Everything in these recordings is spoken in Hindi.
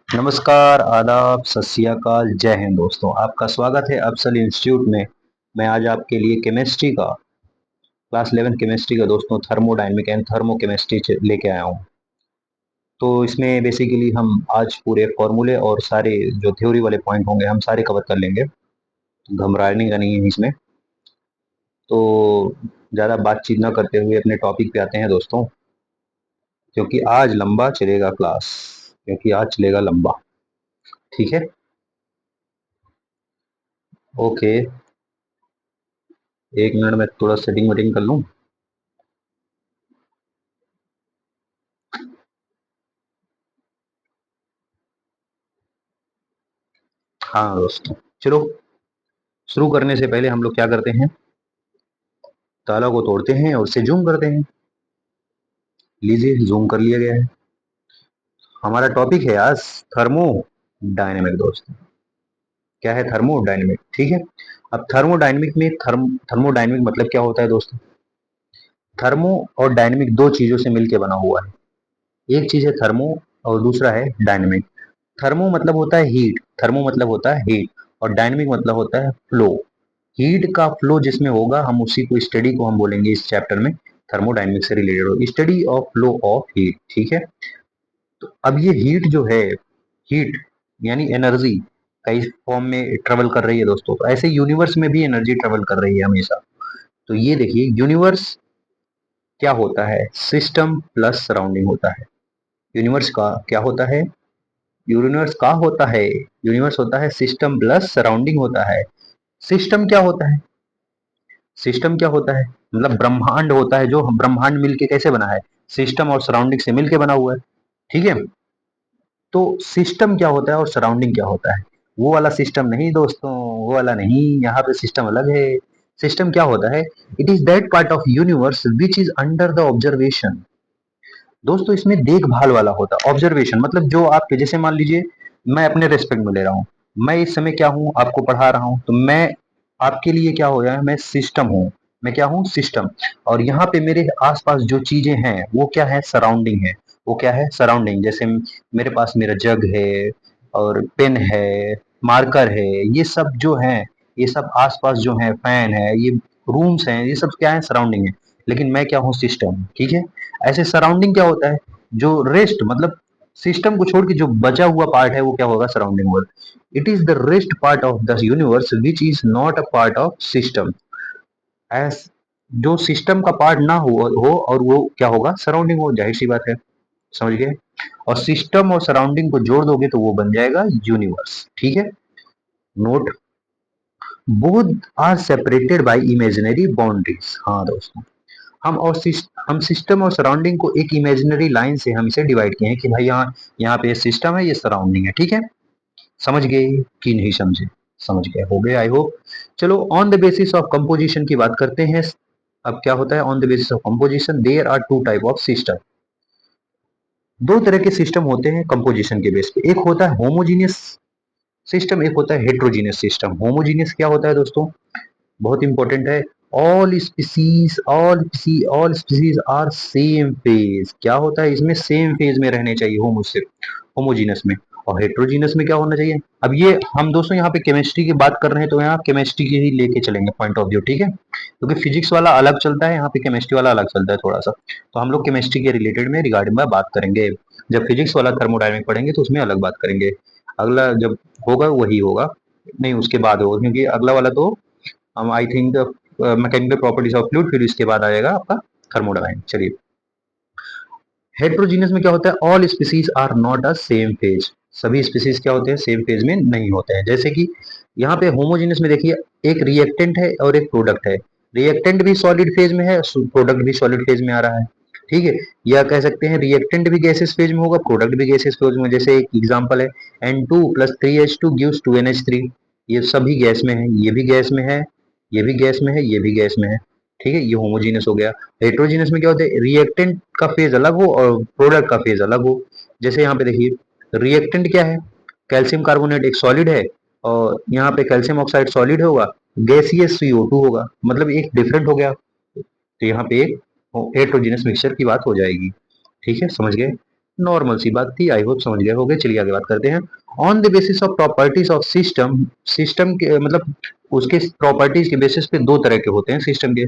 नमस्कार, आदाब, सत श्री अकाल, जय हिंद दोस्तों। आपका स्वागत है अफसल इंस्टीट्यूट में। मैं आज आपके लिए केमिस्ट्री का क्लास 11 केमिस्ट्री का दोस्तों थर्मोडायनेमिक एंड थर्मोकेमिस्ट्री लेके आया हूँ। तो इसमें बेसिकली हम आज पूरे फॉर्मूले और सारे जो थ्योरी वाले पॉइंट होंगे हम सारे कवर कर लेंगे। घबराने का नहीं है इसमें। तो ज़्यादा बातचीत ना करते हुए अपने टॉपिक पे आते हैं दोस्तों, क्योंकि आज लंबा चलेगा क्लास, क्योंकि आज चलेगा लंबा। ठीक है, ओके। एक मिनट में थोड़ा सेटिंग वेटिंग कर लूँ। हाँ दोस्तों, चलो शुरू करने से पहले हम लोग क्या करते हैं, ताला को तोड़ते हैं और उसे जूम करते हैं। लीजिए, जूम कर लिया गया है। हमारा टॉपिक है आज थर्मो डायनेमिक दोस्तों। क्या है? थर्मोडायनेमिक। ठीक है। अब थर्मोडायनेमिक में थर्मोडायनेमिक मतलब क्या होता है दोस्तों? थर्मो और डायनेमिक दो चीजों से मिलकर बना हुआ है। एक चीज है थर्मो और दूसरा है डायनेमिक। थर्मो मतलब होता है हीट, थर्मो मतलब होता है हीट, और डायनेमिक मतलब होता है फ्लो। हीट का फ्लो जिसमें होगा हम उसी को स्टडी को हम बोलेंगे इस चैप्टर में थर्मोडायनेमिक्स से रिलेटेड हो, study of flow of heat. ठीक है। तो अब ये हीट जो है, हीट यानी एनर्जी कई फॉर्म में ट्रेवल कर रही है दोस्तों। तो ऐसे यूनिवर्स में भी एनर्जी ट्रेवल कर रही है हमेशा। तो ये देखिए, यूनिवर्स क्या होता है? सिस्टम प्लस सराउंडिंग होता है। यूनिवर्स का क्या होता है? यूनिवर्स का होता है, यूनिवर्स होता है सिस्टम प्लस सराउंडिंग होता है। सिस्टम क्या होता है? सिस्टम क्या होता है? मतलब ब्रह्मांड होता है। जो ब्रह्मांड मिलके कैसे बना है? सिस्टम और सराउंडिंग से मिलके बना हुआ है। ठीक है। तो सिस्टम क्या होता है और सराउंडिंग क्या होता है? वो वाला सिस्टम नहीं दोस्तों, वो वाला नहीं। यहाँ पे सिस्टम अलग है। सिस्टम क्या होता है? It is that part of universe which is under the observation. दोस्तों इसमें देखभाल वाला होता है। ऑब्जर्वेशन मतलब जो आपके, जैसे मान लीजिए मैं अपने रेस्पेक्ट में ले रहा हूँ। मैं इस समय क्या हूँ? आपको पढ़ा रहा हूँ। तो मैं आपके लिए क्या हो गया? मैं सिस्टम हूँ। मैं क्या हूँ? सिस्टम। और यहाँ पे मेरे आसपास जो चीजें हैं वो क्या है? सराउंडिंग है। वो क्या है? सराउंडिंग। जैसे मेरे पास मेरा जग है और पेन है, मार्कर है, ये सब जो है, ये सब आसपास जो है, फैन है, ये रूम्स हैं, ये सब क्या है? सराउंडिंग है। लेकिन मैं क्या हूँ? सिस्टम। ठीक है। ऐसे सराउंडिंग क्या होता है? जो रेस्ट मतलब सिस्टम को छोड़ के जो बचा हुआ पार्ट है वो क्या होगा? Surrounding world. It is the rest part of the universe which is not a part of system. S जो सिस्टम का पार्ट ना हो और वो क्या होगा? सराउंडिंग हो। जाहिर सी बात है, समझ गए। और सिस्टम और सराउंडिंग को जोड़ दोगे तो वो बन जाएगा यूनिवर्स। ठीक है। Note, both are separated by imaginary boundaries. हाँ दोस्तों, हम सिस्टम और सराउंडिंग को एक इमेजिनरी लाइन से हम इसे डिवाइड किए हैं कि भाई यहाँ यहाँ पे ये सिस्टम है, ये सराउंडिंग है। ठीक है। समझ गए कि नहीं समझे? समझ गए हो गए, आई होप। चलो on the basis of composition की बात करते हैं। अब क्या होता है on the basis of composition? There are two type of system. दो तरह के सिस्टम होते हैं कंपोजिशन के बेस पे। एक होता है होमोजीनियस सिस्टम, एक होता है हेट्रोजीनियस सिस्टम। होमोजीनियस क्या होता है दोस्तों? बहुत इंपॉर्टेंट है। All species are same phase. क्या होता है इसमें? सेम फेज में रहने चाहिए होमोजीनस में। और हेट्रोजीनस में क्या होना चाहिए? अब ये हम दोस्तों यहाँ पे केमिस्ट्री की बात कर रहे हैं तो यहाँ केमिस्ट्री की ही लेके चलेंगे पॉइंट ऑफ व्यू। ठीक है। क्योंकि फिजिक्स वाला अलग चलता है, यहाँ पे केमिस्ट्री वाला अलग चलता है थोड़ा सा। तो हम लोग केमिस्ट्री के रिलेटेड में रिगार्डिंग में बात करेंगे। जब फिजिक्स वाला थर्मोडायनेमिक पढ़ेंगे तो उसमें अलग बात करेंगे। अगला जब होगा वही होगा, नहीं उसके बाद होगा, क्योंकि अगला वाला तो हम I think mechanical properties of fluid, फिर इसके बाद आएगा आपका थर्मोडायनामिक। चलिए, हेट्रोजीनियस में क्या होता है? All species are not a same phase. सभी स्पीसीज क्या होते हैं? सेम फेज में नहीं होते हैं। जैसे कि यहाँ पे होमोजीनियस में देखिए, एक रिएक्टेंट है और एक प्रोडक्ट है। रिएक्टेंट भी सॉलिड फेज में है, प्रोडक्ट भी सॉलिड फेज में आ रहा है। ठीक है। या कह सकते हैं रिएक्टेंट भी गैसेस फेज में होगा, प्रोडक्ट भी गैसेस फेज में। जैसे एक एग्जांपल है N2 plus 3H2 gives 2NH3। ये सभी गैस में है, ये भी गैस में है, ये भी गैस में है, ये भी गैस में है। ठीक है। ये होमोजीनियस हो गया। हेट्रोजीनियस में क्या होता है? रिएक्टेंट का फेज अलग हो और प्रोडक्ट का फेज अलग हो। जैसे यहाँ पे देखिए, रिएक्टेंट क्या है? कैल्शियम कार्बोनेट एक सॉलिड है, और यहाँ पे कैल्शियम ऑक्साइड सॉलिड होगा, गैसियस CO2 होगा, मतलब एक डिफरेंट हो गया। तो यहाँ पे एक हेट्रोजीनियस मिक्सचर की बात हो जाएगी। ठीक है, समझ गए। नॉर्मल सी बात थी, आई होप समझ गए होगे। चलिए आगे बात करते हैं। On the basis of properties of system, system के मतलब उसके प्रॉपर्टीज के बेसिस पे दो तरह के होते हैं सिस्टम के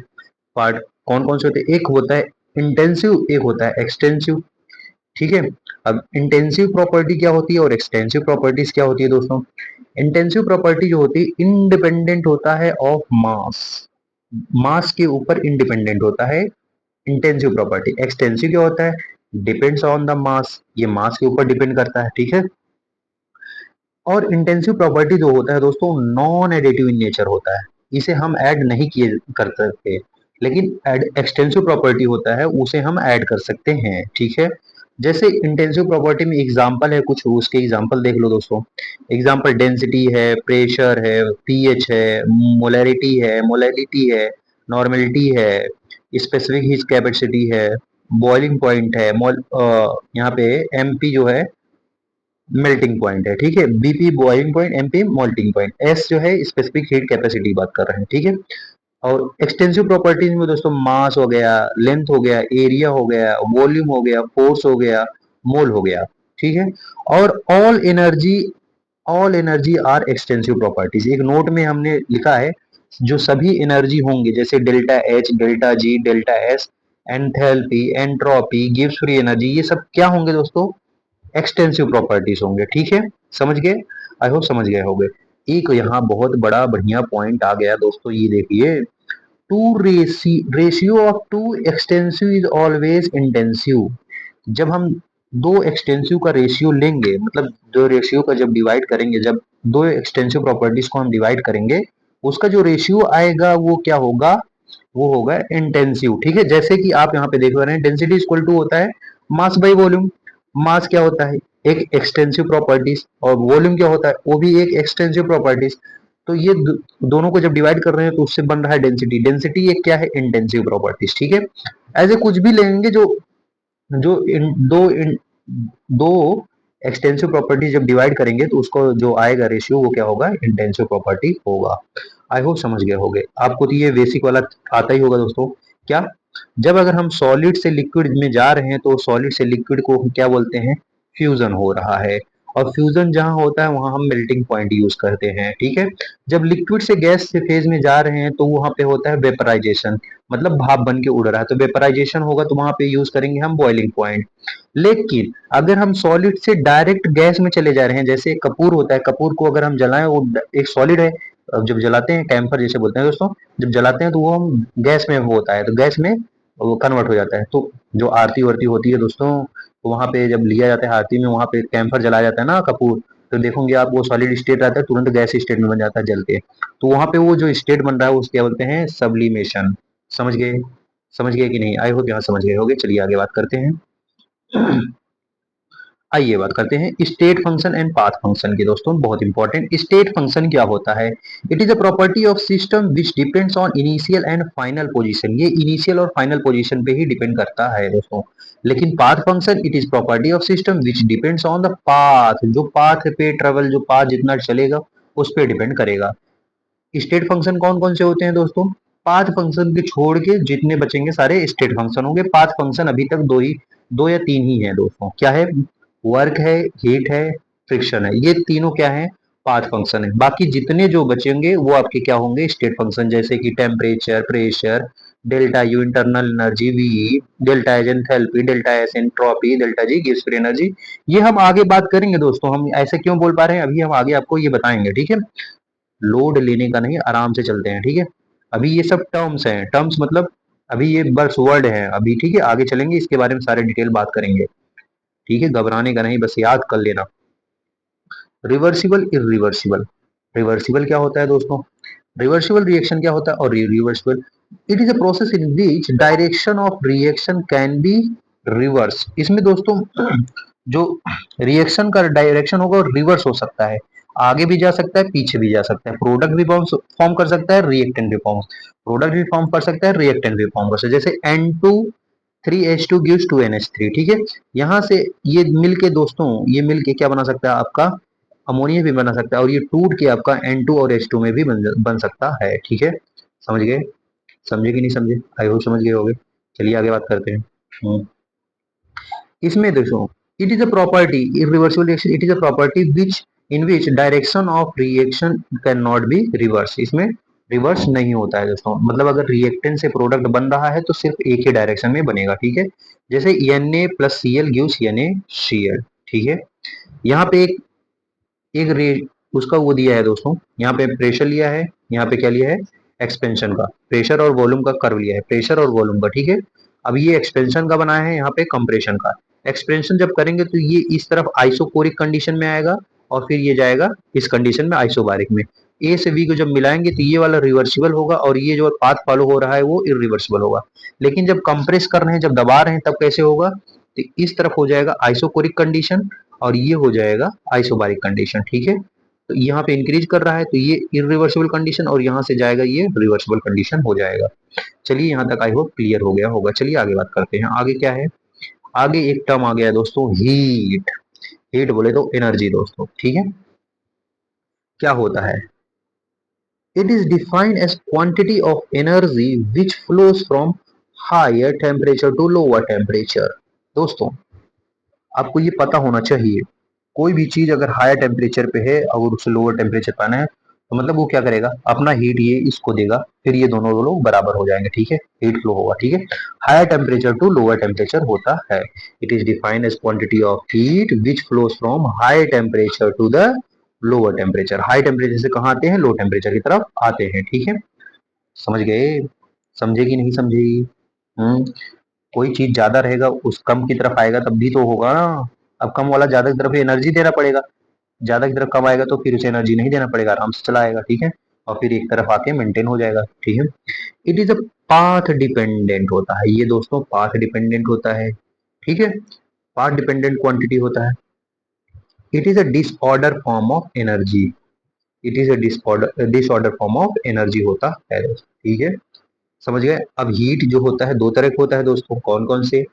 पार्ट। कौन कौन से होते हैं? एक होता है इंटेंसिव, एक होता है एक्सटेंसिव। ठीक है। अब इंटेंसिव प्रॉपर्टी क्या होती है और एक्सटेंसिव प्रॉपर्टीज क्या होती है दोस्तों? इंटेंसिव प्रॉपर्टी जो होती है इंडिपेंडेंट होता है ऑफ मास, मास के ऊपर इंडिपेंडेंट होता है इंटेंसिव प्रॉपर्टी। एक्सटेंसिव क्या होता है? डिपेंड्स ऑन द मास, ये मास के ऊपर डिपेंड करता है। ठीक है। और इंटेंसिव प्रॉपर्टी जो होता है दोस्तों नॉन एडिटिव इन नेचर होता है, इसे हम ऐड नहीं किए कर सकते। लेकिन एक्सटेंसिव प्रॉपर्टी होता है उसे हम ऐड कर सकते हैं। ठीक है। जैसे इंटेंसिव प्रॉपर्टी में एग्जांपल है कुछ, उसके एग्जांपल देख लो दोस्तों। एग्जांपल डेंसिटी है, प्रेशर है, पीएच है, मोलैलिटी है, नॉर्मेलिटी है, स्पेसिफिक हीट कैपेसिटी है, बॉइलिंग पॉइंट है, यहाँ पे एमपी जो है मेल्टिंग पॉइंट है। ठीक है। BP boiling point, MP melting point, S जो है स्पेसिफिक हीट कैपेसिटी बात कर रहे हैं। ठीक है। और एक्सटेंसिव प्रॉपर्टीज में दोस्तों मास हो गया, लेंथ हो गया, एरिया हो गया, वॉल्यूम हो गया, फोर्स हो गया, मोल हो गया। ठीक है। और all energy are extensive properties. एक नोट में हमने लिखा है जो सभी एनर्जी होंगे जैसे delta H, delta G, delta S, enthalpy, entropy, Gibbs free energy, ये सब क्या होंगे दोस्तों? एक्सटेंसिव प्रॉपर्टीज होंगे। ठीक है। समझ गए? आई होप समझ गए होंगे। एक यहाँ बहुत बड़ा बढ़िया पॉइंट आ गया दोस्तों, ये देखिए। Two ratio of two extensive is always intensive. जब हम दो एक्सटेंसिव का रेशियो लेंगे, मतलब दो रेशियो का जब डिवाइड करेंगे, जब दो एक्सटेंसिव प्रॉपर्टीज को हम डिवाइड करेंगे, उसका जो रेशियो आएगा वो क्या होगा? वो होगा इंटेंसिव। ठीक है। जैसे कि आप यहाँ पे देख रहे हैं डेंसिटी इक्वल टू होता है मास बाई वॉल्यूम। मास क्या होता है? एक एक्सटेंसिव प्रॉपर्टीज, और वॉल्यूम क्या होता है? वो भी एक एक्सटेंसिव प्रॉपर्टीज। तो ये दोनों को जब डिवाइड कर रहे हैं तो उससे बन रहा है डेंसिटी। डेंसिटी एक क्या है? Intensive properties. ठीक है। ऐसे कुछ भी लेंगे जो जो दो एक्सटेंसिव प्रॉपर्टी जब डिवाइड करेंगे तो उसको जो आएगा रेशियो वो क्या होगा? इंटेंसिव प्रॉपर्टी होगा। आई होप समझ गए होंगे। आपको तो ये बेसिक वाला आता ही होगा दोस्तों। क्या? जब अगर हम सॉलिड से लिक्विड में जा रहे हैं तो सॉलिड से लिक्विड को हम क्या बोलते हैं? फ्यूजन हो रहा है। और फ्यूजन जहां होता है वहां हम मेल्टिंग पॉइंट यूज करते हैं। ठीक है। जब लिक्विड से गैस से फेज में जा रहे हैं तो वहां पे होता है वेपराइजेशन, मतलब भाप बन के उड़ रहा है, तो वेपराइजेशन होगा तो वहां पे यूज करेंगे हम बॉइलिंग पॉइंट। लेकिन अगर हम सॉलिड से डायरेक्ट गैस में चले जा रहे हैं, जैसे कपूर होता है, कपूर को अगर हम जलाएं वो एक सॉलिड है। अब जब जलाते हैं, कैंपर जैसे बोलते हैं दोस्तों, जब जलाते हैं तो वो हम गैस में होता है, तो गैस में वो कन्वर्ट हो जाता है। तो जो आरती वारती होती है दोस्तों, तो वहां पे जब लिया जाता है आरती में, वहां पे कैंपर जलाया जाता है ना कपूर, तो देखोगे आप वो सॉलिड स्टेट रहता है, तुरंत गैस स्टेट में बन जाता है जल के। तो वहां पे वो जो स्टेट बन रहा है उसको क्या बोलते हैं? सब्लिमेशन। समझ गए? समझ गए कि नहीं? आई होप यहाँ समझ गए होगे। चलिए आगे बात करते हैं। आइए बात करते हैं state function and path function की दोस्तों, बहुत इंपॉर्टेंट। स्टेट फंक्शन क्या होता है? It is a property of system which depends on initial and final position. ये इनिशियल और फाइनल पोजीशन पे ही डिपेंड करता है दोस्तों। लेकिन path function it is property of system which depends on the path, जो पाथ पे ट्रेवल, जो पाथ जितना चलेगा उस पर डिपेंड करेगा। स्टेट फंक्शन कौन कौन से होते हैं दोस्तों? पाथ फंक्शन के छोड़ के जितने बचेंगे सारे स्टेट फंक्शन होंगे। पाथ फंक्शन अभी तक दो या तीन ही है दोस्तों। क्या है? वर्क है, हीट है, फ्रिक्शन है, ये तीनों क्या है? पाथ फंक्शन है। बाकी जितने जो बचेंगे वो आपके क्या होंगे? स्टेट फंक्शन, जैसे कि temperature, pressure, delta U internal energy V, delta H enthalpy, delta S entropy, delta G गिव्स फ्री एनर्जी। ये हम आगे बात करेंगे दोस्तों। हम ऐसे क्यों बोल पा रहे हैं अभी हम आगे आपको ये बताएंगे। ठीक है। लोड लेने का नहीं, आराम से चलते हैं। ठीक है। अभी ये सब टर्म्स हैं, टर्म्स मतलब अभी ये बस वर्ड है अभी। ठीक है। आगे चलेंगे इसके बारे में सारे डिटेल बात करेंगे। ठीक है। घबराने का नहीं, बस याद कर लेना। Reversible, irreversible. रिवर्सिबल क्या होता है दोस्तों? रिवर्सिबल रिएक्शन क्या होता है? और reversible, it is a process in which direction of reaction can be reverse. इसमें दोस्तों जो रिएक्शन का डायरेक्शन होगा वो रिवर्स हो सकता है, आगे भी जा सकता है, पीछे भी जा सकता है। प्रोडक्ट भी फॉर्म कर सकता है, रिएक्टेंट भी फॉर्म, प्रोडक्ट भी फॉर्म कर सकता है, रिएक्टेंट भी फॉर्म कर सकता है। जैसे N2 3H2 गिव्स 2NH3। ठीक है। यहाँ से ये मिलके दोस्तों, ये मिलके क्या बना सकता है आपका? अमोनिया भी बना सकता है, और ये टूट के आपका N2 और H2 में भी बन सकता है। ठीक है। समझ गए? समझे कि नहीं समझे? आई होप समझ गए होगे। चलिए आगे बात करते हैं। इसमें देखो, It is a property, irreversible reaction, it is a property which in which direction of reaction cannot be reversed. इसमें रिवर्स नहीं होता है दोस्तों, मतलब अगर रिएक्टेंट से प्रोडक्ट बन रहा है तो सिर्फ एक ही डायरेक्शन में बनेगा, ठीक है। जैसे Na plus Cl gives NaCl, ठीक है। यहाँ पे एक रे उसका वो दिया है दोस्तों, यहाँ पे प्रेशर लिया है, यहाँ पे क्या लिया है, एक्सपेंशन का, प्रेशर और वॉल्यूम का कर्व लिया है, प्रेशर और वॉल्यूम का, ठीक है। अब ये एक्सपेंशन का बनाया है, यहाँ पे कंप्रेशन का। एक्सपेंशन जब करेंगे तो ये इस तरफ आइसोकोरिक कंडीशन में आएगा और फिर ये जाएगा इस कंडीशन में आइसोबारिक में। ए से बी को जब मिलाएंगे तो ये वाला रिवर्सिबल होगा और ये जो पाथ फॉलो हो रहा है वो इरिवर्सिबल होगा। लेकिन जब कंप्रेस कर रहे हैं, जब दबा रहे हैं, तब कैसे होगा, तो इस तरफ हो जाएगा आइसोकोरिक कंडीशन और ये हो जाएगा आइसोबारिक कंडीशन, ठीक है। तो यहाँ पे इंक्रीज कर रहा है तो ये इरिवर्सिबल कंडीशन और यहाँ से जाएगा ये रिवर्सिबल कंडीशन हो जाएगा। चलिए यहाँ तक आई होप क्लियर हो गया होगा। चलिए आगे बात करते हैं, आगे क्या है। आगे एक टर्म आ गया है दोस्तों, हीट। हीट बोले तो एनर्जी दोस्तों, ठीक है। क्या होता है, it is defined as quantity of energy which flows from higher temperature to lower temperature. दोस्तों आपको ये पता होना चाहिए, कोई भी चीज अगर हायर टेम्परेचर पे है, अगर उसे लोअर टेम्परेचर पाना है तो मतलब वो क्या करेगा, अपना हीट ये इसको देगा, फिर ये दोनों लोग बराबर हो जाएंगे, ठीक है, हीट फ्लो होगा, ठीक है। Higher temperature to lower temperature होता है। It is defined as quantity of heat which flows from high temperature to the lower temperature. High temperature से कहाँ आते हैं, लो टेम्परेचर की तरफ आते हैं, ठीक है। समझ गए, समझे कि नहीं समझे। हम्म कोई चीज ज्यादा रहेगा उस कम की तरफ आएगा तब भी तो होगा ना। अब कम वाला ज्यादा की तरफ एनर्जी देना पड़ेगा, ज्यादा की तरफ कम आएगा तो फिर उसे एनर्जी नहीं देना पड़ेगा, आराम से चला आएगा, ठीक है। और फिर एक तरफ आके मेंटेन हो जाएगा, ठीक है। It is a path dependent होता है ये दोस्तों, पाथ डिपेंडेंट होता है, ठीक है। पाथ डिपेंडेंट क्वांटिटी होता है। It is a disorder form of energy. It is a disorder form of energy होता है दोस्तों, ठीक है। समझ गए। अब हीट जो होता है दो तरह का होता है दोस्तों, कौन कौन से।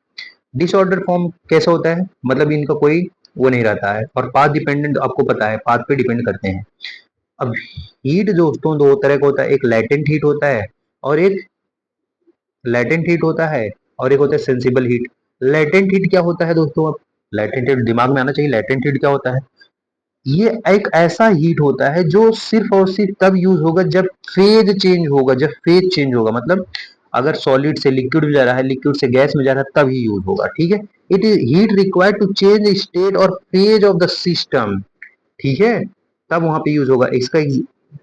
डिसऑर्डर फॉर्म कैसा होता है, मतलब इनका कोई वो नहीं रहता है, और पाथ डिपेंडेंट आपको पता है, पाथ पे डिपेंड करते हैं। अब हीट दोस्तों दो तरह का होता है, एक लैटेंट हीट होता है और एक लैटेंट हीट होता है और एक होता है सेंसिबल हीट। लैटेंट हीट क्या होता है दोस्तों, अब लैटेंट हीट दिमाग में आना चाहिए, लैटेंट हीट क्या होता है। ये एक ऐसा हीट होता है जो सिर्फ और सिर्फ तब यूज होगा जब फेज चेंज होगा, जब फेज चेंज होगा, मतलब अगर सॉलिड से लिक्विड में जा रहा है, लिक्विड से गैस में जा रहा है, तब ही यूज होगा, ठीक है। It is heat required to change state और फेज ऑफ द सिस्टम, ठीक है, तब वहां पे यूज होगा। इसका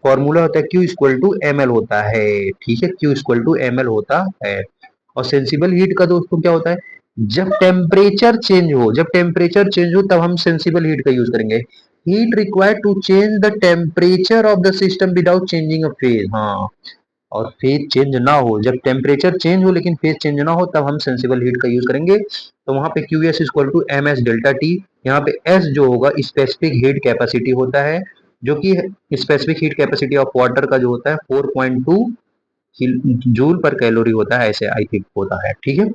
फॉर्मूला होता है Q equal to M L होता है, ठीक है, Q equal to M L होता है। और सेंसिबल हीट का दोस्तों क्या होता है, जब टेम्परेचर चेंज हो, जब टेम्परेचर चेंज हो तब हम सेंसिबल हीट का यूज करेंगे। Heat required to change the temperature of the system without changing a phase, हाँ, और फेज चेंज ना हो, जब टेम्परेचर चेंज हो लेकिन फेज चेंज ना हो तब हम सेंसिबल हीट का यूज करेंगे। तो वहां पे Q S equal to M S delta T. यहाँ पे एस जो होगा स्पेसिफिक हीट कैपेसिटी होता है, जो कि specific heat capacity of water का जो होता है 4.2 जूल पर कैलोरी होता है, ऐसे आई थिंक होता है, ठीक है।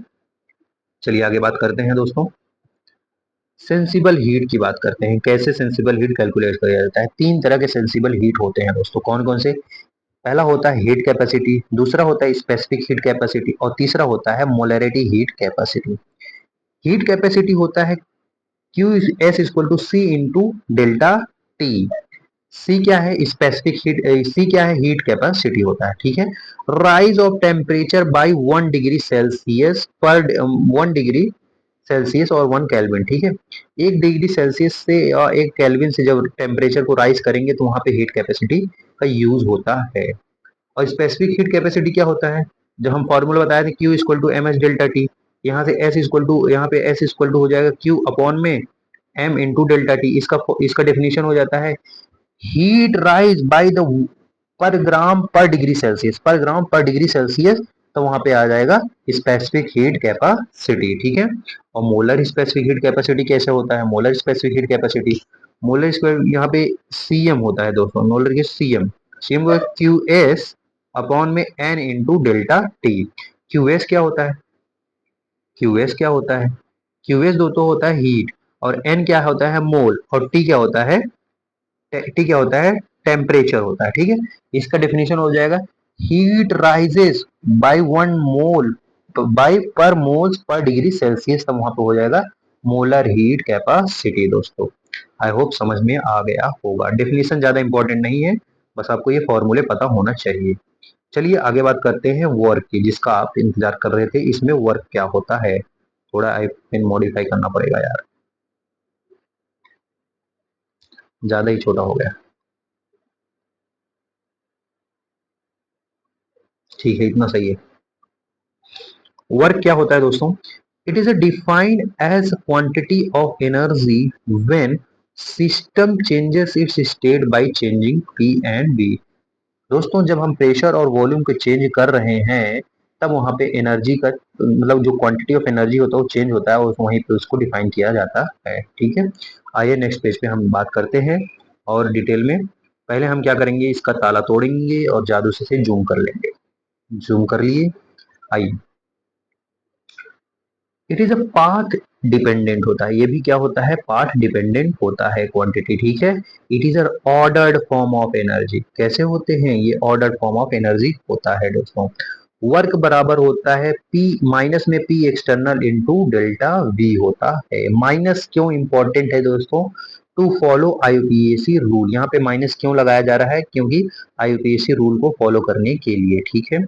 चलिए आगे बात करते हैं दोस्तों, सेंसिबल हीट की बात करते हैं, कैसे सेंसिबल हीट कैलकुलेट किया जाता है। तीन तरह के सेंसिबल हीट होते हैं दोस्तों, कौन कौन से। पहला होता है हीट कैपेसिटी, दूसरा होता है स्पेसिफिक हीट कैपेसिटी और तीसरा होता है molarity heat capacity. Heat capacity होता है Q S equal to C into delta T. C क्या है, स्पेसिफिक हीट, सी क्या है, हीट कैपेसिटी होता है, ठीक है। Rise of temperature by 1 degree Celsius पर 1 डिग्री सेल्सियस और 1 केल्विन, ठीक है। 1 डिग्री सेल्सियस से या 1 केल्विन से जब टेम्परेचर को राइज करेंगे तो वहां पे हीट कैपेसिटी का यूज होता है। और स्पेसिफिक हीट कैपेसिटी क्या होता है, जब हम फॉर्मूला बताए थे Q equal to M S delta T, यहाँ से S इक्वल टू, यहाँ पे S इक्वल टू हो जाएगा Q अपॉन में M इंटू डेल्टा टी। इसका इसका डेफिनेशन हो जाता है हीट राइज बाय द पर ग्राम पर डिग्री सेल्सियस, पर ग्राम पर डिग्री सेल्सियस, तो वहां पे आ जाएगा स्पेसिफिक हीट कैपेसिटी, ठीक है। और मोलर स्पेसिफिक हीट कैपेसिटी कैसे होता है, molar specific heat capacity, molar square यहाँ पे सीएम होता है दोस्तों, मोलर के सीएम, सीएम को क्यू एस अपॉन में N into delta T. Q S क्या होता है, क्यू एस क्या होता है, क्यू एस दोस्तों होता है हीट, और एन क्या होता है मोल, और टी क्या होता है, टी क्या होता है, टेम्परेचर होता है, ठीक है। इसका डेफिनेशन हो जाएगा heat raises by 1 mole by per moles per degree Celsius, तब वहां पे हो जाएगा मोलर हीट कैपेसिटी दोस्तों। आई होप समझ में आ गया होगा। डेफिनेशन ज्यादा इंपॉर्टेंट नहीं है, बस आपको ये फॉर्मूले पता होना चाहिए। चलिए आगे बात करते हैं वर्क की, जिसका आप इंतजार कर रहे थे। इसमें वर्क क्या होता है, थोड़ा आई पेन मॉडिफाई करना पड़ेगा यार, ज्यादा ही छोटा हो गया। ठीक है, इतना सही है। वर्क क्या होता है दोस्तों? It is a defined as quantity of energy when system changes its state by changing P and B. दोस्तों जब हम प्रेशर और वॉल्यूम को चेंज कर रहे हैं, तब वहां पे एनर्जी का मतलब जो क्वांटिटी ऑफ एनर्जी होता है वो चेंज होता है, और वहीं पे उसको डिफाइन किया जाता है। ठीक है, आइए नेक्स्ट पेज पे हम बात करते हैं और डिटेल में। पहले हम क्या करेंगे, इसका ताला तोड़ेंगे और जादू से जूम कर लेंगे। जूम कर लिए। आइए, it is a path dependent होता है। ये भी क्या होता है, पाथ डिपेंडेंट होता है क्वांटिटी। ठीक है, it is a ordered form of energy. कैसे होते हैं ये, ऑर्डर्ड फॉर्म ऑफ एनर्जी होता है दोस्तों। वर्क बराबर होता है पी माइनस में P external into delta we होता है। माइनस क्यों इंपॉर्टेंट है दोस्तों, टू फॉलो आईयूपीएसी रूल। यहाँ पे माइनस क्यों लगाया जा रहा है, क्योंकि आईयूपीएसी रूल को फॉलो करने के लिए। ठीक है,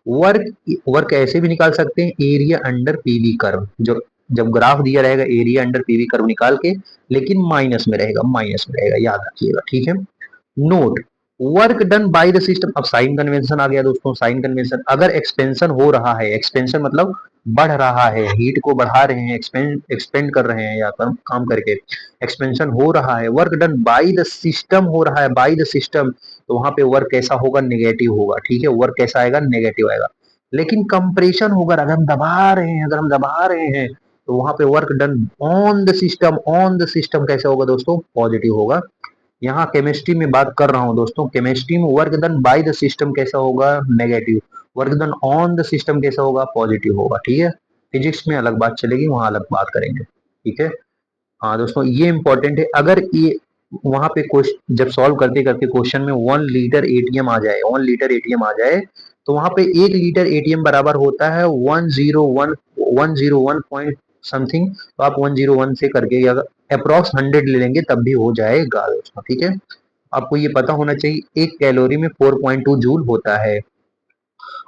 वर्क वर्क ऐसे भी निकाल सकते हैं, एरिया अंडर पीवी कर्व। जो जब ग्राफ दिया रहेगा एरिया अंडर पीवी कर्व निकाल के, लेकिन माइनस में रहेगा, माइनस में रहेगा, याद रखिएगा। ठीक है, note work done by the system. अब साइन कन्वेंशन आ गया दोस्तों। साइन कन्वेंशन, अगर एक्सपेंशन हो रहा है, एक्सपेंशन मतलब बढ़ रहा है, हीट को बढ़ा रहे हैं, एक्सपेंड कर रहे हैं या काम करके एक्सपेंशन हो रहा है, work done by the system हो रहा है, बाय द सिस्टम, तो वहां पे वर्क कैसा होगा, नेगेटिव होगा। ठीक है, वर्क कैसा आएगा, नेगेटिव आएगा। लेकिन कंप्रेशन होगा, अगर हम दबा रहे हैं, अगर हम दबा रहे हैं, तो वहां पे work done on the system, on the system कैसा होगा दोस्तों, पॉजिटिव होगा। यहाँ केमिस्ट्री में बात कर रहा हूँ दोस्तों, केमिस्ट्री में work done by the system कैसा होगा, negative. Work done on the system कैसा होगा, पॉजिटिव होगा। ठीक है, फिजिक्स में अलग बात चलेगी, वहां अलग बात करेंगे। ठीक है, हाँ दोस्तों ये इंपॉर्टेंट है। अगर ये वहां पे क्वेश्चन जब सॉल्व करते करते क्वेश्चन में 1 लीटर एटीएम आ जाए, 1 लीटर एटीएम आ जाए, तो वहां पे 1 लीटर एटीएम बराबर होता है 101 पॉइंट समथिंग। तो आप 101 से करके अगर अप्रोक्स 100 ले लेंगे तब भी हो जाएगा दोस्तों। ठीक है, आपको ये पता होना चाहिए, एक कैलोरी में 4.2 जूल होता है,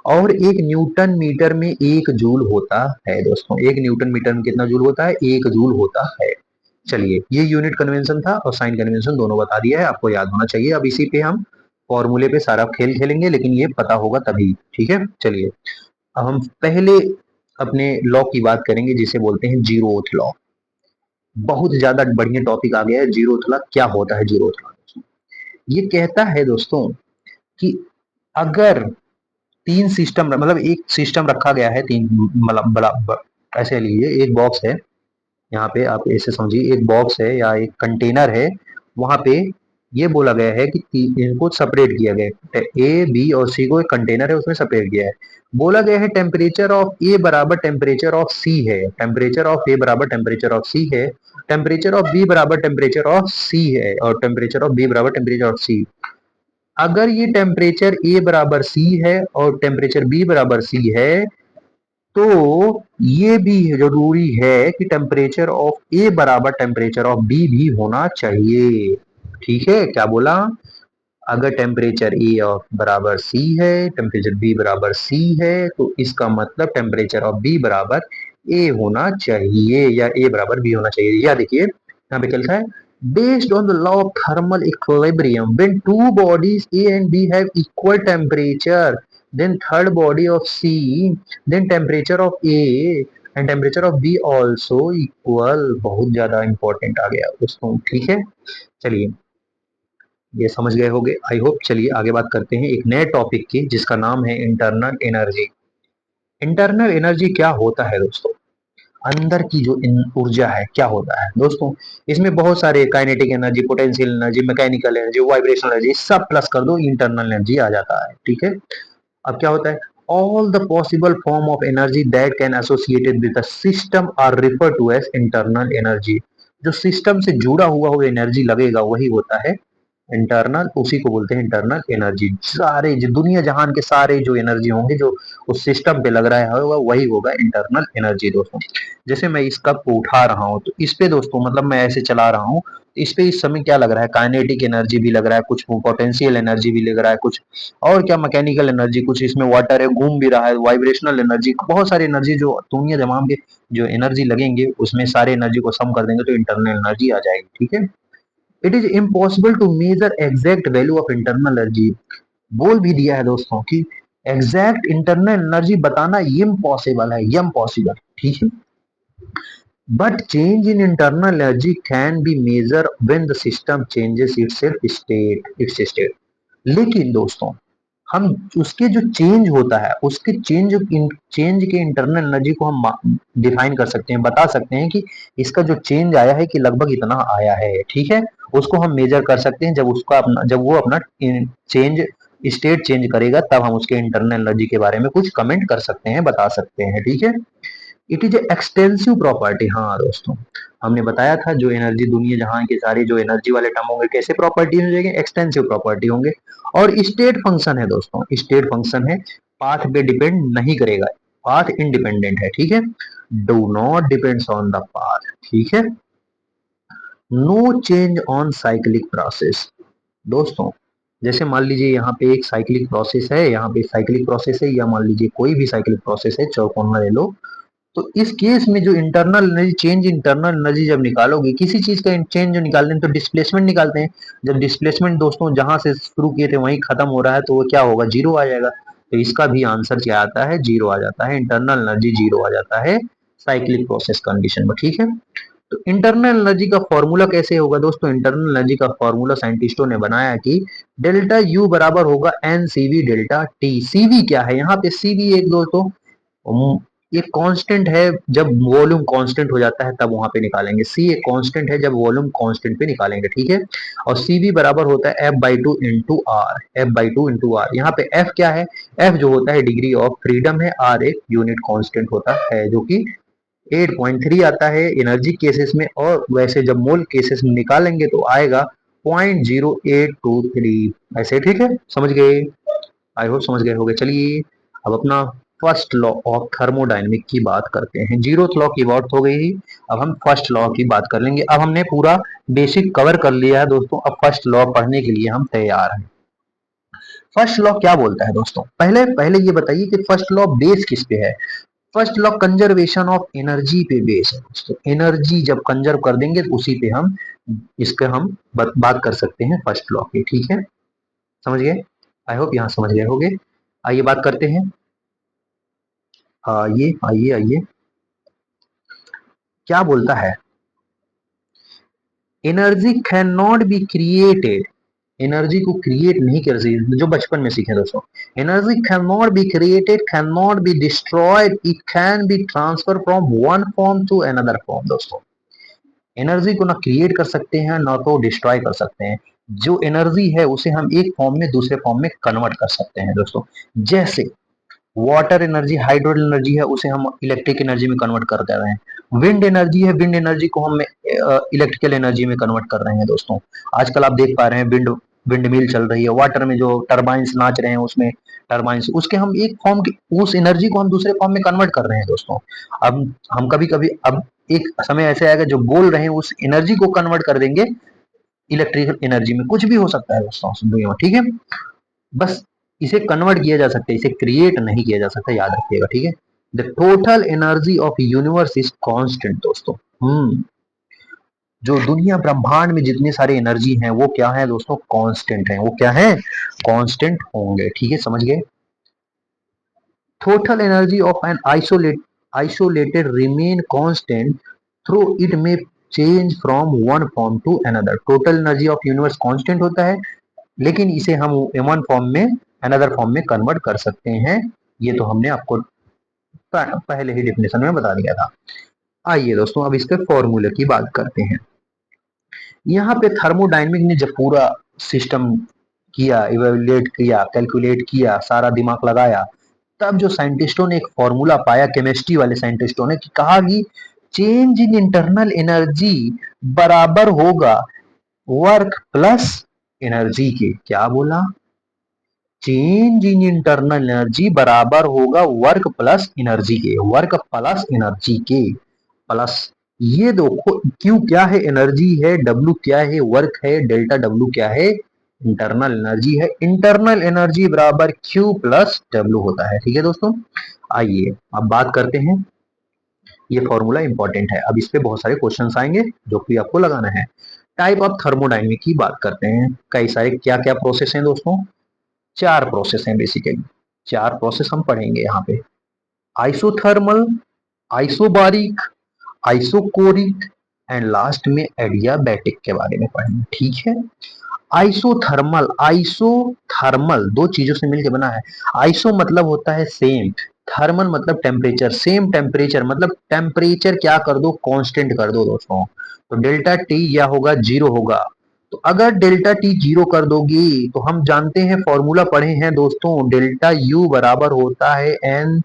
और एक न्यूटन मीटर में 1 जूल होता है दोस्तों। एक न्यूटन मीटर में कितना जूल होता है, 1 जूल होता है। चलिए, ये यूनिट कन्वेंशन था और साइन कन्वेंशन दोनों बता दिया है, आपको याद होना चाहिए। अब इसी पे हम फॉर्मूले पे सारा खेल खेलेंगे, लेकिन ये पता होगा तभी। ठीक है, चलिए अब हम पहले अपने लॉ की बात करेंगे, जिसे बोलते हैं जीरोथ लॉ। बहुत ज्यादा बढ़िया टॉपिक आ गया है जीरोथ लॉ। क्या होता है जीरोथ लॉ? ये कहता है दोस्तों कि अगर तीन सिस्टम मतलब एक सिस्टम रखा गया है, तीन मतलब बड़ा ऐसे लीजिए, एक बॉक्स है, यहाँ पे आप ऐसे समझिए, एक बॉक्स है या एक कंटेनर है, वहां पे ये बोला गया है कि इनको सेपरेट किया गया है, ए बी और सी को एक कंटेनर है उसमें सेपरेट किया है। बोला गया है टेम्परेचर ऑफ ए बराबर टेम्परेचर ऑफ सी है, टेम्परेचर ऑफ ए बराबर टेम्परेचर ऑफ सी है, टेम्परेचर ऑफ बी बराबर टेम्परेचर ऑफ सी है, और टेम्परेचर ऑफ बी बराबर टेम्परेचर ऑफ सी। अगर ये टेम्परेचर ए बराबर सी है और टेम्परेचर बी बराबर सी है, तो ये भी जरूरी है कि टेम्परेचर ऑफ ए बराबर टेम्परेचर ऑफ बी भी होना चाहिए। ठीक है, क्या बोला, अगर टेम्परेचर ए ऑफ बराबर सी है, टेम्परेचर बी बराबर सी है, तो इसका मतलब टेम्परेचर ऑफ बी बराबर ए होना चाहिए, या ए बराबर बी होना चाहिए। या देखिए यहाँ पे क्या लिखा है, based on the law of thermal equilibrium when two bodies A and B have equal temperature, then third body of C, then temperature of A and temperature of B also equal. बहुत ज्यादा इंपॉर्टेंट आ गया दोस्तों। ठीक है, चलिए ये समझ गए होंगे आई होप। चलिए आगे बात करते हैं एक नए टॉपिक की, जिसका नाम है इंटरनल एनर्जी। इंटरनल एनर्जी क्या होता है दोस्तों, अंदर की जो ऊर्जा है क्या होता है दोस्तों। इसमें बहुत सारे kinetic energy, potential energy, mechanical energy, vibrational energy, सब प्लस कर दो, इंटरनल एनर्जी आ जाता है। ठीक है, अब क्या होता है, all the possible form of energy that can associated with the system are refer to as internal energy. जो सिस्टम से जुड़ा हुआ वो एनर्जी लगेगा वही होता है इंटरनल, उसी को बोलते हैं इंटरनल एनर्जी। सारे जो दुनिया जहान के सारे जो एनर्जी होंगे जो उस सिस्टम पे लग रहा है होगा वही होगा इंटरनल एनर्जी दोस्तों। जैसे मैं इस कप को उठा रहा हूँ तो इस पे दोस्तों मतलब मैं ऐसे चला रहा हूँ, इस पे इस समय क्या लग रहा है, काइनेटिक एनर्जी भी लग रहा है, कुछ पोटेंशियल एनर्जी भी लग रहा है, कुछ और क्या मैकेनिकल एनर्जी, कुछ इसमें वाटर है घूम भी रहा है, वाइब्रेशनल एनर्जी, बहुत सारी एनर्जी जो दुनिया जहां के जो एनर्जी लगेंगे उसमें सारे एनर्जी को सम कर देंगे तो इंटरनल एनर्जी आ जाएगी। ठीक है। It is impossible to measure exact value of internal energy. बोल भी दिया है दोस्तों कि एग्जैक्ट इंटरनल एनर्जी बताना इम्पॉसिबल है, इम्पॉसिबल। ठीक है। But change in internal energy can be measure when the system changes its state. लेकिन दोस्तों हम उसके जो चेंज होता है उसके चेंज के इंटरनल एनर्जी को हम डिफाइन कर सकते हैं, बता सकते हैं कि इसका जो चेंज आया है कि लगभग इतना आया है। ठीक है। उसको हम मेजर कर सकते हैं जब वो अपना चेंज स्टेट चेंज करेगा तब हम उसके इंटरनल एनर्जी के बारे में कुछ कमेंट कर सकते हैं, बता सकते हैं। ठीक है। It is extensive property. हाँ दोस्तों, हमने बताया था जो एनर्जी दुनिया जहां के सारे जो एनर्जी वाले टर्म होंगे कैसे प्रॉपर्टी हो जाएंगे, एक्सटेंसिव प्रॉपर्टी होंगे। और स्टेट फंक्शन है दोस्तों, स्टेट फंक्शन है, पाथ पे डिपेंड नहीं करेगा, पाथ इंडिपेंडेंट है। ठीक है। Do not depends on the path. ठीक है। No change on cyclic process. दोस्तों जैसे मान लीजिए यहाँ पे एक साइक्लिक प्रोसेस है, यहाँ पे साइक्लिक प्रोसेस है, या मान लीजिए कोई भी साइक्लिक प्रोसेस है, चौकोना ले लो। तो इस केस में जो इंटरनल एनर्जी जब निकालोगे किसी चीज का चेंज जो निकालते हैं तो डिस्प्लेसमेंट निकालते हैं। जब डिस्प्लेसमेंट दोस्तों जहां से शुरू किए थे वहीं खत्म हो रहा है तो वो क्या होगा, जीरो आ जाएगा। तो इसका भी आंसर क्या आता है, जीरो आ जाता है, इंटरनल एनर्जी जीरो आ जाता है साइक्लिक प्रोसेस कंडीशन में। ठीक है। तो इंटरनल एनर्जी का फॉर्मूला कैसे होगा दोस्तों, इंटरनल एनर्जी का फॉर्मूला साइंटिस्टों ने बनाया कि डेल्टा यू बराबर होगा N CV delta T. CV क्या है यहाँ पे, सीवी एक दोस्तों ये कांस्टेंट है, जब वॉल्यूम कांस्टेंट हो जाता है तब वहां पे निकालेंगे। सी एक कांस्टेंट है जब वॉल्यूम कांस्टेंट पे निकालेंगे। ठीक है। और सीवी बराबर होता है F/2 × R। यहाँ पे F क्या है, F जो होता है डिग्री ऑफ फ्रीडम है, R एक यूनिट कांस्टेंट होता है जो कि 8.3 आता है एनर्जी केसेस में, और वैसे जब मोल केसेस में निकालेंगे तो आएगा 0.0823 ऐसे। ठीक है, समझ गए, आई होप समझ गए होगे। चलिए अब अपना फर्स्ट लॉ ऑफ थर्मोडायनेमिक की बात करते हैं। जीरोथ लॉ की बात हो गई, अब हम फर्स्ट लॉ की बात कर लेंगे। अब हमने पूरा बेसिक कवर कर लिया है दोस्तों, अब फर्स्ट लॉ पढ़ने के लिए हम तैयार हैं। फर्स्ट लॉ क्या बोलता है दोस्तों, पहले पहले ये बताइए कि फर्स्ट लॉ बेस किस पे है। First law conservation of energy पे बेस है दोस्तों। एनर्जी जब कंजर्व कर देंगे तो उसी पे हम इसके हम बात कर सकते हैं फर्स्ट लॉ की। ठीक है, समझ गए, आई होप यहाँ समझ गए होगे। आइए बात करते हैं, आइए आइए आइए, क्या बोलता है, energy can not be created. Energy को क्रिएट नहीं कर सकते, जो बचपन में सीखे दोस्तों। Energy can not be created, can not be destroyed, it can be transfer from one form to another form. दोस्तों एनर्जी को ना क्रिएट कर सकते हैं ना तो डिस्ट्रॉय कर सकते हैं। जो एनर्जी है उसे हम एक फॉर्म में दूसरे फॉर्म में कन्वर्ट कर सकते हैं दोस्तों। जैसे वाटर एनर्जी हाइड्रोजन एनर्जी है उसे हम इलेक्ट्रिक एनर्जी में कन्वर्ट कर दे रहे हैं। विंड एनर्जी है, विंड एनर्जी को हम इलेक्ट्रिकल एनर्जी में कन्वर्ट कर रहे हैं दोस्तों। आजकल आप देख पा रहे हैं विंड मिल चल रही है, वाटर में जो टरबाइंस नाच रहे हैं उसमें टरबाइंस, उसके हम एक फॉर्म की उस एनर्जी को हम दूसरे फॉर्म में कन्वर्ट कर रहे हैं दोस्तों। अब हम कभी कभी अब एक समय ऐसे आएगा जो बोल रहे हैं उस एनर्जी को कन्वर्ट कर देंगे इलेक्ट्रिकल एनर्जी में। कुछ भी हो सकता है दोस्तों दुनिया में। ठीक है, बस इसे कन्वर्ट किया जा सकता है, इसे क्रिएट नहीं किया जा सकता, याद रखिएगा। ठीक है। The total energy of universe is constant दोस्तों। जो दुनिया ब्रह्मांड में जितने सारे एनर्जी हैं वो क्या है दोस्तों, कांस्टेंट है। वो क्या है, कांस्टेंट होंगे। ठीक है, समझ गए। Total energy of an isolated remain constant through it में change from one form to another. Total energy of universe constant होता है लेकिन इसे हम वन फॉर्म में अनदर फॉर्म में कन्वर्ट कर सकते हैं। ये तो हमने आपको पहले ही डिफिनेशन में बता दिया था। आइए दोस्तों अब इसके फॉर्मूले की बात करते हैं। यहाँ पे थर्मोडायनेमिक ने जब पूरा सिस्टम किया, इवेल्युएट किया, कैलकुलेट किया, सारा दिमाग लगाया, तब जो साइंटिस्टों ने एक फॉर्मूला पाया, केमिस्ट्री वाले साइंटिस्टों ने, कि कहा कि चेंज इन इंटरनल एनर्जी बराबर होगा वर्क प्लस एनर्जी के, क्या बोला, चेंज इन इंटरनल एनर्जी बराबर होगा वर्क प्लस एनर्जी के, वर्क प्लस एनर्जी के प्लस, ये देखो क्यू क्या है, एनर्जी है, डब्ल्यू क्या है, वर्क है, डेल्टा डब्ल्यू क्या है, इंटरनल एनर्जी है, इंटरनल एनर्जी बराबर क्यू प्लस डब्ल्यू होता है। ठीक है दोस्तों, आइए अब बात करते हैं, ये फॉर्मूला इंपॉर्टेंट है, अब इस पे बहुत सारे क्वेश्चंस आएंगे जो कि आपको लगाना है। टाइप ऑफ थर्मोडायनेमिक की बात करते हैं, कई सारे क्या क्या प्रोसेस हैं दोस्तों, चार प्रोसेस हैं बेसिकली, चार प्रोसेस हम पढ़ेंगे यहाँ पे, isothermal, isobaric, isochoric and last में एडियाबैटिक के बारे में पढ़ेंगे। ठीक है, आइसोथर्मल, आइसोथर्मल दो चीजों से मिलकर बना है, आइसो मतलब होता है सेम, थर्मल मतलब टेम्परेचर, सेम टेम्परेचर मतलब टेम्परेचर क्या कर दो, कांस्टेंट कर दो दोस्तों, तो डेल्टा टी या होगा जीरो होगा, तो अगर डेल्टा टी जीरो कर दोगी तो हम जानते हैं, फॉर्मूला पढ़े हैं दोस्तों, डेल्टा यू बराबर होता है N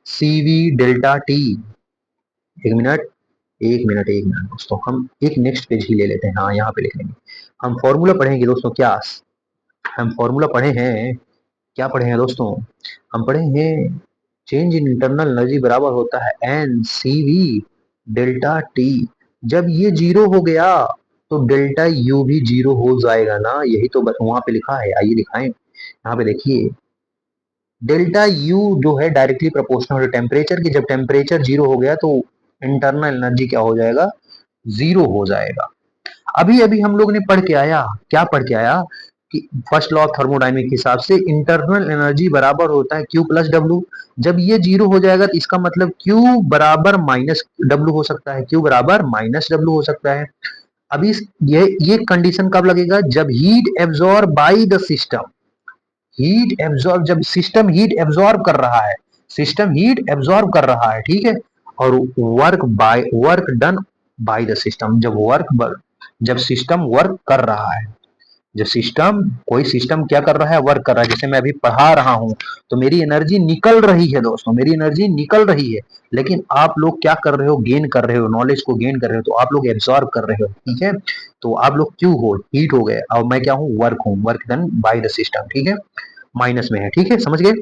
C V delta T. एक मिनट, एक मिनट दोस्तों, हम एक नेक्स्ट पेज ही ले लेते हैं, हाँ यहाँ पे लिख लेंगे, हम फॉर्मूला पढ़ेंगे दोस्तों, क्या हम फॉर्मूला पढ़े हैं, क्या पढ़े हैं दोस्तों, हम पढ़े हैं चेंज इन इंटरनल एनर्जी बराबर होता है N C V delta T, जब ये जीरो हो गया तो डेल्टा यू भी जीरो हो जाएगा ना, यही तो बस वहां पे लिखा है, आइए दिखाएं, यहाँ पे देखिए, डेल्टा यू जो है डायरेक्टली प्रोपोर्शनल है टेम्परेचर की, जब टेम्परेचर जीरो हो गया तो इंटरनल एनर्जी क्या हो जाएगा, जीरो हो जाएगा। अभी अभी हम लोग ने पढ़ के आया, क्या पढ़ के आया कि फर्स्ट लॉ ऑफ थर्मोडायनेमिक के हिसाब से इंटरनल एनर्जी बराबर होता है क्यू प्लस डब्ल्यू, जब ये जीरो हो जाएगा तो इसका मतलब क्यू बराबर माइनस डब्ल्यू हो सकता है, क्यू बराबर माइनस डब्ल्यू हो सकता है। अभी ये कंडीशन कब लगेगा, जब heat absorb by the system, heat absorb, जब सिस्टम हीट एब्जॉर्ब कर रहा है, सिस्टम हीट एब्जॉर्ब कर रहा है, ठीक है, और work done by the system, जब सिस्टम वर्क कर रहा है, जब सिस्टम, कोई सिस्टम क्या कर रहा है, वर्क कर रहा है, जैसे मैं अभी पढ़ा रहा हूं तो मेरी एनर्जी निकल रही है दोस्तों, मेरी एनर्जी निकल रही है, लेकिन आप लोग क्या कर रहे हो, गेन कर रहे हो, नॉलेज को गेन कर रहे हो, तो आप लोग एब्सॉर्ब कर रहे हो, ठीक है, तो आप लोग क्यों हो, हीट हो गए, और मैं क्या हूँ, वर्क हूँ, work done by the system, ठीक है, माइनस में है, ठीक है, समझ गए।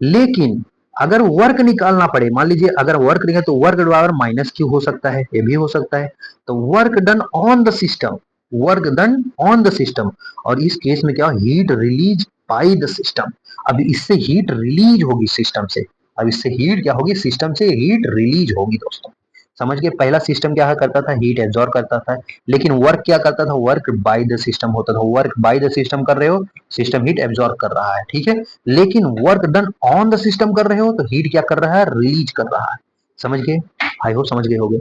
लेकिन अगर वर्क निकालना पड़े, मान लीजिए अगर वर्क निकाले तो वर्क बराबर माइनस क्यू हो सकता है, ये भी हो सकता है, तो work done on the system, work done on the system, और इस केस में क्या, heat release by the system, अब इससे हीट रिलीज होगी सिस्टम से, अब इससे हीट क्या होगी, सिस्टम से हीट रिलीज होगी दोस्तों, समझ गए, पहला सिस्टम क्या करता था, हीट एब्जॉर्ब करता था, लेकिन वर्क क्या करता था, वर्क बाय द सिस्टम होता था, वर्क बाय द सिस्टम कर रहे हो, सिस्टम हीट एब्जॉर्ब कर रहा है, ठीक है, लेकिन work done on the system कर रहे हो तो हीट क्या कर रहा है, रिलीज कर रहा है, समझ गए, आई होप समझ गए होगे।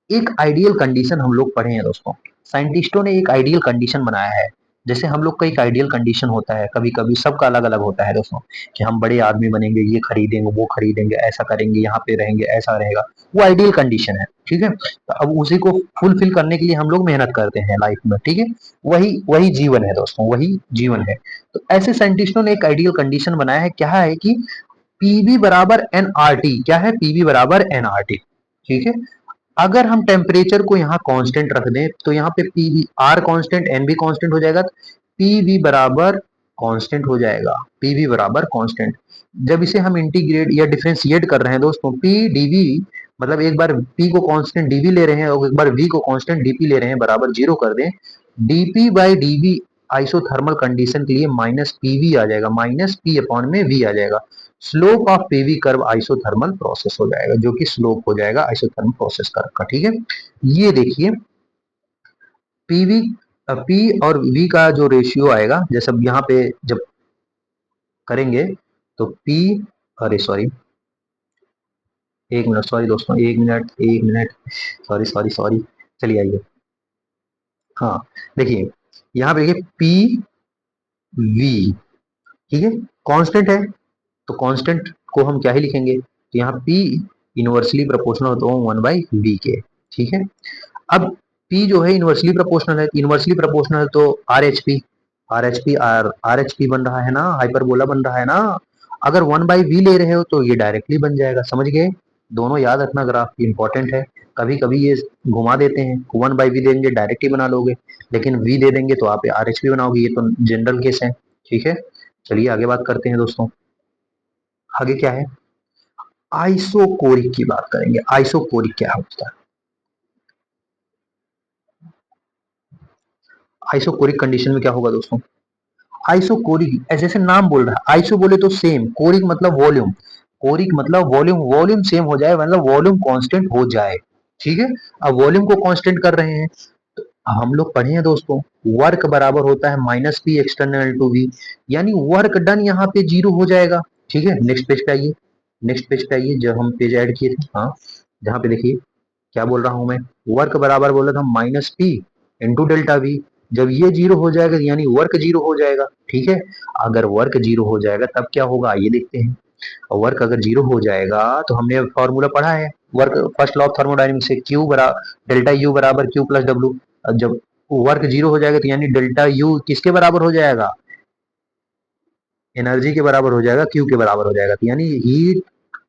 एक आइडियल कंडीशन हम लोग पढ़े हैं दोस्तों, साइंटिस्टों ने एक आइडियल कंडीशन बनाया है, जैसे हम लोग का एक आइडियल कंडीशन होता है, कभी कभी सबका अलग अलग होता है दोस्तों, कि हम बड़े आदमी बनेंगे, ये खरीदेंगे, वो खरीदेंगे, ऐसा करेंगे, यहाँ पे रहेंगे, ऐसा रहेगा, वो आइडियल कंडीशन है, ठीक है, तो अब उसी को फुलफिल करने के लिए हम लोग मेहनत करते हैं लाइफ में, ठीक है, वही वही जीवन है दोस्तों, वही जीवन है। तो ऐसे साइंटिस्टों ने एक आइडियल कंडीशन बनाया है, क्या है कि पीवी बराबर एन आर टी, क्या है, पीवी बराबर एन आर टी, ठीक है, अगर हम टेम्परेचर को यहाँ कांस्टेंट रख दें तो यहाँ पे पीवी आर कांस्टेंट एन भी कांस्टेंट हो जाएगा, पीवी बराबर कांस्टेंट हो जाएगा, पीवी बराबर कांस्टेंट, जब इसे हम इंटीग्रेट या डिफरेंशिएट कर रहे हैं दोस्तों, पी डीवी, मतलब एक बार पी को कांस्टेंट डीवी ले रहे हैं और एक बार वी को कांस्टेंट डीपी ले रहे हैं, बराबर जीरो कर दें, DP by DV isothermal condition के लिए माइनस पीवी आ जाएगा, माइनस पी अपॉन में वी आ जाएगा, slope of PV curve isothermal process हो जाएगा, जो कि स्लोप हो जाएगा आइसोथर्मल प्रोसेस कर्व का, ठीक है, ये देखिए पीवी, पी और वी का जो रेशियो आएगा, जैसे यहाँ पे जब करेंगे तो पी, अरे सॉरी, एक मिनट, सॉरी दोस्तों, एक मिनट, सॉरी सॉरी सॉरी, चलिए आइए, हाँ देखिए, यहाँ पे देखिए पी वी, ठीक है, कांस्टेंट है, तो कांस्टेंट को हम क्या ही लिखेंगे, तो यहाँ P इनवर्सली प्रोपोर्शनल होता है 1/v के, ठीक है, अब P जो है इनवर्सली प्रोपोर्शनल है, इनवर्सली प्रोपोर्शनल तो RHP, RHP बन रहा है ना, हाइपरबोला बन रहा है ना, अगर 1/v ले रहे हो तो ये डायरेक्टली बन जाएगा, समझ गए, दोनों याद रखना, ग्राफ इंपॉर्टेंट है, कभी कभी ये घुमा देते हैं, 1/v देंगे डायरेक्ट ही बना लोगे, लेकिन v दे देंगे तो आप RHP बनाओगे, ये तो जनरल केस है। ठीक है, चलिए आगे बात करते हैं दोस्तों। आगे क्या है, आइसोकोरिक की बात करेंगे। आइसोकोरिक क्या होता है? आइसोकोरिक कंडीशन में क्या होगा दोस्तों, आइसोकोरिक जैसे नाम बोल रहा है, आइसो बोले तो सेम, कोरिक मतलब वॉल्यूम, कोरिक मतलब वॉल्यूम, वॉल्यूम सेम हो जाए, मतलब वॉल्यूम कांस्टेंट हो जाए। ठीक है, अब वॉल्यूम को कांस्टेंट कर रहे हैं, तो हम लोग पढ़े हैं दोस्तों, वर्क बराबर होता है -p एक्सटर्नल टू v, यानी वर्क डन यहाँ पे 0 हो जाएगा। ठीक है, नेक्स्ट पेज पे आइए, नेक्स्ट पेज पे आइए, जब हम पेज ऐड किए थे, हाँ, जहाँ पे देखिए क्या बोल रहा हूं मैं, वर्क बराबर बोला था -p इंटू डेल्टा वी, जब ये 0 हो जाएगा यानी वर्क 0 हो जाएगा। ठीक है, अगर वर्क 0 हो जाएगा तब क्या होगा, आइए देखते हैं। वर्क अगर 0 हो जाएगा तो हमने फॉर्मूला पढ़ा है, work first law of thermodynamics से, क्यू बराबर डेल्टा यू बराबर क्यू प्लस डब्ल्यू। जब वर्क 0 हो जाएगा तो यानी डेल्टा यू किसके बराबर हो जाएगा, एनर्जी के बराबर हो जाएगा, क्यू के बराबर हो जाएगा, तो यानी हीट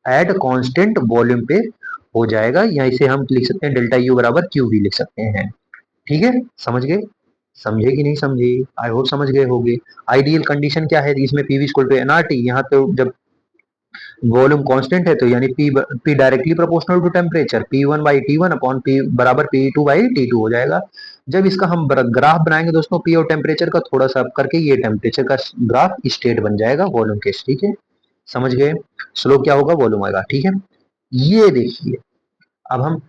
एट कांस्टेंट वॉल्यूम पे हो जाएगा, या इसे हम लिख सकते हैं डेल्टा यू बराबर क्यू भी लिख सकते हैं। ठीक है, समझ गए, समझे कि नहीं समझे, आई होप समझ गए होंगे। आइडियल कंडीशन क्या है इसमें, पीवी इक्वल टू एनआरटी, यहाँ पे जब वॉल्यूम कांस्टेंट है तो यानी P directly proportional to temperature, P1/T1 upon P बराबर P2/T2 हो जाएगा। जब इसका हम ग्राफ बनाएंगे दोस्तों, पी और टेम्परेचर का थोड़ा सा करके ये टेम्परेचर का ग्राफ स्टेट बन जाएगा वॉल्यूम के। ठीक है, समझ गए, स्लोप क्या होगा, वॉल्यूम आएगा। ठीक है, ये देखिए, अब हम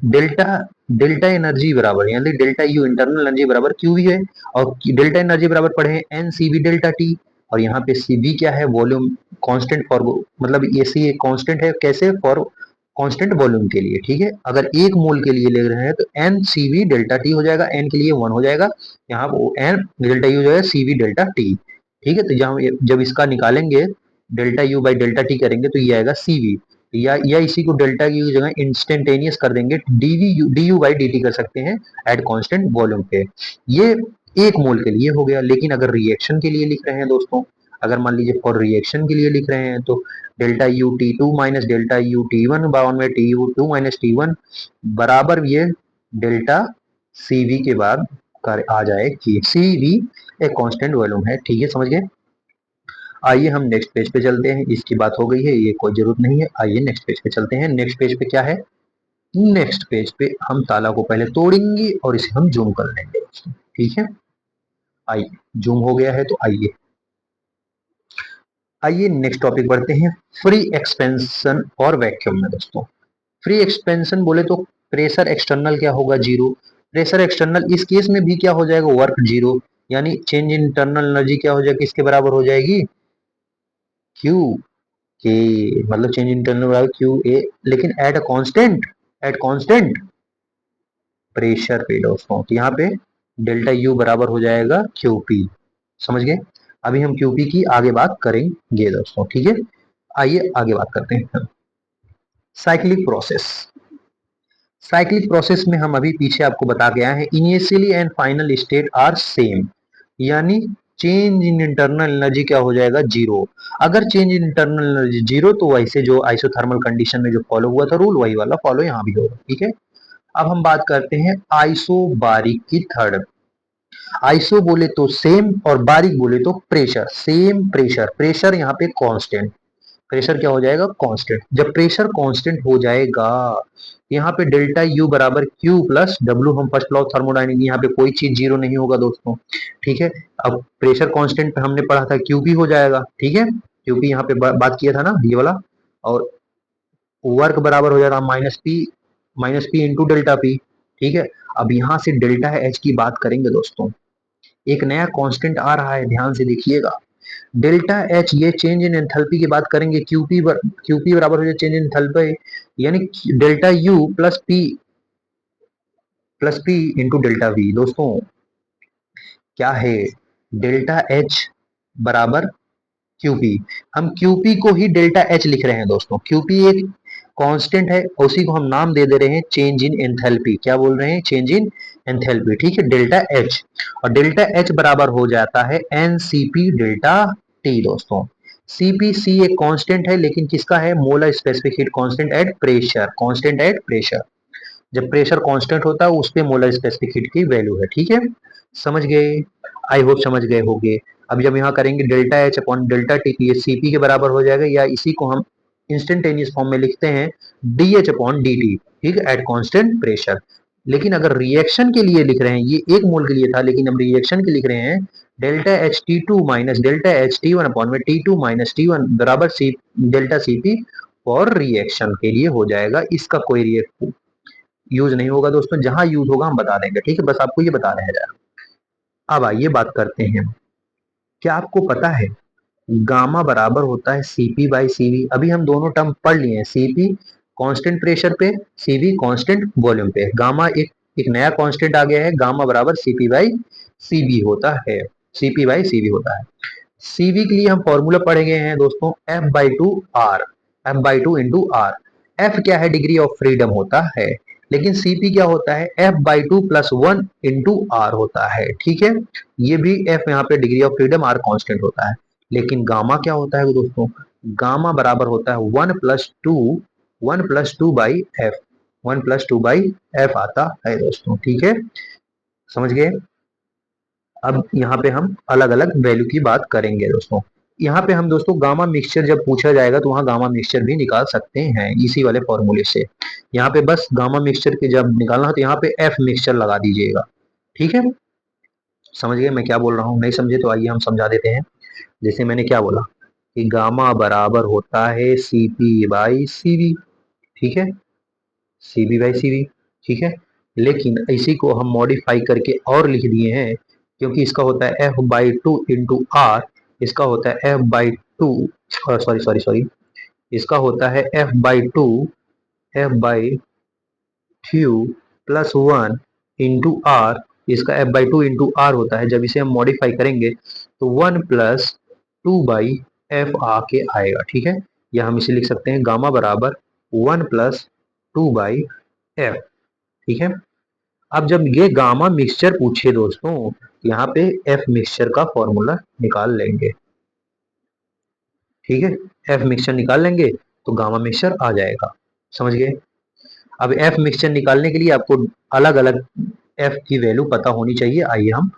डेल्टा डेल्टा एनर्जी बराबर यानी डेल्टा यू इंटरनल एनर्जी बराबर क्यू भी है, और डेल्टा एनर्जी बराबर पढ़े हैं N C B delta T, और यहाँ पे सी बी क्या है, वॉल्यूम कांस्टेंट फॉर, मतलब ये सी कांस्टेंट है कैसे, फॉर कांस्टेंट वॉल्यूम के लिए। ठीक है, अगर एक मोल के लिए ले रहे हैं तो N C B delta T हो जाएगा, एन के लिए 1 हो जाएगा, यहाँ एन डेल्टा यू हो जाएगा सी बी डेल्टा टी। ठीक है, तो जब इसका निकालेंगे delta U by delta T करेंगे तो ये आएगा सी बी, या इसी को डेल्टा की जगह इंस्टेंटेनियस कर देंगे, D you by D T कर सकते हैं एट कांस्टेंट वॉल्यूम पे। ये एक मोल के लिए हो गया, लेकिन अगर रिएक्शन के लिए लिख रहे हैं दोस्तों, अगर मान लीजिए फॉर रिएक्शन के लिए लिख रहे हैं तो delta U T two minus delta U T one बावन में T U two minus T one बराबर ये डेल्टा सी वी के बाद कर आ जाए कि सी वी एक कांस्टेंट वॉल्यूम है। ठीक है, समझ गए। आइए हम नेक्स्ट पेज पे चलते हैं, इसकी बात हो गई है, ये कोई जरूरत नहीं है। आइए नेक्स्ट पेज पे चलते हैं। नेक्स्ट पेज पे क्या है, नेक्स्ट पेज पे हम ताला को पहले तोड़ेंगे और इसे हम जूम कर लेंगे। ठीक है, आइए, जूम हो गया है तो आइए आइए नेक्स्ट टॉपिक बढ़ते हैं, फ्री एक्सपेंशन और वैक्यूम में दोस्तों। फ्री एक्सपेंशन बोले तो प्रेशर एक्सटर्नल क्या होगा, 0, प्रेशर एक्सटर्नल इस केस में भी क्या हो जाएगा, वर्क 0, यानी चेंज इन इंटरनल एनर्जी क्या हो जाएगी, किसके बराबर हो जाएगी, क्यू के, मतलब चेंज इंटरनल बराबर क्यू ए, लेकिन एट कांस्टेंट प्रेशर पे दोस्तों, तो यहाँ पे डेल्टा यू बराबर हो जाएगा क्यू पी। समझ गए, अभी हम क्यू पी की आगे बात करेंगे दोस्तों। ठीक है, आइए आगे बात करते हैं। साइक्लिक प्रोसेस, साइक्लिक प्रोसेस में हम अभी पीछे आपको बता के आए हैं, initially and final state are same, यानी चेंज इन इंटरनल एनर्जी क्या हो जाएगा, 0। अगर चेंज इन इंटरनल एनर्जी 0 तो वैसे जो आइसोथर्मल कंडीशन में जो फॉलो हुआ था रूल, वही वाला फॉलो यहाँ भी होगा। ठीक है, अब हम बात करते हैं आइसोबारिक की थर्ड। आइसो बोले तो सेम और बारिक बोले तो प्रेशर, सेम प्रेशर, प्रेशर यहाँ पे कांस्टेंट, प्रेशर क्या हो जाएगा, कांस्टेंट। जब प्रेशर कांस्टेंट हो जाएगा, यहाँ पे डेल्टा यू बराबर क्यू प्लस डब्ल्यू, हम फर्स्ट लॉ ऑफ थर्मोडायनेमिक्स, यहाँ पे कोई चीज 0 नहीं होगा दोस्तों। ठीक है, अब प्रेशर कांस्टेंट पे हमने पढ़ा था क्यू पी हो जाएगा। ठीक है, क्यू पी यहाँ पे बात किया था ना ये वाला, और वर्क बराबर हो जाएगा minus P into delta P. ठीक है, अब यहाँ से डेल्टा एच की बात करेंगे दोस्तों, एक नया कांस्टेंट आ रहा है, ध्यान से देखिएगा, डेल्टा एच, ये चेंज इन एंथैल्पी की बात करेंगे, क्यूपी बराबर हो जाए चेंज इन एंथैल्पी, यानी delta U plus P into delta we. दोस्तों क्या है, डेल्टा एच बराबर क्यूपी, हम क्यूपी को ही डेल्टा एच लिख रहे हैं दोस्तों, क्यूपी एक कांस्टेंट है, उसी को हम नाम दे दे रहे हैं चेंज इन एंथैल्पी, क्या बोल रहे हैं, चेंज इन एंथैल्पी। ठीक है, डेल्टा एच, और डेल्टा एच बराबर हो जाता है एनसीपी डेल्टा टी दोस्तों। सीपीसी एक कांस्टेंट है, लेकिन किसका है, molar specific heat constant at pressure, constant at pressure. जब प्रेशर कांस्टेंट होता है उस पे मोलर स्पेसिफिक हीट की वैल्यू है। ठीक है, समझ गए? आई होप समझ गए होंगे। अब जब यहाँ करेंगे delta H upon delta T, ये सीपी के बराबर हो जाएगा, या इसी को हम इंस्टेंटेनियस फॉर्म में लिखते हैं D H upon D T, ठीक है, एट कांस्टेंट प्रेशर। लेकिन अगर रिएक्शन के लिए लिख रहे हैं, ये एक मोल के लिए था, लेकिन हम रिएक्शन के लिख रहे हैं delta H T two minus delta H T one upon में T two minus T one बराबर सी डेल्टा सी पी, और रिएक्शन के लिए हो जाएगा। इसका कोई यूज नहीं होगा दोस्तों, जहां यूज होगा हम बता देंगे। ठीक है, बस आपको ये बता रहे हैं। अब आइए बात करते हैं, क्या आपको पता है गामा बराबर होता है सीपी बाई सीवी? अभी हम दोनों टर्म पढ़ लिए हैं, सीपी कांस्टेंट प्रेशर पे, सीवी कांस्टेंट वॉल्यूम पे। गामा एक नया कांस्टेंट आ गया है, गामा बराबर सीपी बाई सीवी होता है, सीपी बाई सीवी होता है। सीवी के लिए हम फॉर्मूला पढ़ गए हैं दोस्तों, F by two R, F by two into R. F क्या है? डिग्री ऑफ फ्रीडम होता है, लेकिन सीपी क्या होता है? F by two plus one into R होता है। ठीक है, ये भी एफ यहाँ पे degree of freedom, R constant होता है। लेकिन गामा क्या होता है दोस्तों? गामा बराबर होता है one plus two by F, one plus two by F आता है दोस्तों। ठीक है, समझ गए? अब यहाँ पे हम अलग अलग वैल्यू की बात करेंगे दोस्तों। यहाँ पे हम दोस्तों गामा मिक्सचर जब पूछा जाएगा तो वहां गामा मिक्सचर भी निकाल सकते हैं इसी वाले फॉर्मूले से। यहाँ पे बस गामा मिक्सचर के जब निकालना हो तो यहाँ पे एफ मिक्सचर लगा दीजिएगा। ठीक है, समझ गए मैं क्या बोल रहा हूँ? नहीं समझे तो आइए हम समझा देते हैं। जैसे मैंने क्या बोला कि गामा बराबर होता है सीपी बाई सीवी, ठीक है, सीबी बाई सीवी, ठीक है। लेकिन इसी को हम मॉडिफाई करके और लिख दिए हैं, क्योंकि इसका होता है F by two into R, इसका होता है F by two, sorry sorry sorry, इसका होता है F by two, F by two plus one into R, इसका F by two into R होता है। जब इसे हम मॉडिफाई करेंगे तो one plus two by F आके आएगा। ठीक है, या हम इसे लिख सकते हैं गामा बराबर one plus two by F. ठीक है, अब जब ये गामा मिक्सचर पूछे दोस्तों, यहाँ पे एफ मिक्सचर का फॉर्मूला निकाल लेंगे। ठीक है, एफ मिक्सचर निकाल लेंगे तो गामा मिक्सचर आ जाएगा। समझ गए? अब एफ मिक्सचर निकालने के लिए आपको अलग अलग एफ की वैल्यू पता होनी चाहिए। आइए हम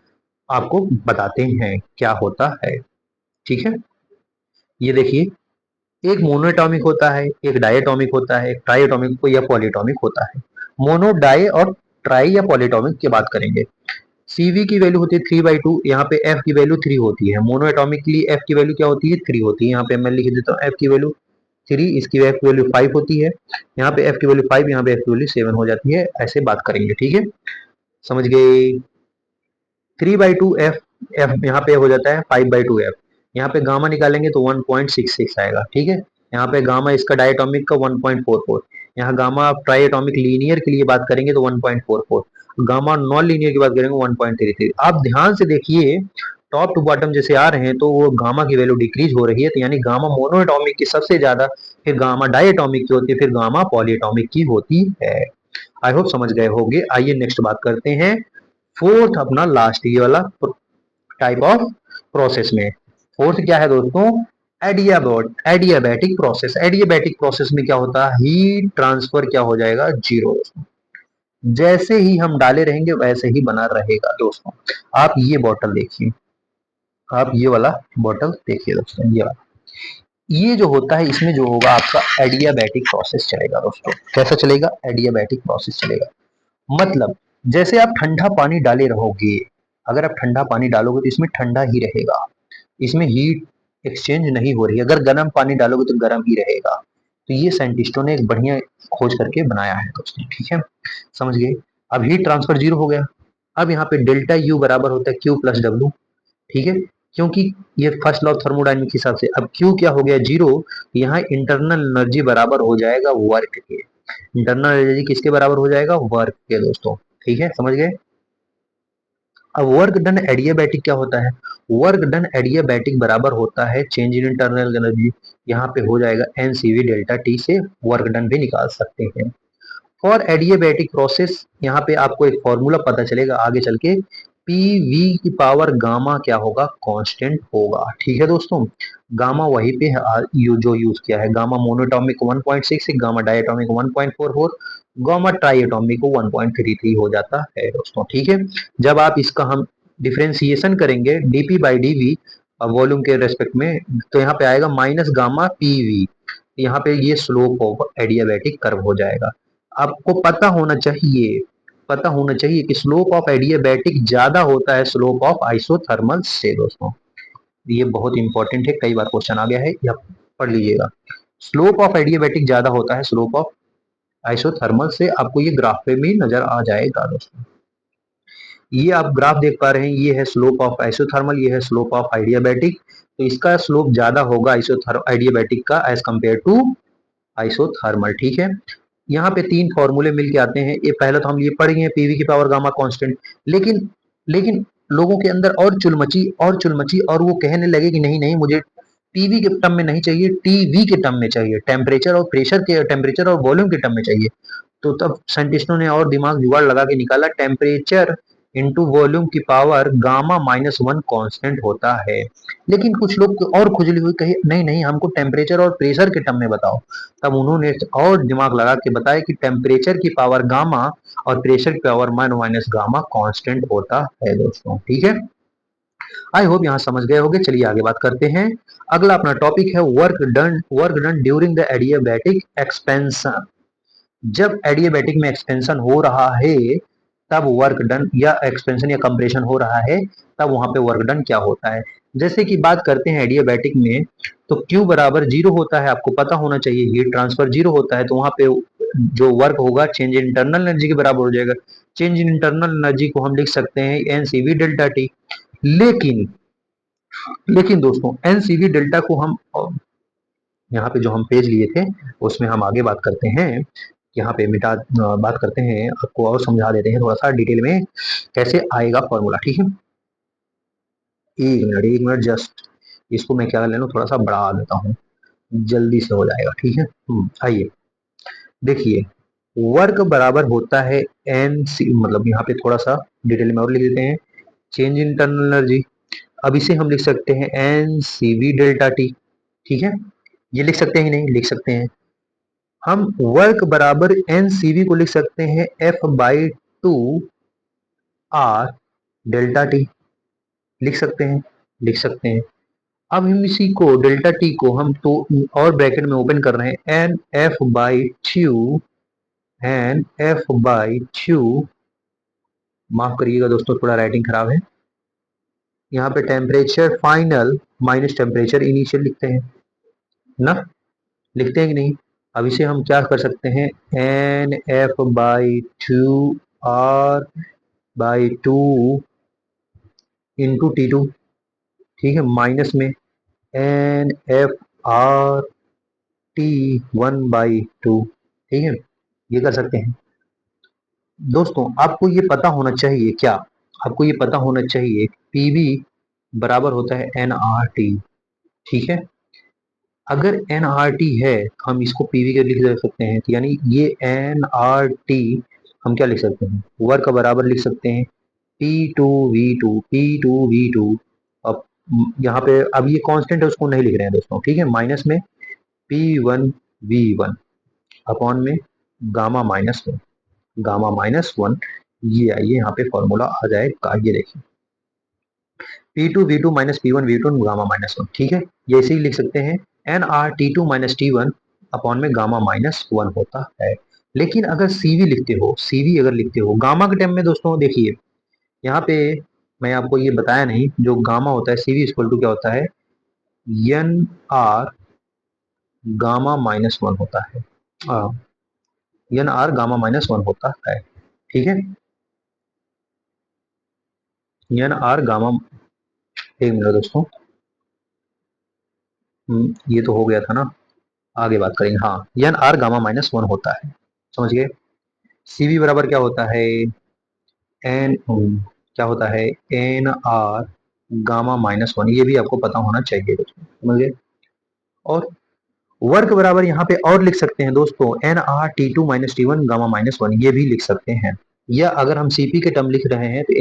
आपको बताते हैं क्या होता है। ठीक है, ये देखिए, एक मोनोएटॉमिक होता है, एक डायटॉमिक होता है, एक ट्राइएटॉमिक या पॉलीटॉमिक होता है। मोनो, डाई और ट्राई या पॉलीटॉमिक की बात करेंगे। सीवी की वैल्यू होती है थ्री बाई टू, यहाँ पे एफ की वैल्यू थ्री होती है। मोनो एटॉमिक के लिए एफ की वैल्यू क्या होती है? थ्री होती है। यहाँ पे मैं लिख देता हूँ एफ की वैल्यू थ्री, इसकी एफ की वैल्यू फाइव होती है। यहाँ पे एफ की वैल्यू फाइव, यहाँ पे एफ की वैल्यू सेवन हो जाती है। ऐसे बात करेंगे। ठीक है, समझ गए? Three by two F, F यहाँ पे हो जाता है फाइव बाई टू एफ। यहाँ पे गामा निकालेंगे तो 1.66 आएगा। ठीक है, यहाँ पे गामा इसका डायटोमिक का 1.44। यहाँ गामा आप ट्राइएटॉमिक लीनियर के लिए बात करेंगे तो 1.44, गामा नॉन लीनियर की बात करेंगे 1.33। आप ध्यान से देखिए, टॉप टू बॉटम जैसे आ रहे हैं तो वो गामा की वैल्यू डिक्रीज हो रही है, तो यानी गामा मोनोएटॉमिक की सबसे ज्यादा, फिर गामा डायटोमिक की होती है, फिर गामा पॉलीएटॉमिक की होती है। आई होप समझ गए होंगे। आइए नेक्स्ट बात करते हैं फोर्थ, अपना लास्ट ये वाला टाइप ऑफ प्रोसेस में। फोर्थ क्या है दोस्तों? Adiabatic process. एडियाबैटिक प्रोसेस में क्या होता है? हीट ट्रांसफर क्या हो जाएगा? जीरो। जैसे ही हम डाले रहेंगे वैसे ही बना रहेगा दोस्तों। आप ये बॉटल देखिए, आप ये वाला बॉटल देखिए दोस्तों, ये वाला, ये जो होता है इसमें जो होगा आपका एडियाबैटिक प्रोसेस चलेगा दोस्तों। कैसा चलेगा? एडियाबैटिक प्रोसेस चलेगा। मतलब जैसे आप ठंडा पानी डाले रहोगे, अगर आप ठंडा पानी डालोगे तो इसमें ठंडा ही रहेगा, इसमें हीट एक्सचेंज नहीं हो रही। अगर गर्म पानी डालोगे तो गर्म ही रहेगा। तो ये साइंटिस्टों ने एक बढ़िया खोज करके बनाया है दोस्तों। ठीक है, समझ गए? अब हीट ट्रांसफर जीरो हो गया। अब यहाँ पे डेल्टा यू बराबर होता है क्यू प्लस डब्ल्यू। ठीक है, क्योंकि ये फर्स्ट लॉ ऑफ थर्मोडायनेमिक्स के हिसाब से। अब क्यू क्या हो गया? जीरो। यहाँ इंटरनल एनर्जी बराबर हो जाएगा वर्क के। इंटरनल एनर्जी किसके बराबर हो जाएगा? वर्क के दोस्तों। ठीक है, समझ गए? अब वर्क डन एडियाबैटिक क्या होता है? वर्क डन एडियाबैटिक बराबर होता है चेंज इन इंटरनल एनर्जी। यहाँ पे हो जाएगा एनसीवी डेल्टा टी, से वर्क डन भी निकाल सकते हैं। फॉर एडियाबैटिक प्रोसेस यहाँ पे आपको एक फॉर्मूला पता चलेगा आगे चल के, पी वी की पावर गामा क्या होगा? कांस्टेंट होगा। ठीक है दोस्तों, गामा वहीं पे जो यूज किया है, gamma monoatomic 1.66, gamma diatomic 1.44, gamma try atomic को 1.33 हो जाता है दोस्तों। ठीक है, जब आप इसका हम डिफ्रेंसिएशन करेंगे डीपी बाई डीवी वॉल्यूम के रेस्पेक्ट में, तो यहाँ पे आएगा माइनस गामा पीवी। यहाँ पे ये स्लोप ऑफ एडियाबैटिक कर्व हो जाएगा। आपको पता होना चाहिए कि स्लोप ऑफ एडियाबैटिक ज्यादा होता है स्लोप ऑफ आइसोथर्मल से दोस्तों। ये बहुत इंपॉर्टेंट है, कई बार क्वेश्चन आ गया है, या पढ़ लीजिएगा। स्लोप ऑफ एडियाबैटिक ज्यादा होता है स्लोप ऑफ आइसोथर्मल से, आपको ये ग्राफ पे भी नजर आ जाएगा दोस्तों। ये आप ग्राफ देख पा रहे हैं, ये है स्लोप ऑफ आइसोथर्मल, ये है स्लोप ऑफ आइडियाबैटिक। तो इसका स्लोप ज्यादा होगा आइडियाबैटिक का एज कंपेयर टू आइसोथर्मल। ठीक है, यहाँ पे तीन फॉर्मूले मिलके आते हैं। ये पहले तो हम ये पढ़ गए हैं, पीवी की पावर गामा कांस्टेंट। लेकिन लेकिन लोगों के अंदर और चुलमची और वो कहने लगे कि नहीं नहीं, मुझे पीवी के टर्म में नहीं चाहिए, टीवी के टर्म में चाहिए, टेम्परेचर और वॉल्यूम के टर्म में चाहिए। तो तब साइंटिस्टों ने और दिमाग जुगाड़ लगा के निकाला, टेम्परेचर इंटू वॉल्यूम की पावर गामा -1 कांस्टेंट होता है। लेकिन कुछ लोग और खुजली हुई, कहे नहीं नहीं, हमको टेम्परेचर और प्रेशर के टर्म में बताओ। तब उन्होंने और दिमाग लगा के बताया कि टेम्परेचर की पावर गामा और प्रेशर की पावर माइनस गामा कांस्टेंट होता है दोस्तों। ठीक है, आई होप यहाँ समझ गए होंगे। चलिए आगे बात करते हैं। अगला अपना टॉपिक है work done during the adiabatic expansion. जब एडियाबैटिक में एक्सपेंशन हो रहा है तब वर्क डन, या एक्सपेंशन या कंप्रेशन हो रहा है तब वहां पे वर्क डन क्या होता है। जैसे कि बात करते हैं एडियाबैटिक में, तो Q बराबर जीरो होता है, आपको पता होना चाहिए। हीट ट्रांसफर जीरो होता है, तो वहां पे जो वर्क होगा चेंज इन इंटरनल एनर्जी के बराबर हो जाएगा। चेंज इन इंटरनल एनर्जी को हम लिख सकते हैं एनसीवी डेल्टा टी। लेकिन लेकिन दोस्तों एनसीवी डेल्टा को हम यहाँ पे जो हम पेज लिए थे उसमें हम आगे बात करते हैं। यहाँ पे बात करते हैं, आपको और समझा देते हैं थोड़ा सा डिटेल में कैसे आएगा फॉर्मूला। ठीक है, एक मिनट जस्ट, इसको मैं क्या कर लेना, थोड़ा सा बढ़ा देता हूँ, जल्दी से हो जाएगा। ठीक है, आइए देखिए, वर्क बराबर होता है एन सी, मतलब यहाँ पे थोड़ा सा डिटेल में और लिख देते हैं, चेंज इन इंटरनल एनर्जी। अब इसे हम लिख सकते हैं N C V delta T. ठीक है, ये लिख सकते हैं, नहीं लिख सकते हैं। हम वर्क बराबर एन सी वी को लिख सकते हैं F by 2 R delta T. लिख सकते हैं, लिख सकते हैं। अब हम इसी को डेल्टा टी को हम तो और ब्रैकेट में ओपन कर रहे हैं, एन एफ बाई ट्यू, माफ करिएगा दोस्तों थोड़ा राइटिंग खराब है। यहाँ पे temperature final minus temperature initial लिखते हैं ना, लिखते हैं कि नहीं। अब इसे हम क्या कर सकते हैं, N F by two R by 2 into T2। ठीक है, माइनस में एन एफ आर T1/2। ठीक है, ये कर सकते हैं दोस्तों। आपको ये पता होना चाहिए, क्या आपको ये पता होना चाहिए, पीवी बराबर होता है NRT। ठीक है, अगर NRT है तो हम इसको पीवी के लिख सकते हैं, तो यानी ये NRT हम क्या लिख सकते हैं, वर्क बराबर लिख सकते हैं P2V2। अब यहाँ पे अब ये कांस्टेंट है, उसको नहीं लिख रहे हैं दोस्तों। ठीक है, माइनस में P1V1 अपॉन में गामा -1, ये आइए यहाँ पे फॉर्मूला आ जाएगा। ये देखिए, P2V2 माइनस P1V2 गामा -1। ठीक है, ये ऐसे ही लिख सकते हैं, NRT2 माइनस T1 अपॉन में गामा -1 होता है। लेकिन अगर CV अगर लिखते हो गामा के टाइम में दोस्तों, देखिए यहाँ पे मैं आपको ये बताया नहीं, जो गामा होता है CV इक्वल टू क्या होता है, NR गामा -1 होता है, NR गामा -1 होता है। ठीक है, NR गामा, एक मिनट दोस्तों, ये तो हो गया था ना, आगे बात करेंगे। हाँ, NR गामा -1 होता है, समझ गए। CV बराबर क्या होता है, एन क्या होता है, NR गामा -1, ये भी आपको पता होना चाहिए दोस्तों, समझ गए। और वर्क बराबर यहाँ पे और लिख सकते हैं दोस्तों, NR T2 - T1 गामा -1, ये भी लिख सकते हैं। या अगर हम CP के टर्म लिख रहे हैं तो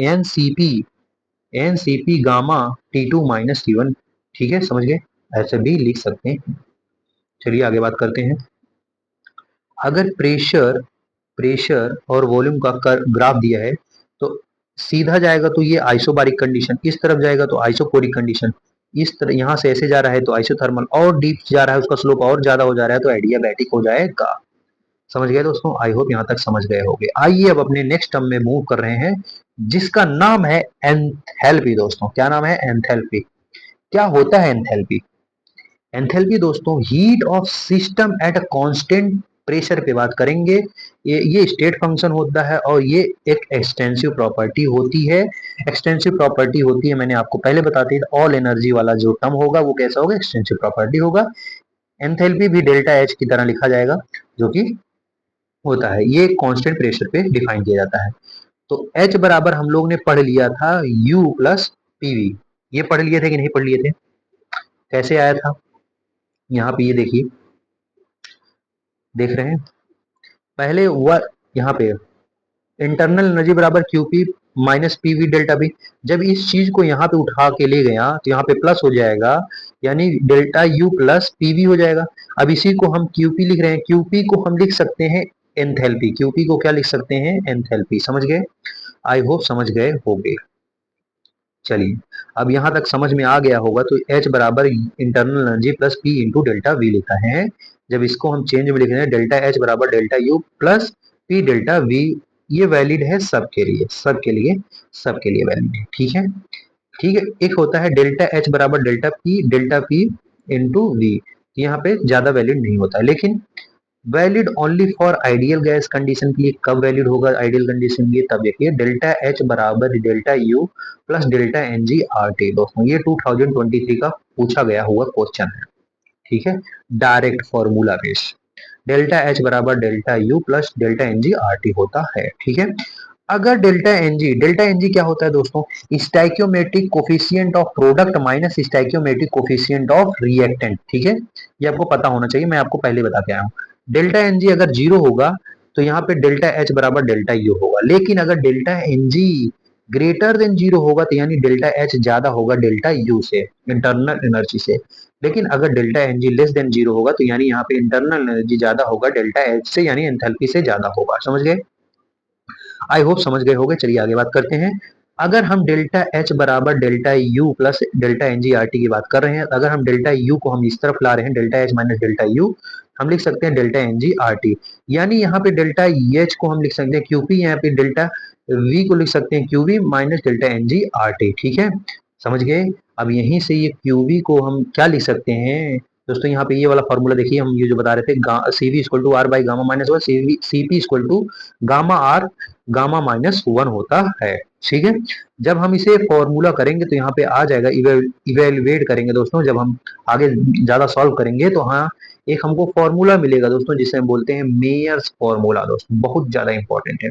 NCP गामा T2 - T1। ठीक है, समझ गए, ऐसे भी लिख सकते हैं। चलिए आगे बात करते हैं। अगर प्रेशर प्रेशर और वॉल्यूम का ग्राफ दिया है, तो सीधा जाएगा तो ये आइसोबारिक कंडीशन, इस तरफ जाएगा तो आइसोकोरिक कंडीशन, इस तरह यहाँ से ऐसे जा रहा है तो आइसोथर्मल, और डीप जा रहा है उसका स्लोप और ज्यादा हो जा रहा है तो एडियाबैटिक हो जाएगा। समझ गए दोस्तों? आई होप यहाँ तक समझ गए होंगे। आइए अब अपने नेक्स्ट टर्म में मूव कर रहे हैं, जिसका नाम है एंथैल्पी। दोस्तों क्या नाम है? एंथैल्पी। क्या होता है एंथैल्पी? एंथैल्पी दोस्तों heat of system at a constant pressure पे बात करेंगे। ये स्टेट फंक्शन होता है और ये एक एक्सटेंसिव प्रॉपर्टी होती है। एक्सटेंसिव प्रॉपर्टी होती है, मैंने आपको पहले बता दी, ऑल एनर्जी वाला जो टर्म होगा वो कैसा होगा? एक्सटेंसिव प्रॉपर्टी होगा। एंथैल्पी भी डेल्टा एच की तरह लिखा जाएगा, जो कि होता है, ये कांस्टेंट प्रेशर पे डिफाइन किया जाता है। तो एच बराबर हम लोग ने पढ़ लिया था यू प्लस पीवी। ये पढ़ लिए थे कि नहीं पढ़ लिए थे? कैसे आया था? यहाँ पे ये देखिए, देख रहे हैं पहले वह यहाँ पे इंटरनल एनर्जी बराबर QP minus PV delta B. जब इस चीज को यहाँ पे उठा के ले गया तो यहाँ पे प्लस हो जाएगा, यानी डेल्टा यू प्लस पीवी हो जाएगा। अब इसी को हम क्यूपी लिख रहे हैं, क्यूपी को हम लिख सकते हैं एंथैल्पी। क्यूपी को क्या लिख सकते हैं? एंथैल्पी। समझ गए? आई होप समझ गए होंगे। चलिए, अब यहाँ तक समझ में आ गया होगा। तो H बराबर internal energy plus P into delta we लिखा है। जब इसको हम चेंज में लिख रहे हैं, डेल्टा H बराबर delta U plus P delta V, ये वैलिड है सबके लिए, सबके लिए, सबके लिए वैलिड है। ठीक है, ठीक है। एक होता है डेल्टा H बराबर डेल्टा P इंटू वी, यहाँ पे ज्यादा वैलिड नहीं होता है, लेकिन valid only for ideal gas condition के लिए। कब वैलिड होगा आइडियल कंडीशन के लिए? तब देखिए, डेल्टा एच बराबर delta U plus delta N G R T. दोस्तों ये 2023 का पूछा गया हुआ क्वेश्चन है। ठीक है, direct formula base, delta H बराबर delta U plus delta N G R T होता है। ठीक है, अगर डेल्टा एन जी क्या होता है दोस्तों? Stoichiometric coefficient of product minus stoichiometric coefficient of reactant. ठीक है, ये आपको पता होना चाहिए, मैं आपको पहले बता के आया हूँ। डेल्टा एन जी अगर जीरो होगा तो यहाँ पे डेल्टा एच बराबर डेल्टा यू होगा, लेकिन अगर delta N G greater than zero होगा तो यानी डेल्टा एच ज्यादा होगा डेल्टा यू से, इंटरनल एनर्जी से। लेकिन अगर delta N G less than zero होगा तो यानी यहाँ पे इंटरनल एनर्जी ज्यादा होगा डेल्टा एच से, यानी एंथैल्पी से ज्यादा होगा। समझ गए? आई होप समझ गए होंगे। चलिए आगे बात करते हैं। अगर हम डेल्टा एच बराबर delta U plus delta N G R T की बात कर रहे हैं, अगर हम डेल्टा यू को हम इस तरफ ला रहे हैं, delta H minus delta U, हम लिख सकते हैं delta N G R T. यानी यहाँ पे डेल्टा एच को हम लिख सकते हैं क्यूपी, यहाँ पे डेल्टा वी को लिख सकते हैं QV minus delta N G R T. ठीक है, समझ गए? अब यहीं से ये क्यूवी को हम क्या लिख सकते हैं दोस्तों? यहाँ पे ये वाला फॉर्मूला देखिए, हम ये जो बता रहे थे, C V equal to R by gamma minus one, C P equal to gamma R gamma minus one होता है। ठीक है, जब हम इसे फॉर्मूला करेंगे तो यहाँ पे आ जाएगा, इवेलुएट करेंगे दोस्तों, जब हम आगे ज्यादा सॉल्व करेंगे तो हाँ, एक हमको फॉर्मूला मिलेगा दोस्तों, जिसे हम बोलते हैं मेयर्स फॉर्मूला। दोस्तों बहुत ज्यादा इंपॉर्टेंट है।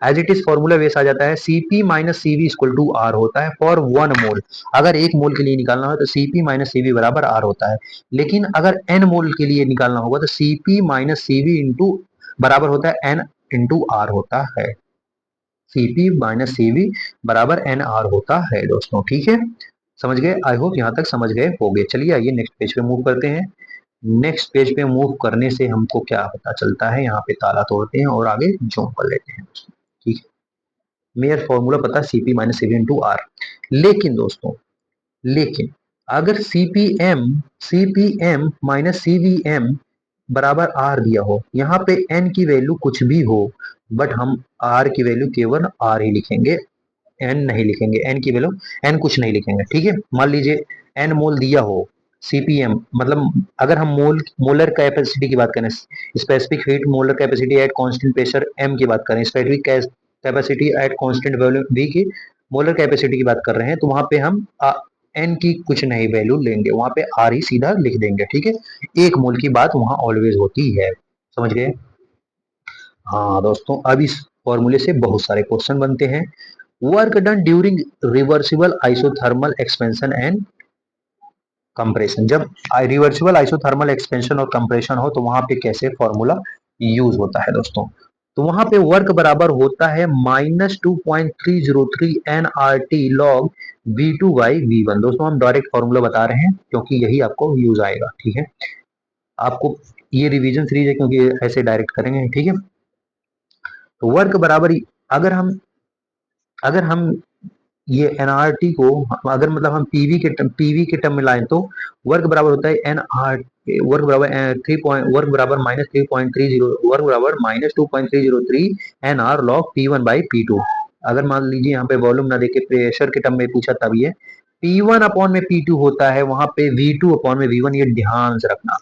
As it is formula base आ जाता है, CP minus CV equal to R होता है फॉर वन मोल। अगर एक मोल के लिए निकालना हो तो सीपी माइनस सीवी बराबर आर होता है, लेकिन अगर एन मोल के लिए निकालना होगा तो सीपी माइनस सीवी इंटू बराबर होता है एन इंटू आर होता है। सीपी माइनस सीवी बराबर एन आर होता है दोस्तों। ठीक है, समझ गए? आई होप यहाँ तक समझ गए होंगे। चलिए आइए नेक्स्ट पेज पे मूव करते हैं। नेक्स्ट पेज पे मूव करने से हमको क्या पता चलता है, यहाँ पे ताला तोड़ते हैं और आगे जूम कर लेते हैं दोस्तों। ठीक है, मेयर फॉर्मूला पता CP minus CV into R. लेकिन दोस्तों, लेकिन अगर सीपीएम माइनस सीवीएम बराबर आर दिया हो, यहाँ पे एन की वैल्यू कुछ भी हो, बट हम आर की वैल्यू केवल आर ही लिखेंगे, एन नहीं लिखेंगे, एन की वैल्यू एन कुछ नहीं लिखेंगे। ठीक है, मान लीजिए एन मोल दिया हो, सीपीएम मतलब अगर हम मोलर कैपेसिटी की बात करें, specific heat molar capacity at constant pressure M की बात करें, specific capacity at constant volume V की मोलर कैपेसिटी की बात कर रहे हैं, तो वहां पे हम एन की कुछ नहीं वैल्यू लेंगे, वहां पे आर ही सीधा लिख देंगे। ठीक है, एक मोल की बात वहां ऑलवेज होती है। समझ गए? हाँ दोस्तों, अब इस फॉर्मूले से बहुत सारे क्वेश्चन बनते हैं। Work done during reversible isothermal expansion and compression. जब रिवर्सिबल आइसोथर्मल एक्सपेंशन और कंप्रेशन हो तो वहां पे कैसे फॉर्मूला यूज होता है दोस्तों? तो वहां पे वर्क बराबर होता है -2.303 N R T log V2 by V1। दोस्तों हम डायरेक्ट फॉर्मूला बता रहे हैं क्योंकि यही आपको यूज आएगा। ठीक है, आपको ये रिवीजन सीरीज है क्योंकि ऐसे डायरेक्ट करेंगे। ठीक है, तो वर्क बराबर अगर हम ये एनआरटी को अगर मतलब हम पीवी के टर्म में लाएं तो वर्क बराबर होता है एनआर वर्क बराबर 3 वर्क बराबर -3.30 वर्क बराबर -2.303 एन आर लॉग P1/P2। अगर मान लीजिए यहाँ पे वॉल्यूम ना देके प्रेशर के टर्म में पूछा तब ये P1 अपॉन में P2 होता है, वहां पे V2 अपॉन में V1, ये ध्यान से रखना।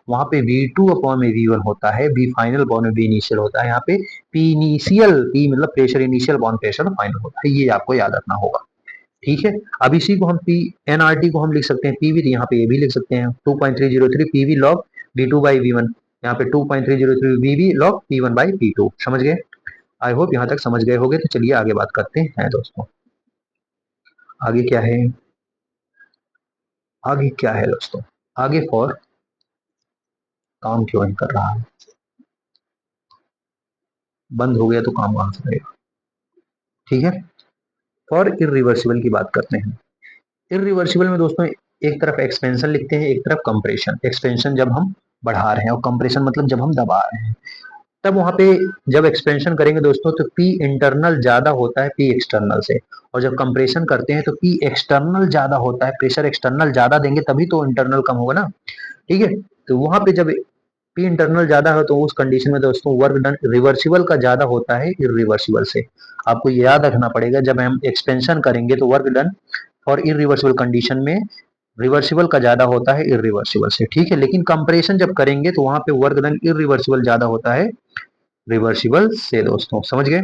वहां पे V2 अपॉन में V1 होता है, V फाइनल अपॉन में V इनिशियल होता है। यहाँ पे P इनिशियल, P मतलब pressure initial upon pressure final होता है, ये आपको याद रखना होगा। ठीक है, अब इसी को हम पी एनआरटी को हम लिख सकते हैं पीवी, तो यहाँ पे ये भी लिख सकते हैं 2.303 पीवी लॉग V2/V1, यहाँ पे 2.303 वीवी लॉग P1/P2। समझ गए? आई होप यहाँ तक समझ गए होगे। तो चलिए आगे बात करते हैं दोस्तों। आगे क्या है, आगे क्या है दोस्तों? आगे फॉर काम क्यों नहीं कर रहा है? बंद हो गया तो काम कहां से करेगा? ठीक है, फॉर इरिवर्सिबल की बात करते हैं। इरिवर्सिबल में दोस्तों एक तरफ एक्सपेंशन लिखते हैं, एक तरफ कंप्रेशन। एक्सपेंशन जब हम बढ़ा रहे हैं और कंप्रेशन मतलब जब हम दबा रहे हैं। तब वहां पे जब एक्सपेंशन करेंगे दोस्तों तो पी इंटरनल ज्यादा होता है पी एक्सटर्नल से, और जब कंप्रेशन करते हैं तो पी एक्सटर्नल ज्यादा होता है। प्रेशर एक्सटर्नल ज्यादा देंगे तभी तो इंटरनल कम होगा ना। ठीक है, तो वहां पे जब पी इंटरनल ज्यादा हो तो उस कंडीशन में दोस्तों वर्क डन रिवर्सिबल का ज्यादा होता है इरिवर्सिबल से। आपको याद रखना पड़ेगा, जब हम एक्सपेंशन करेंगे तो वर्क डन और इरिवर्सिबल कंडीशन में रिवर्सिबल का ज्यादा होता है इरिवर्सिबल से। ठीक है, लेकिन कंप्रेशन जब करेंगे तो वहां पे वर्क डन इरिवर्सिबल ज्यादा होता है रिवर्सिबल से। दोस्तों समझ गए?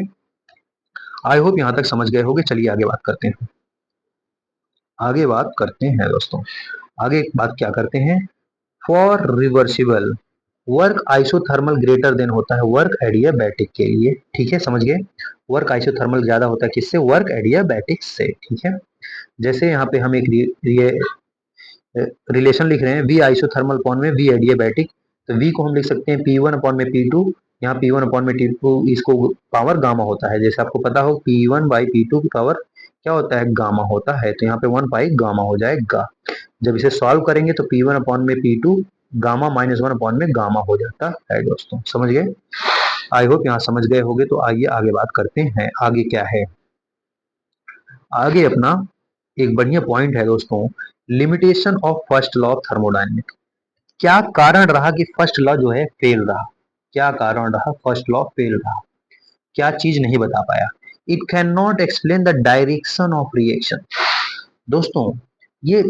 आई होप यहां तक समझ गए होगे। चलिए आगे बात करते हैं, आगे बात करते हैं दोस्तों। आगे बात क्या करते हैं, for reversible work isothermal greater than होता है वर्क एडियाबैटिक के लिए। ठीक है, समझ गए? वर्क आइसोथर्मल ज्यादा होता है किससे? वर्क एडियाबैटिक से। ठीक है, जैसे यहाँ पे हम एक रिलेशन लिख रहे हैं वी आइसोथर्मल अपॉन में वी एडियाबैटिक, तो वी को हम लिख सकते हैं P1 अपॉन में P2। यहाँ P1 अपॉन में P2 इसको पावर गामा होता है, जैसे आपको पता हो P1/P2 की पावर क्या होता है? गामा होता है। तो यहाँ पे 1 पाई गामा हो जाएगा। जब इसे सॉल्व करेंगे तो P1 अपॉन में P2 गामा -1 अपॉन में गामा हो जाता है। दोस्तों समझ गए? आई होप यहाँ समझ गए होगे। तो आइए आगे बात करते हैं, आगे क्या है? आगे अपना एक बढ़िया पॉइंट है दोस्तों, limitation of first law of thermodynamics. क्या कारण रहा कि फर्स्ट लॉ जो है फेल रहा? क्या कारण रहा फर्स्ट लॉ फेल रहा? क्या चीज नहीं बता पाया? It can not explain the direction of reaction. दोस्तों ये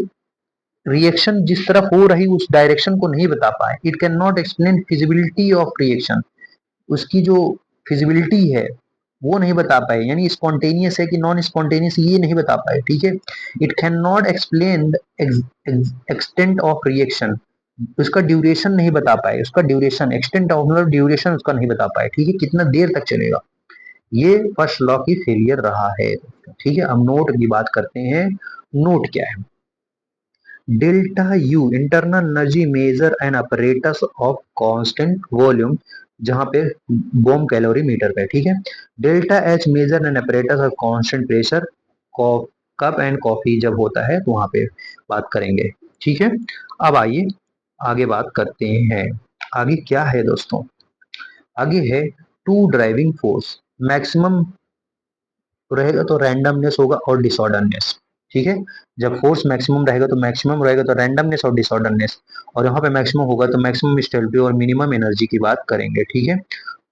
रिएक्शन जिस तरफ हो रही उस डायरेक्शन को नहीं बता पाए। It can not explain feasibility of reaction, उसकी जो फिजिबिलिटी है वो नहीं बता पाए, यानी स्पॉन्टेनियस है कि नॉन स्पॉन्टेनियस ये नहीं बता पाए। ठीक है, it can not explain extent of reaction, उसका ड्यूरेशन नहीं बता पाए, उसका ड्यूरेशन एक्सटेंट ऑफ मतलब ड्यूरेशन उसका नहीं बता पाए। ठीक है, कितना देर तक चलेगा, ये फर्स्ट लॉ की फेलियर रहा है। ठीक है, अब नोट की बात करते हैं। नोट क्या है? Delta U internal energy measure an apparatus of constant volume, जहां पे बोम कैलोरी मीटर पे। ठीक है, delta H measure an apparatus of constant pressure cup and coffee जब होता है तो वहां पे बात करेंगे। ठीक है, अब आइए आगे बात करते हैं। आगे क्या है दोस्तों? आगे है टू ड्राइविंग फोर्स, मैक्सिमम रहेगा तो रैंडमनेस होगा और डिसऑर्डरनेस। ठीक है, जब फोर्स मैक्सिमम रहेगा तो मैक्सिमम रहेगा तो रैंडमनेस और डिसऑर्डरनेस, और यहाँ पे मैक्सिमम होगा तो मैक्सिमम स्टेबिलिटी और मिनिमम एनर्जी की बात करेंगे। ठीक है,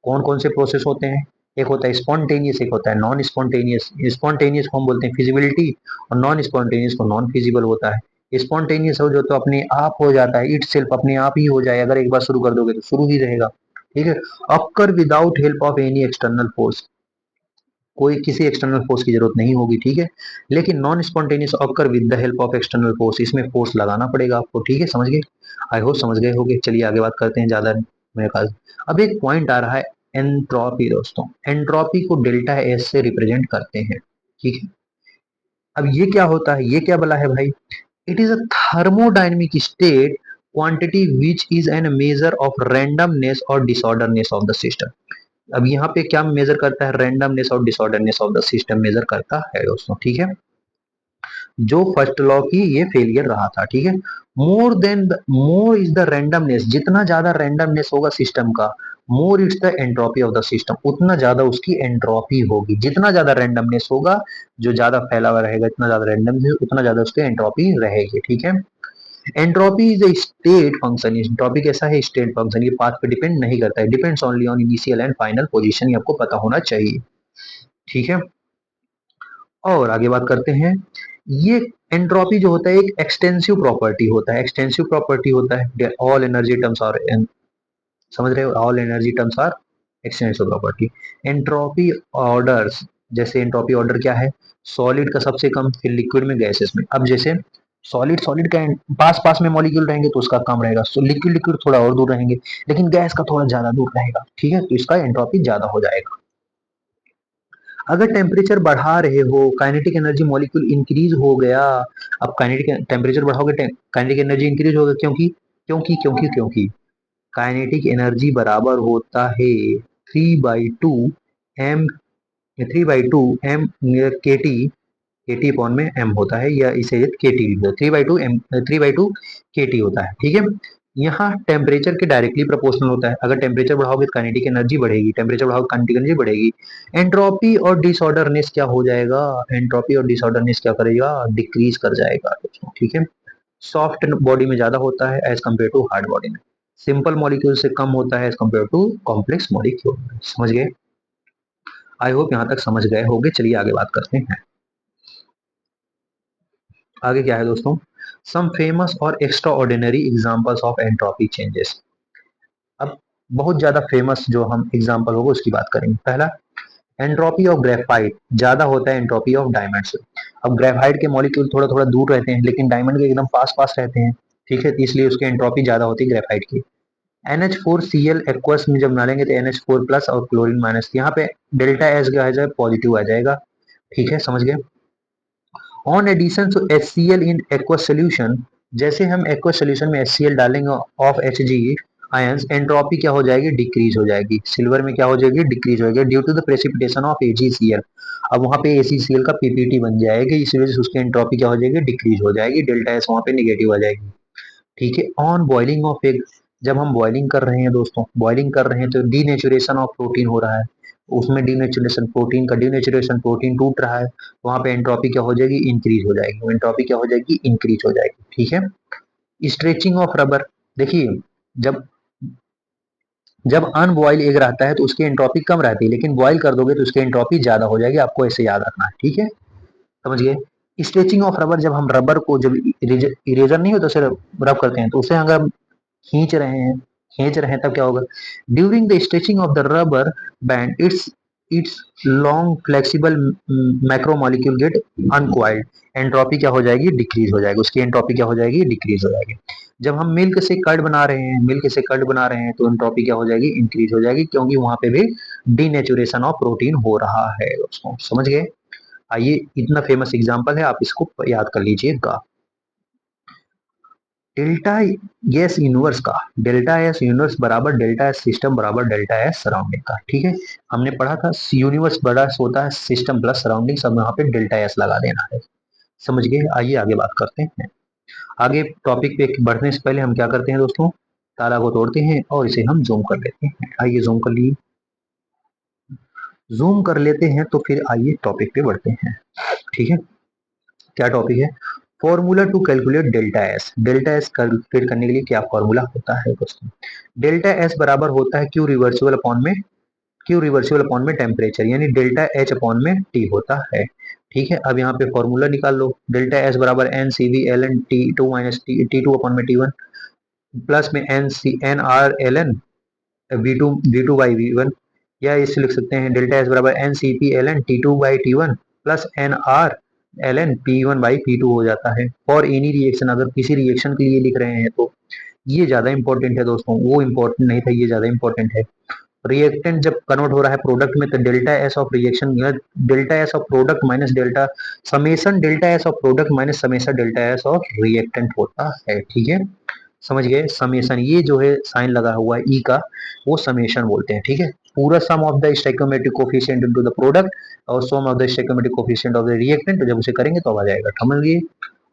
कौन कौन से प्रोसेस होते हैं? एक होता है स्पॉन्टेनियस, एक होता है नॉन स्पॉन्टेनियस। स्पॉन्टेनियस को हम बोलते हैं फिजिबिलिटी और नॉन स्पॉन्टेनियस को नॉन फिजिबल होता है। स्पॉन्टेनियस हो जो तो अपने आप हो जाता है, इट सेल्फ अपने आप ही हो जाए, अगर एक बार शुरू कर दोगे तो शुरू ही रहेगा। ठीक है, occur without help of any external force, कोई किसी एक्सटर्नल फोर्स की जरूरत नहीं होगी। ठीक है, लेकिन non spontaneous occur with the help of external force, इसमें फोर्स लगाना पड़ेगा आपको। ठीक है, समझ गए? आई होप समझ गए होगे। चलिए आगे बात करते हैं, ज्यादा मेरे ख्याल। अब एक पॉइंट आ रहा है एंट्रोपी। दोस्तों एंट्रोपी को डेल्टा एस से रिप्रेजेंट करते हैं। ठीक है, अब ये क्या होता है, ये क्या बोला है भाई? It is a thermodynamic state quantity which is an measure of randomness और डिसऑर्डरनेस ऑफ द सिस्टम। अब यहाँ पे क्या मेजर करता है? रैंडमनेस और disorderness of the system measure करता है दोस्तों। ठीक है, जो फर्स्ट लॉ की ये फेलियर रहा था। ठीक है, मोर इज द रैंडमनेस, जितना ज्यादा रैंडमनेस होगा सिस्टम का more it's the entropy of the system, उतना ज्यादा उसकी एंट्रोपी होगी। जितना ज्यादा रैंडमनेस होगा, जो ज्यादा फैला हुआ रहेगा, इतना ज्यादा रैंडमनेस, उतना ज्यादा उसकी एंट्रोपी रहेगी। ठीक है। Entropy is a state function. Entropy कैसा है? State function. ये पाथ पे डिपेंड नहीं करता है, depends only on initial and final position. ये आपको पता होना चाहिए। ठीक है। और आगे बात करते हैं। ये एंट्रोपी जो होता है एक एक्सटेंसिव प्रॉपर्टी होता है। एक्सटेंसिव प्रॉपर्टी होता है ऑल एनर्जी टर्म्स और, समझ रहे हो, all energy terms are extensive property. Entropy orders, जैसे एंट्रोपी ऑर्डर क्या है? सॉलिड का सबसे कम, फिर लिक्विड में, गैसेस में। अब जैसे सॉलिड सॉलिड का पास पास में मॉलिक्यूल रहेंगे तो उसका कम रहेगा, तो लिक्विड लिक्विड थोड़ा और दूर रहेंगे, लेकिन गैस का थोड़ा ज्यादा दूर रहेगा। ठीक है, तो इसका एंट्रोपी ज्यादा हो जाएगा। अगर टेम्परेचर बढ़ा रहे हो, काइनेटिक एनर्जी मॉलिक्यूल इंक्रीज हो गया। अब काइनेटिक टेम्परेचर बढ़ाओगे, काइनेटिक एनर्जी इंक्रीज होगा। क्योंकि क्योंकि क्योंकि क्योंकि काइनेटिक एनर्जी बराबर होता है 3/2 एम के टी। के टी अपॉन में एम होता है, या इसे के टी लिख दो, 3/2 एम, 3/2 के टी होता है। ठीक है। यहाँ टेम्परेचर के डायरेक्टली प्रोपोर्शनल होता है। अगर टेम्परेचर बढ़ाओगे तो काइनेटिक एनर्जी बढ़ेगी, टेम्परेचर बढ़ाओगे काइनेटिक एनर्जी बढ़ेगी। एंट्रोपी और डिसऑर्डरनेस क्या हो जाएगा? एंट्रोपी और डिसऑर्डरनेस क्या करेगा? डिक्रीज कर जाएगा। ठीक है। सॉफ्ट बॉडी में ज्यादा होता है as compare to hard body में। सिंपल मॉलिक्यूल से कम होता है as compare to complex molecule. समझ गए? आई होप यहाँ तक समझ गए होंगे। चलिए आगे बात करते हैं। आगे क्या है दोस्तों? सम फेमस और extra ordinary examples of entropy changes. अब बहुत ज्यादा फेमस जो हम एग्जाम्पल होगा उसकी बात करेंगे। पहला, एंट्रोपी ऑफ ग्रेफाइट ज्यादा होता है एंट्रोपी ऑफ डायमंड से। अब ग्रेफाइट के मॉलिक्यूल थोड़ा थोड़ा दूर रहते हैं, लेकिन डायमंड के एकदम पास पास रहते हैं। ठीक है, इसलिए उसकी एंट्रोपी ज्यादा होती है ग्रेफाइट की। NH4Cl एक्वस में जब डालेंगे तो NH4 प्लस और क्लोरीन माइनस, यहाँ पे डेल्टा एस क्या आ जाए? पॉजिटिव आ जाएगा। ठीक है, समझ गए? On addition to HCl in aqueous solution, जैसे हम एक्वस सोल्यूशन में HCl डालेंगे ऑफ Hg आयंस, एंट्रोपी क्या हो जाएगी? डिक्रीज हो जाएगी। सिल्वर में क्या हो जाएगी? डिक्रीज हो जाएगी due to the precipitation of AgCl। अब वहां पे AgCl का पीपीटी बन जाएगी, इस वजह से उसकी एंट्रोपी क्या हो जाएगी? डिक्रीज हो जाएगी, डेल्टा एस वहां पे निगेटिव आ जाएगी। ठीक है। ऑन बॉइलिंग ऑफ एग, जब हम बॉइलिंग कर रहे हैं दोस्तों, बॉइलिंग कर रहे हैं तो डीनेचुरेशन ऑफ प्रोटीन हो रहा है, उसमें डीनेचुरेशन प्रोटीन का डीनेचुरेशन प्रोटीन टूट रहा है, वहां पे एंट्रोपी क्या हो जाएगी? इंक्रीज हो जाएगी। एंट्रोपी क्या हो जाएगी? इंक्रीज हो जाएगी। ठीक है। स्ट्रेचिंग ऑफ रबर, देखिए जब जब अनबॉइल एग रहता है तो उसकी एंट्रोपी कम रहती है, लेकिन बॉइल कर दोगे तो उसकी एंट्रोपी ज्यादा हो जाएगी। आपको ऐसे याद रखना है। ठीक है, समझ गए? स्ट्रेचिंग ऑफ रबर, जब हम रबर को, जब इरेजर नहीं होता उसे रब करते हैं, तो उसे अगर खींच रहे हैं खींच रहे हैं तब क्या होगा? During the stretching of the rubber band, it's it's long flexible macromolecule get uncoiled, entropy क्या हो जाएगी? डिक्रीज हो जाएगी। उसकी एंट्रोपी क्या हो जाएगी? डिक्रीज हो जाएगी। जब हम मिल्क से कर्ड बना रहे हैं तो एंट्रोपी क्या हो जाएगी? इंक्रीज हो जाएगी, क्योंकि वहां पे भी डीनेचुरेशन ऑफ प्रोटीन हो रहा है दोस्तों। समझ गए? आइए, इतना फेमस एग्जांपल है, आप इसको याद कर लीजिएगा। डेल्टा एस यूनिवर्स का, डेल्टा एस यूनिवर्स बराबर डेल्टा एस सिस्टम बराबर डेल्टा एस सराउंडिंग का। ठीक है, हमने पढ़ा था यूनिवर्स बड़ा होता है सिस्टम प्लस सराउंडिंग, सब यहाँ पे डेल्टा एस लगा देना है। समझ गए? आइए आगे बात करते हैं। आगे टॉपिक पे बढ़ने से पहले हम क्या करते हैं दोस्तों? ताला को तोड़ते हैं और इसे हम जूम कर लेते हैं। आइए जूम कर लिए, जूम कर लेते हैं, तो फिर आइए टॉपिक पे बढ़ते हैं। ठीक है, क्या टॉपिक है? Formula to calculate delta S. Delta S calculate करने के लिए क्या फॉर्मूला होता है दोस्तों? डेल्टा एस बराबर होता है क्यू रिवर्सिबल अपॉन में टेम्परेचर, यानी डेल्टा एच अपॉन में टी होता है। ठीक है, अब यहाँ पे फॉर्मूला निकाल लो। डेल्टा एस बराबर N C V L N T two minus T two upon में टी वन, प्लस में N R L N V two by V one, या इसे लिख सकते हैं डेल्टा एस बराबर N C P L N T two by T one plus N R L N P one by P two हो जाता है। और एनी रिएक्शन, अगर किसी रिएक्शन के लिए लिख रहे हैं तो ये ज्यादा इंपॉर्टेंट है दोस्तों, वो इंपॉर्टेंट नहीं था, ये ज्यादा इंपॉर्टेंट है। रिएक्टेंट जब कन्वर्ट हो रहा है प्रोडक्ट में, तो delta S of reaction, delta S of product minus delta summation delta S of product minus summation delta S of reactant होता है। ठीक है, समझ गए? समेशन, ये जो है साइन लगा हुआ है ई का, वो समेशन बोलते हैं। ठीक है, पूरा sum of the stoichiometric coefficient into the product और sum of the stoichiometric coefficient of the reactant, जब उसे करेंगे तो आ जाएगा। समझ गए?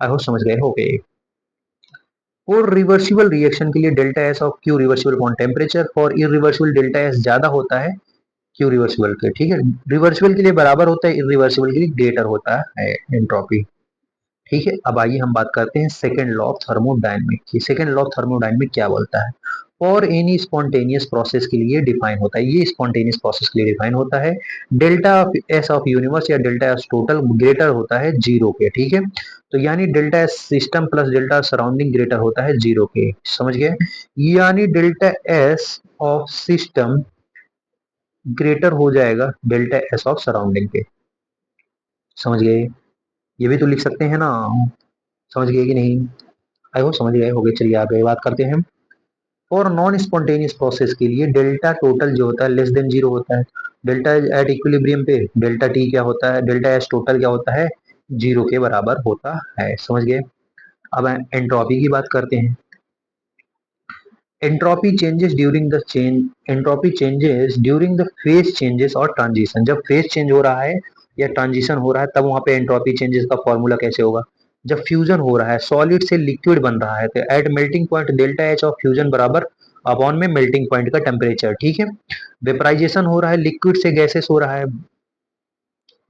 आई होप समझ गए हो गए। और रिवर्सिबल रिएक्शन के लिए delta S of Q reversible upon temperature, for irreversible delta S ज्यादा होता है क्यू रिवर्सिबल के, ठीक है। रिवर्सिबल के लिए बराबर होता है, इरिवर्सिबल के लिए ग्रेटर होता है एंट्रोपी, ठीक है। अब आइए हम बात करते हैं सेकंड लॉ ऑफ थर्मोडायनेमिक की। सेकंड लॉ ऑफ थर्मोडायनेमिक क्या बोलता है? और एनी स्पॉन्टेनियस प्रोसेस के लिए डिफाइन होता है, ये स्पॉन्टेनियस प्रोसेस के लिए डिफाइन होता है, डेल्टा एस ऑफ यूनिवर्स या डेल्टा एस टोटल ग्रेटर होता है जीरो के, ठीक है। तो यानी delta S system plus delta surrounding greater होता है जीरो के, समझ गए। यानी delta S of system greater हो जाएगा डेल्टा एस ऑफ सराउंडिंग के, समझ गए। ये भी तो लिख सकते हैं ना, समझ गए कि नहीं? आई होप समझ गए होगे। चलिए आगे बात करते हैं। और नॉन स्पॉन्टेनियस प्रोसेस के लिए डेल्टा टोटल जो होता है लेस देन जीरो होता है। डेल्टा एट इक्विलिब्रियम पे डेल्टा टी क्या होता है, डेल्टा एस टोटल क्या होता है, जीरो के बराबर होता है, समझ गए। अब एंट्रोपी की बात करते हैं। Entropy changes during the change entropy changes during the phase changes और ट्रांजिशन, जब फेज चेंज हो रहा है या ट्रांजिशन हो रहा है तब वहां पे एंट्रोपी चेंजेस का फॉर्मूला कैसे होगा? जब फ्यूजन हो रहा है, सॉलिड से लिक्विड बन रहा है, तो at melting point delta H of fusion बराबर अपॉन में मेल्टिंग पॉइंट का टेम्परेचर, ठीक है। वेपराइजेशन हो रहा है, लिक्विड से गैसेस हो रहा है,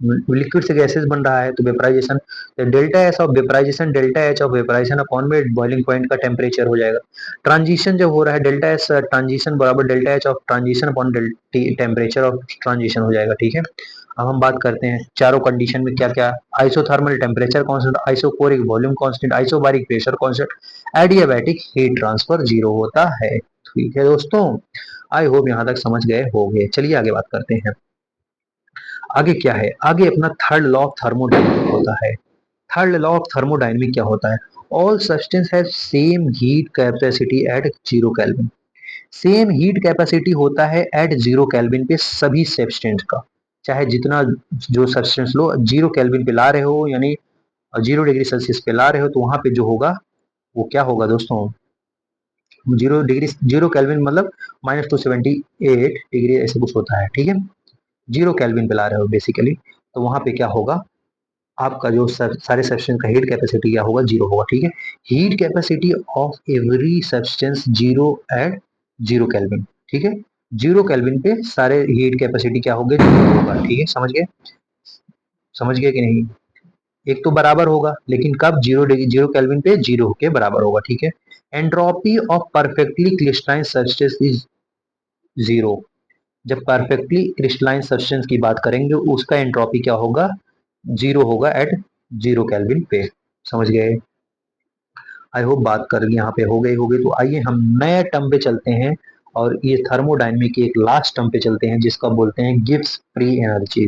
लिक्विड से गैसेस बन रहा है तो vaporization, delta S of vaporization delta H of vaporization upon में बॉइलिंग पॉइंट का टेम्परेचर हो जाएगा। ट्रांजिशन जब हो रहा है, डेल्टा एस ट्रांजिशन बराबर delta H of transition upon temperature of transition हो जाएगा, ठीक है। अब हम बात करते हैं चारों कंडीशन में क्या क्या। Isothermal temperature constant, isochoric volume constant, isobaric pressure constant, adiabatic heat transfer zero होता है, ठीक है दोस्तों। आई होप यहाँ तक समझ गए होंगे। चलिए आगे बात करते हैं। आगे क्या है, आगे अपना थर्ड लॉ ऑफ थर्मोडायनेमिक होता है। थर्ड लॉ ऑफ थर्मोडायनेमिक क्या होता है? All substance have same heat capacity eight zero kelvin. Same heat capacity होता है एट जीरो केल्विन पे सभी सब्सटेंस का, चाहे जितना जो सब्सटेंस लो जीरो केल्विन पे ला रहे हो, यानी 0 डिग्री सेल्सियस पे ला रहे हो, तो वहां पे जो होगा वो क्या होगा दोस्तों? 0 केल्विन मतलब -278 डिग्री ऐसे कुछ होता है, ठीक है। 0 केल्विन पे ला रहे हो बेसिकली, तो वहां पे क्या होगा, आपका जो सारे सब्सटेंस का हीट कैपेसिटी क्या होगा, जीरो होगा, ठीक है। Heat capacity of every substance zero at zero kelvin, ठीक है। 0 केल्विन पे सारे हीट कैपेसिटी क्या होगा, जीरो होगा, ठीक है, समझ गए। समझ गए कि नहीं? एक तो बराबर होगा, लेकिन कब? 0 केल्विन पे जीरो के बराबर होगा, ठीक है। Entropy of perfectly crystalline substance is zero. जब परफेक्टली क्रिस्टलाइन सब्सटेंस की बात करेंगे उसका एंट्रोपी क्या होगा, जीरो होगा एट 0 केल्विन पे, समझ गए। आई होप बात कर यहाँ पे हो गई। तो आइए हम नए टर्म पे चलते हैं, और ये थर्मोडायनेमिक के एक लास्ट टर्म पे चलते हैं जिसका बोलते हैं गिब्स फ्री एनर्जी।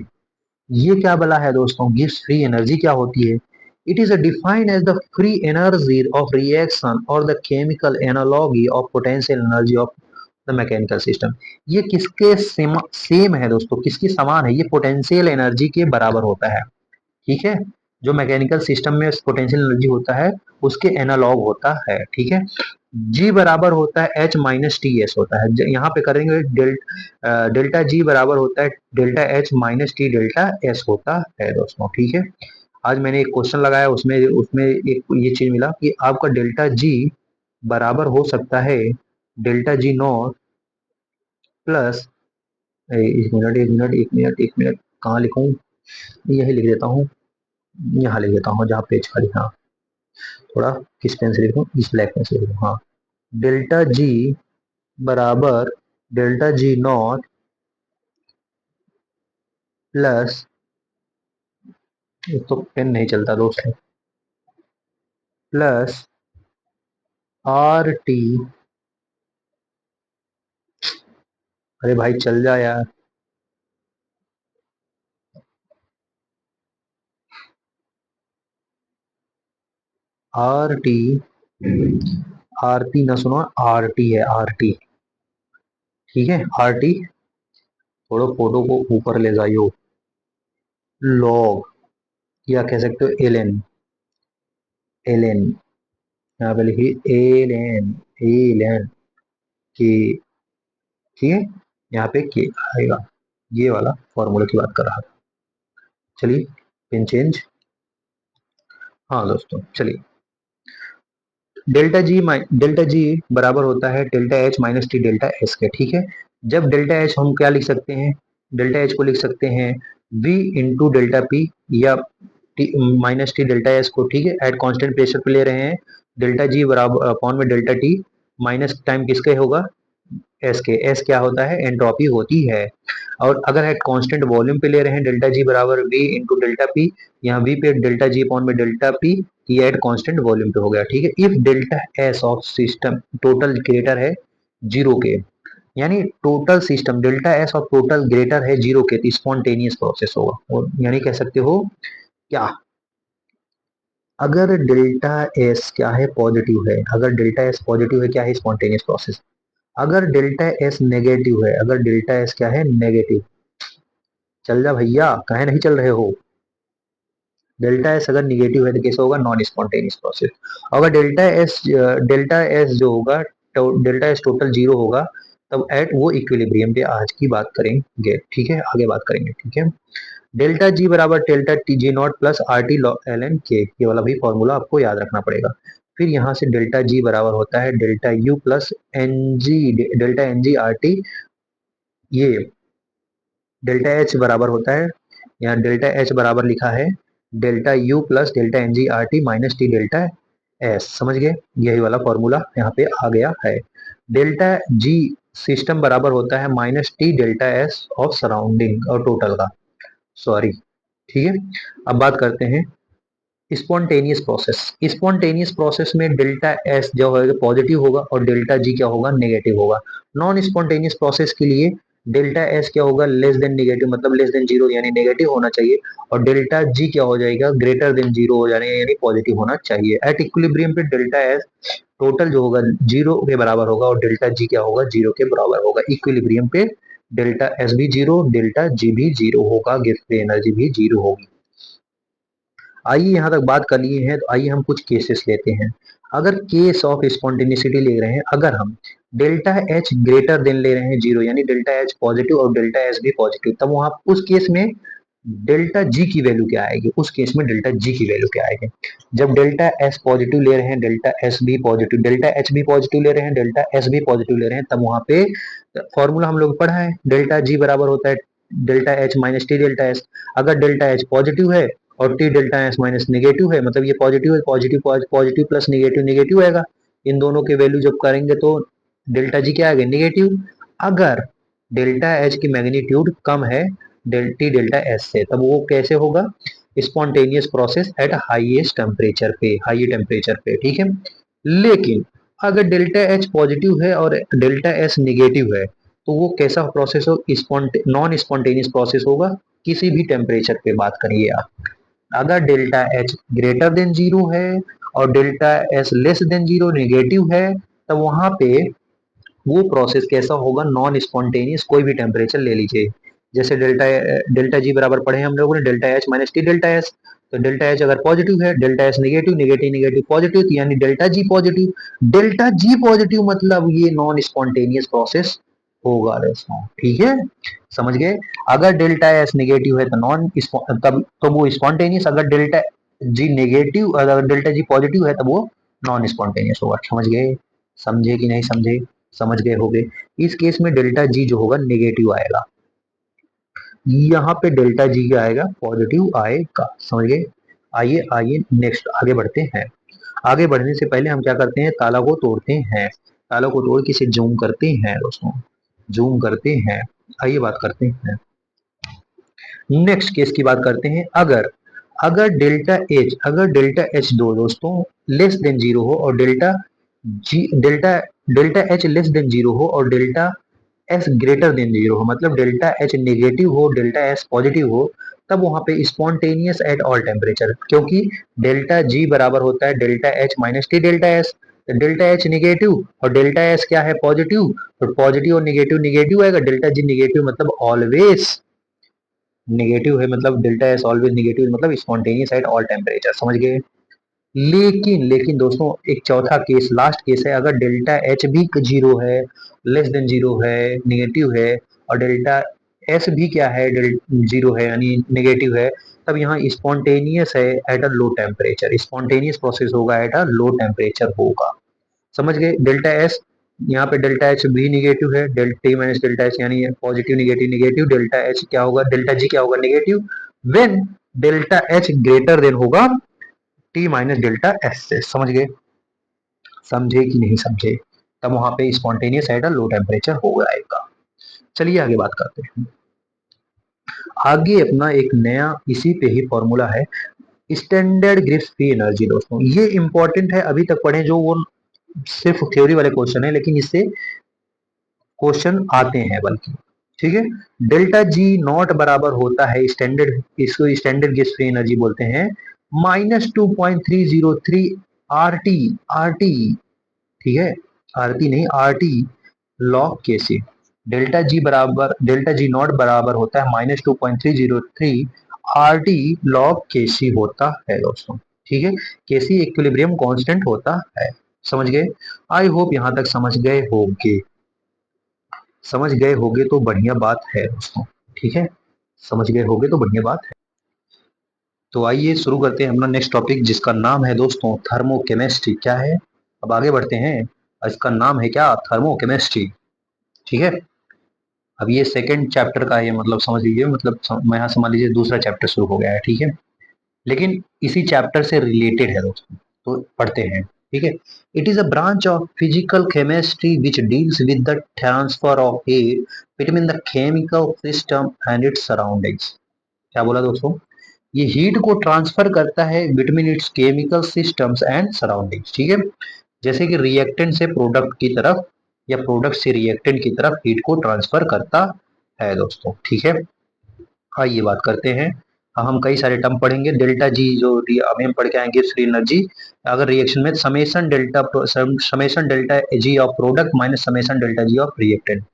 ये क्या बला है दोस्तों, गिब्स फ्री एनर्जी क्या होती है? It is defined as the free energy of reaction और the chemical analogy of potential energy of the mechanical system. ये किसके सेम है दोस्तों, किसकी समान है? ये पोटेंशियल एनर्जी के बराबर होता है, ठीक है। जो मैकेनिकल सिस्टम में पोटेंशियल एनर्जी होता है उसके एनालॉग होता है, ठीक है। जी बराबर होता है एच माइनस टी एस होता है, यहाँ पे करेंगे डेल्टा जी बराबर होता है delta H minus T delta S होता है दोस्तों, ठीक है। आज मैंने एक क्वेश्चन लगाया, उसमें उसमें एक ये चीज मिला कि आपका डेल्टा जी बराबर हो सकता है डेल्टा जी नॉट प्लस, एक मिनट कहाँ लिखूं, यही लिख देता हूँ, यहाँ लिख देता हूँ जहाँ पेज खाली, हाँ। थोड़ा किस पेन से लिखूं, इस ब्लैक पेन से लिखूं, हाँ। डेल्टा जी बराबर डेल्टा जी नॉट प्लस, एक तो पेन नहीं चलता दोस्तों, प्लस आर टी, अरे भाई चल जा यार, आर टी, आरती ना सुनो, आर टी है, आर टी, ठीक है, आर टी। थोड़ा फोटो को ऊपर ले जाइयो, लॉग, या कह सकते हो एल एन, एल एन, यहाँ पे लिखिए एल एन, एल एन के, ठीक है। यहाँ पे के आएगा, ये वाला फॉर्मूला की बात कर रहा था। चलिए पेन चेंज, हाँ दोस्तों चलिए। डेल्टा जी बराबर होता है delta H minus T delta S के, ठीक है। जब डेल्टा एच हम क्या लिख सकते हैं, डेल्टा एच को लिख सकते हैं वी इंटू डेल्टा पी या T minus T delta S को, ठीक है, एट कांस्टेंट प्रेशर पे ले रहे हैं। डेल्टा जी बराबर अपॉन में डेल्टा टी माइनस टाइम किसके होगा, एस के। एस क्या होता है, एंट्रोपी होती है। और अगर एट कांस्टेंट वॉल्यूम पे ले रहे हैं डेल्टा जी बराबर वी इंटू डेल्टा पी, यहाँ वी पे डेल्टा जी अपॉन में डेल्टा पी, ये एट कांस्टेंट वॉल्यूम पे हो गया, ठीक है। If delta S of system total greater है जीरो के, यानी total system delta S of total greater है जीरो के, तो स्पॉन्टेनियस प्रोसेस होगा। और यानी कह सकते हो क्या, अगर डेल्टा एस क्या है, पॉजिटिव है, अगर डेल्टा एस पॉजिटिव है क्या है, स्पॉन्टेनियस प्रोसेस। अगर डेल्टा एस नेगेटिव है, अगर डेल्टा एस क्या है, नेगेटिव, चल जा भैया, कहे नहीं चल रहे हो। डेल्टा एस अगर निगेटिव है तो कैसे होगा, नॉन स्पॉन्टेनियस प्रोसेस। अगर डेल्टा एस जो होगा, डेल्टा एस टोटल जीरो होगा, तब एट वो इक्विलिब्रियम पे आज की बात करेंगे, ठीक है, आगे बात करेंगे, ठीक है। डेल्टा जी बराबर delta T G naught plus R T L N K, ये वाला भी फॉर्मूला आपको याद रखना पड़ेगा। फिर यहाँ से डेल्टा जी बराबर होता है delta U plus N G, delta N G R T, ये डेल्टा एच बराबर होता है, यहाँ डेल्टा एच बराबर लिखा है delta U plus delta N G R T minus T delta S, समझ गए, यही वाला फॉर्मूला यहाँ पे आ गया है। डेल्टा जी सिस्टम बराबर होता है minus T delta S of surrounding और टोटल का, सॉरी, ठीक है। अब बात करते हैं स्पॉन्टेनियस प्रोसेस। स्पॉन्टेनियस प्रोसेस में डेल्टा एस जो होगा पॉजिटिव होगा और डेल्टा जी क्या होगा, नेगेटिव होगा। नॉन स्पॉन्टेनियस प्रोसेस के लिए डेल्टा एस क्या होगा, लेस देन नेगेटिव, मतलब लेस देन जीरो यानी नेगेटिव होना चाहिए, और डेल्टा जी क्या हो जाएगा, ग्रेटर देन जीरो हो जाने यानी पॉजिटिव होना चाहिए। एट इक्विलिब्रियम पे डेल्टा एस टोटल जो होगा जीरो के बराबर होगा और डेल्टा जी क्या होगा, जीरो के बराबर होगा। इक्विलिब्रियम पे डेल्टा एस भी जीरो, डेल्टा जी भी जीरो होगा, गिफ्ट एनर्जी भी जीरो होगी। आइए यहाँ तक बात कर लिए हैं, तो आइए हम कुछ केसेस लेते हैं। अगर केस ऑफ स्पॉन्टेनिसिटी ले रहे हैं, अगर हम डेल्टा एच ग्रेटर देन ले रहे हैं जीरो, यानी डेल्टा एच पॉजिटिव और डेल्टा एस भी पॉजिटिव, तब वहां उस केस में डेल्टा जी की वैल्यू क्या आएगी, उस केस में डेल्टा जी की वैल्यू क्या आएगी। जब डेल्टा एस पॉजिटिव ले रहे हैं, डेल्टा एस भी पॉजिटिव, डेल्टा एच भी पॉजिटिव ले रहे हैं, डेल्टा एस भी पॉजिटिव ले रहे हैं, तब वहां पे फॉर्मूला हम लोग पढ़ा है, डेल्टा जी बराबर होता है delta H minus T delta S. अगर डेल्टा एच पॉजिटिव है और T delta S minus negative है, मतलब ये पॉजिटिव है, positive positive plus negative negative आएगा, इन दोनों के वैल्यू जब करेंगे तो डेल्टा जी क्या आएगा, नेगेटिव। अगर डेल्टा एच की मैग्नीट्यूड कम है टी डेल्टा एस से, तब वो कैसे होगा, spontaneous process at highest temperature पे, हाई टेम्परेचर पे, ठीक है। लेकिन अगर डेल्टा एच पॉजिटिव है और डेल्टा एस निगेटिव है, तो वो कैसा प्रोसेस हो, नॉन स्पॉन्टेनियस प्रोसेस होगा, किसी भी टेम्परेचर पे बात करिए आप। अगर delta H greater than zero है और delta S less than zero negative है, तब वहां पे वो प्रोसेस कैसा होगा, नॉन स्पॉन्टेनियस, कोई भी टेम्परेचर ले लीजिए। जैसे डेल्टा डेल्टा जी बराबर पढ़े हम लोगों ने delta H minus T delta S, तो डेल्टा एच अगर पॉजिटिव है, delta S negative, negative negative positive, तो यानी delta G positive. Delta G positive मतलब ये नॉन स्पॉन्टेनियस प्रोसेस होगा दोस्तों, ठीक है, समझ गए। अगर डेल्टा एस नेगेटिव है तो तब तो वो स्पॉन्टेनियस, अगर डेल्टा जी नेगेटिव, अगर डेल्टा जी पॉजिटिव है तब वो नॉन स्पॉन्टेनियस होगा, समझ गए, समझे कि नहीं समझे, समझ गए होगे। इस केस में डेल्टा जी जो होगा नेगेटिव आएगा, यहाँ पे डेल्टा जी क्या आएगा, पॉजिटिव आएगा, समझ गए। आइए आइए नेक्स्ट आगे बढ़ते हैं। आगे बढ़ने से पहले हम क्या करते हैं, ताला को तोड़ते हैं, ताला को तोड़ के इसे जूम करते हैं दोस्तों, जूम करते हैं। आइए बात करते हैं, नेक्स्ट केस की बात करते हैं। अगर अगर डेल्टा एच दो दोस्तों लेस देन जीरो हो और delta delta H less than zero हो और delta S greater than zero हो, मतलब डेल्टा एच नेगेटिव हो डेल्टा एस पॉजिटिव हो, तब वहां पे स्पॉन्टेनियस एट ऑल टेम्परेचर, क्योंकि डेल्टा जी बराबर होता है delta H minus T delta S. Delta H negative और डेल्टा एस क्या है, पॉजिटिव, तो पॉजिटिव और निगेटिव निगेटिव आएगा, डेल्टा जी निगेटिव मतलब ऑलवेज नेगेटिव है, मतलब डेल्टा एस ऑलवेज नेगेटिव मतलब स्पॉन्टेनियस एट ऑल टेम्परेचर, समझ गए। लेकिन दोस्तों एक चौथा केस, लास्ट केस है, अगर डेल्टा एच भी जीरो है, लेस देन जीरो है, नेगेटिव है, और डेल्टा एस भी क्या है, जीरो है यानी नेगेटिव है, तब यहाँ स्पॉन्टेनियस है at a low temperature, spontaneous process होगा एट अ लो टेम्परेचर होगा। समझ गए। डेल्टा एस, यहाँ पे डेल्टा एच भी निगेटिव है, delta T minus delta H यानी positive negative negative, delta H क्या होगा, डेल्टा जी क्या होगा, negative, when delta H greater than होगा टी माइनस डेल्टा एस से। समझ गए, समझे कि नहीं समझे, तब वहां पे spontaneous eight a low temperature हो जाएगा। चलिए आगे बात करते हैं। आगे अपना एक नया इसी पे ही फॉर्मूला है, स्टैंडर्ड गिब्स फ्री एनर्जी। दोस्तों ये इंपॉर्टेंट है, अभी तक पढ़े जो वो सिर्फ थ्योरी वाले क्वेश्चन है, लेकिन इससे क्वेश्चन आते हैं बल्कि, ठीक है। डेल्टा जी नॉट बराबर होता है स्टैंडर्ड, इसको स्टैंडर्ड गिब्स फ्री एनर्जी बोलते हैं, -2.303 आरटी, आरटी, ठीक है, आरटी नहीं आरटी लॉग के सी। डेल्टा जी नॉट बराबर होता है -2.303 आरटी लॉग के सी होता है दोस्तों, ठीक है। के सी इक्विलिब्रियम कांस्टेंट होता है। समझ गए, आई होप यहां तक समझ गए होंगे, समझ गए होंगे तो बढ़िया बात है दोस्तों, ठीक है, समझ गए होंगे तो बढ़िया बात है। तो आइए शुरू करते हैं अपना नेक्स्ट टॉपिक, जिसका नाम है दोस्तों थर्मोकेमिस्ट्री। क्या है, अब आगे बढ़ते हैं। इसका नाम है क्या, थर्मोकेमिस्ट्री, ठीक है। अब ये सेकंड चैप्टर का ये मतलब समझ लीजिए, मतलब मैं यहाँ समझ लीजिए दूसरा चैप्टर शुरू हो गया है, ठीक है, लेकिन इसी चैप्टर से रिलेटेड है दोस्तों, तो पढ़ते हैं, ठीक है। It is a branch of physical chemistry which deals with the transfer of heat between the chemical system and it's surroundings. क्या बोला दोस्तों, ये हीट को ट्रांसफर करता है between its chemical systems and surroundings, ठीक है। जैसे कि रिएक्टेंट से प्रोडक्ट की तरफ या प्रोडक्ट से रिएक्टेंट की तरफ हीट को ट्रांसफर करता है दोस्तों, ठीक है। आइए बात करते हैं। हम कई सारे टर्म पढ़ेंगे। डेल्टा जी जो अभी हम पढ़ के आएंगे फ्री एनर्जी, अगर रिएक्शन में summation delta G of product minus summation delta G of reactant,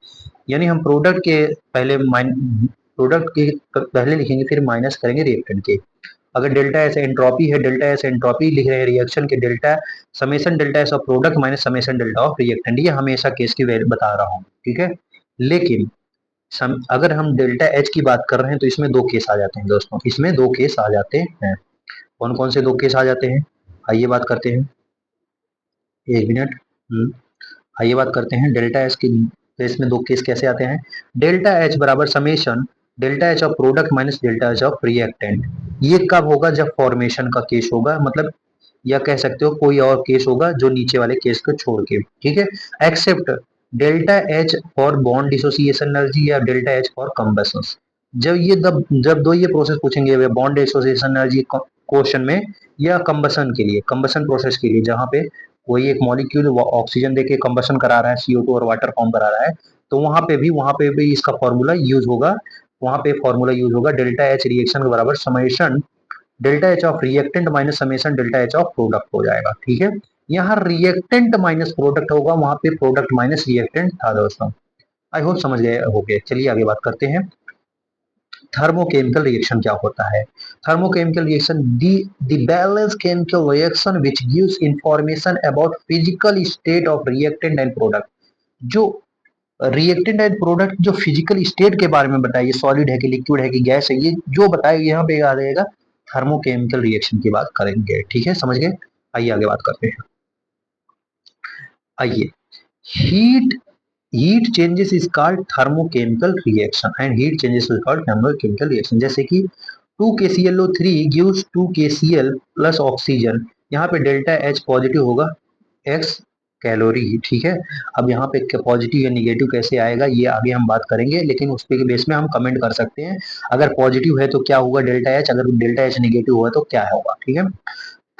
यानी हम प्रोडक्ट के पहले प्रोडक्ट के पहले लिखेंगे फिर माइनस करेंगे रिएक्टेंट के। अगर डेल्टा एस एंट्रोपी है, डेल्टा एस एंट्रोपी लिख रहे हैं रिएक्शन के, delta summation delta S of product minus summation delta of reactant, ये हमेशा केस की वैल्यू बता रहा हूँ, ठीक है। लेकिन अगर हम डेल्टा एच की बात कर रहे हैं तो इसमें दो केस आ जाते हैं दोस्तों, इसमें दो केस आ जाते हैं। कौन कौन से दो केस आ जाते हैं, आइए बात करते हैं, एक मिनट। आइए बात करते हैं डेल्टा एच की केस में दो केस कैसे आते हैं। डेल्टा एच बराबर summation delta H of product minus delta H of reactant, ये कब होगा, जब फॉर्मेशन का केस होगा, मतलब या कह सकते हो कोई और केस होगा जो नीचे वाले केस को छोड़ के, ठीक है। Except delta H for bond dissociation energy या डेल्टा एच फॉर कंबसन। जब दो ये प्रोसेस पूछेंगे बॉन्ड डिसोसिएशन एनर्जी क्वेश्चन में, या कंबसन के लिए, कंबसन प्रोसेस के लिए, जहां पे कोई एक मॉलिक्यूल ऑक्सीजन देके कंबसन करा रहा है, CO2 और वाटर फॉर्म करा रहा है, तो वहां पे भी इसका फॉर्मूला यूज होगा, वहां पे फॉर्मूला यूज होगा डेल्टा एच रिएक्शन के बराबर summation delta H of reactant minus summation delta H of product हो जाएगा, ठीक है। यहाँ रिएक्टेंट माइनस प्रोडक्ट होगा, वहां पे प्रोडक्ट माइनस रिएक्टेंट था दोस्तों। आई होप समझ गए होंगे। चलिए आगे बात करते हैं, थर्मोकेमिकल रिएक्शन क्या होता है। Thermochemical reaction the balance chemical reaction which gives information about physical state of reactant and product, जो रिएक्टेंट एंड प्रोडक्ट जो फिजिकल स्टेट के बारे में बताइए, सॉलिड है कि लिक्विड है कि गैस है, ये जो बताए यहाँ पे आ जाएगा, थर्मोकेमिकल रिएक्शन की बात करेंगे, ठीक है, समझ गए। आइए आगे बात करते हैं। आइए, heat heat changes is called thermochemical reaction and heat changes is called thermochemical reaction. जैसे कि 2KClO3 gives 2KCl plus oxygen, यहाँ पे डेल्टा एच पॉजिटिव होगा, एक्स कैलोरी, ठीक है। अब यहाँ पे पॉजिटिव या निगेटिव कैसे आएगा ये आगे हम बात करेंगे, लेकिन उस पे के बेस में हम कमेंट कर सकते हैं, अगर पॉजिटिव है तो क्या होगा डेल्टा एच, अगर डेल्टा एच निगेटिव हुआ तो क्या होगा, ठीक है।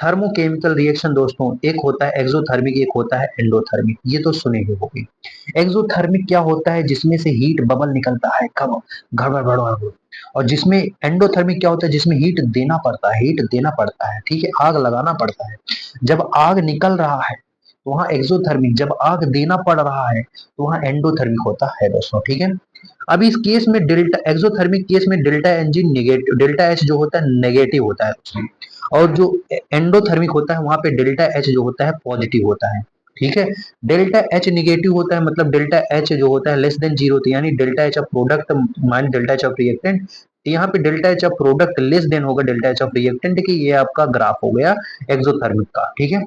थर्मोकेमिकल रिएक्शन दोस्तों, एक होता है एक्सोथर्मिक, एक होता है एंडोथर्मिक, ये तो सुने ही होंगे। एक्सोथर्मिक क्या होता है, जिसमें से हीट बबल निकलता है, कब, घड़, और जिसमें एंडोथर्मिक क्या होता है, जिसमें हीट देना पड़ता है, हीट देना पड़ता है, ठीक है, आग लगाना पड़ता है। जब आग निकल रहा है तो वहां एक्सोथर्मिक, जब आग देना पड़ रहा है तो वहां एंडोथर्मिक होता है दोस्तों, ठीक है। अब इस केस में डेल्टा एक्सोथर्मिक केस में delta NG negative, delta H जो होता है नेगेटिव होता है उसमें, और जो एंडोथर्मिक होता है वहां पे डेल्टा एच जो होता है पॉजिटिव होता है, ठीक है। डेल्टा एच निगेटिव होता है, मतलब डेल्टा एच जो होता है लेस देन जीरो, यानी delta H of product minus delta H of reactant, यहाँ पे delta H of product less than होगा डेल्टा एच ऑफ रिएक्टेंट की, ये आपका ग्राफ हो गया एक्सोथर्मिक का, ठीक है।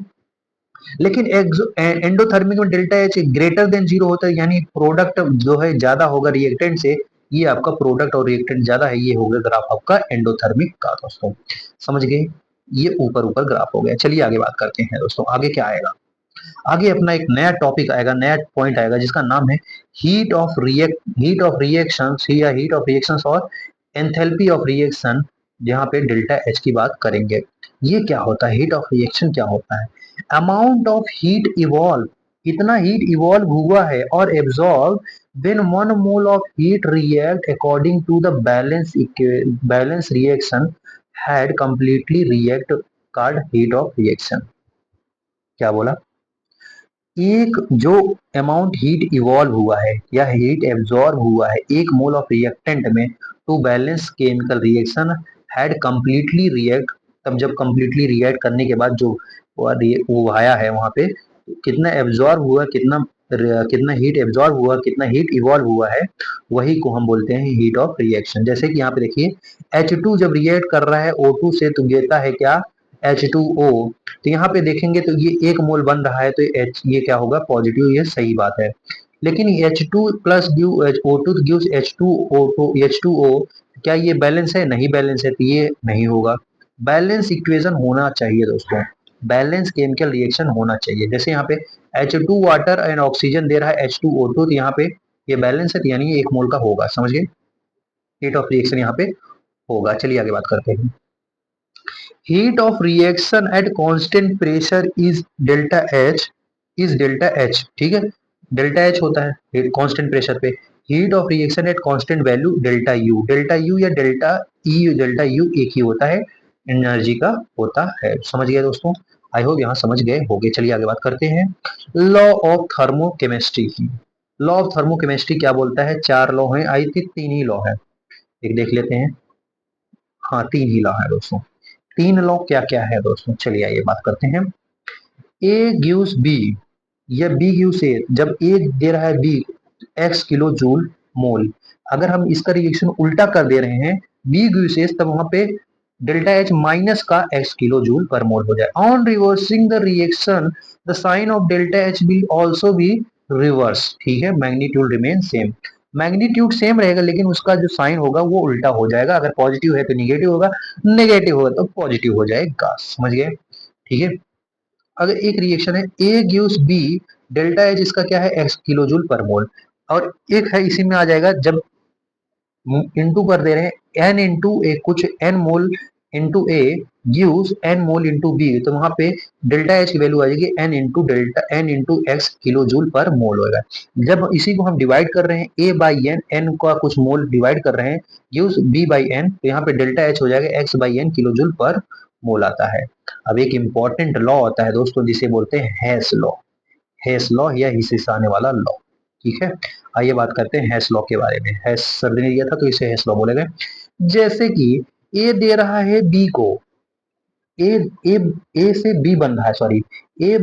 लेकिन एंडोथर्मिक में delta H greater than zero होता है, यानी प्रोडक्ट जो है ज्यादा होगा रिएक्टेंट से, ये आपका प्रोडक्ट और रिएक्टेंट ज्यादा है, ये होगा ग्राफ आपका एंडोथर्मिक का दोस्तों। समझ गए, ये ऊपर ऊपर ग्राफ हो गया। चलिए आगे बात करते हैं दोस्तों, आगे क्या आएगा। आगे अपना एक नया टॉपिक आएगा, नया पॉइंट आएगा, जिसका नाम है हीट ऑफ रिएक्शन या हीट ऑफ रिएक्शंस और एंथैल्पी ऑफ रिएक्शन, जहां पे डेल्टा एच की बात करेंगे। ये क्या होता है, हीट ऑफ रिएक्शन क्या होता है? अमाउंट ऑफ हीट इवॉल्व, कितना हीट इवॉल्व हुआ है और absorb when 1 mole of heat react according to the balance reaction had completely react called heat of reaction। क्या बोला? एक जो अमाउंट हीट इवॉल्व हुआ है या हीट एब्जॉर्ब हुआ है 1 मोल ऑफ रिएक्टेंट में to balance chemical reaction had completely react, तब जब कंप्लीटली रिएक्ट करने के बाद जो वो आया है वहां पे, कितना एब्जॉर्ब हुआ, कितना हीट एब्जॉर्ब हुआ, कितना हीट इवॉल्व हुआ है, वही को हम बोलते हैं हीट ऑफ रिएक्शन। जैसे कि यहाँ पे देखिए H2 जब रिएक्ट कर रहा है O2 से तो देता है क्या, H2O। तो यहाँ पे देखेंगे तो ये 1 मोल बन रहा है, तो ये क्या होगा, पॉजिटिव, ये सही बात है। लेकिन H2 plus O2 gives H2O, क्या ये बैलेंस है? नहीं बैलेंस है, तो ये नहीं होगा। बैलेंस इक्वेशन होना चाहिए दोस्तों, बैलेंस केमिकल रिएक्शन होना चाहिए। जैसे यहाँ पे H2 वाटर एंड ऑक्सीजन दे रहा है H2O2, तो यहाँ पे ये बैलेंस है, तो यानी ये 1 मोल का होगा। समझ गए, हीट ऑफ रिएक्शन यहाँ पे होगा। चलिए आगे बात करते हैं। Heat of reaction at constant pressure is delta H, ठीक है, डेल्टा एच होता है कांस्टेंट प्रेशर पे। Heat of reaction at constant value delta U या डेल्टा यू एक ही होता है, एनर्जी का होता है। समझ गए दोस्तों, आई होप यहाँ समझ गए होंगे। चलिए आगे बात करते हैं। Law of thermochemistry, law of thermochemistry क्या बोलता है? 4 लॉ हैं, आई थिंक 3 ही लॉ है, एक देख लेते हैं। हाँ 3 ही लॉ है दोस्तों। 3 लॉ क्या क्या है दोस्तों, चलिए आइए बात करते हैं। ए गिव्स बी या बी गिव्स ए, जब ए दे रहा है B X kilo joule mole, अगर हम इसका रिएक्शन उल्टा कर दे रहे हैं, बी गिव्स ए, तब वहां पे डेल्टा एच माइनस का एक्स किलो जूल पर मोल हो जाए। On reversing the reaction the sign of delta H will also be reverse, ठीक है, magnitude remain same. Magnitude same रहेगा लेकिन उसका जो साइन होगा वो उल्टा हो जाएगा, अगर पॉजिटिव है तो निगेटिव होगा, नेगेटिव होगा तो पॉजिटिव हो जाएगा। समझ गए, ठीक है। अगर एक रिएक्शन है A gives B, delta H इसका क्या है, एक्स किलो जूल पर मोल, और एक है इसी में आ जाएगा, जब इंटू कर दे रहे हैं एन इंटू ए, कुछ N mole into A gives N mole into B, तो वहां पे डेल्टा एच की वैल्यू आ जाएगी N into X kilo joule पर मोल होगा। जब इसी को हम डिवाइड कर रहे हैं ए बाई एन, एन का कुछ मोल डिवाइड कर रहे हैं, गिव्स बी बाई एन, तो यहाँ पे डेल्टा एच हो जाएगा X by N kilo joule पर मोल आता है। अब एक इंपॉर्टेंट लॉ होता है दोस्तों, जिसे बोलते हैं हेस लॉ, हेस लॉ या इसी से आने वाला लॉ, ठीक है। आइए बात करते हैं हेस लॉ के बारे में। हेस सर ने दिया था तो इसे हेस लॉ बोले गए। जैसे कि ए दे रहा है बी को, ए ए ए से बी बन रहा है, सॉरी, ए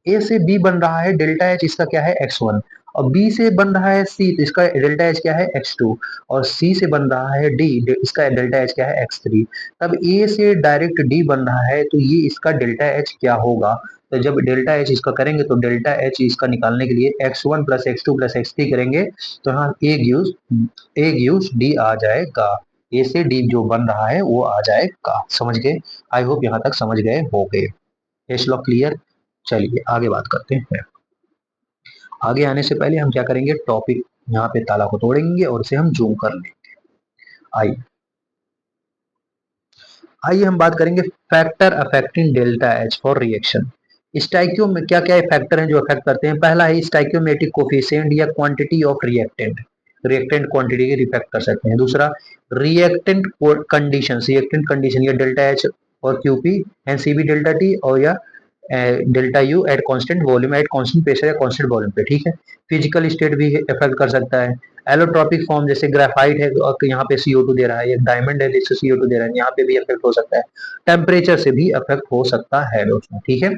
ए से बी बन रहा है, डेल्टा एच इसका क्या है x1, और बी से बन रहा है सी, तो इसका डेल्टा एच क्या है x2, और सी से बन रहा है डी, इसका डेल्टा एच क्या है x3। तब ए से डायरेक्ट डी बन रहा है, तो ये इसका डेल्टा एच क्या होगा? तो जब डेल्टा एच इसका करेंगे तो डेल्टा एच इसका निकालने के लिए x1 plus x2 plus x3 करेंगे, तो यहाँ ए गिव्स डी आ जाएगा, ए से डी जो बन रहा है वो आ जाएगा। समझ गए, आई होप यहाँ तक समझ गए हो गए। हेस लॉ क्लियर। चलिए आगे बात करते हैं। आगे आने से पहले हम क्या करेंगे, टॉपिक यहाँ पे ताला को तोड़ेंगे और इसे हम जूम कर लेंगे। आइए आइए हम बात करेंगे factor affecting delta H for reaction. स्टाइकियो में क्या क्या फैक्टर हैं जो अफेक्ट करते हैं? पहला है स्टाइकियोमेट्रिक कोफिशिएंट या quantity of reactant, reactant quantity के इफेक्ट कर सकते हैं। दूसरा रिएक्टेंट कंडीशन या डेल्टा एच और QP and CB delta T, और या delta U at constant volume, at constant pressure या कांस्टेंट वॉल्यूम पे, ठीक है। फिजिकल स्टेट भी इफेक्ट कर सकता है। एलोट्रॉपिक फॉर्म, जैसे ग्राफाइट है और यहाँ पे CO2 दे रहा है, एक डायमंड है जिससे CO2 दे रहा है, यहाँ पे भी इफेक्ट हो सकता है। टेम्परेचर से भी इफेक्ट हो सकता है दोस्तों, ठीक है।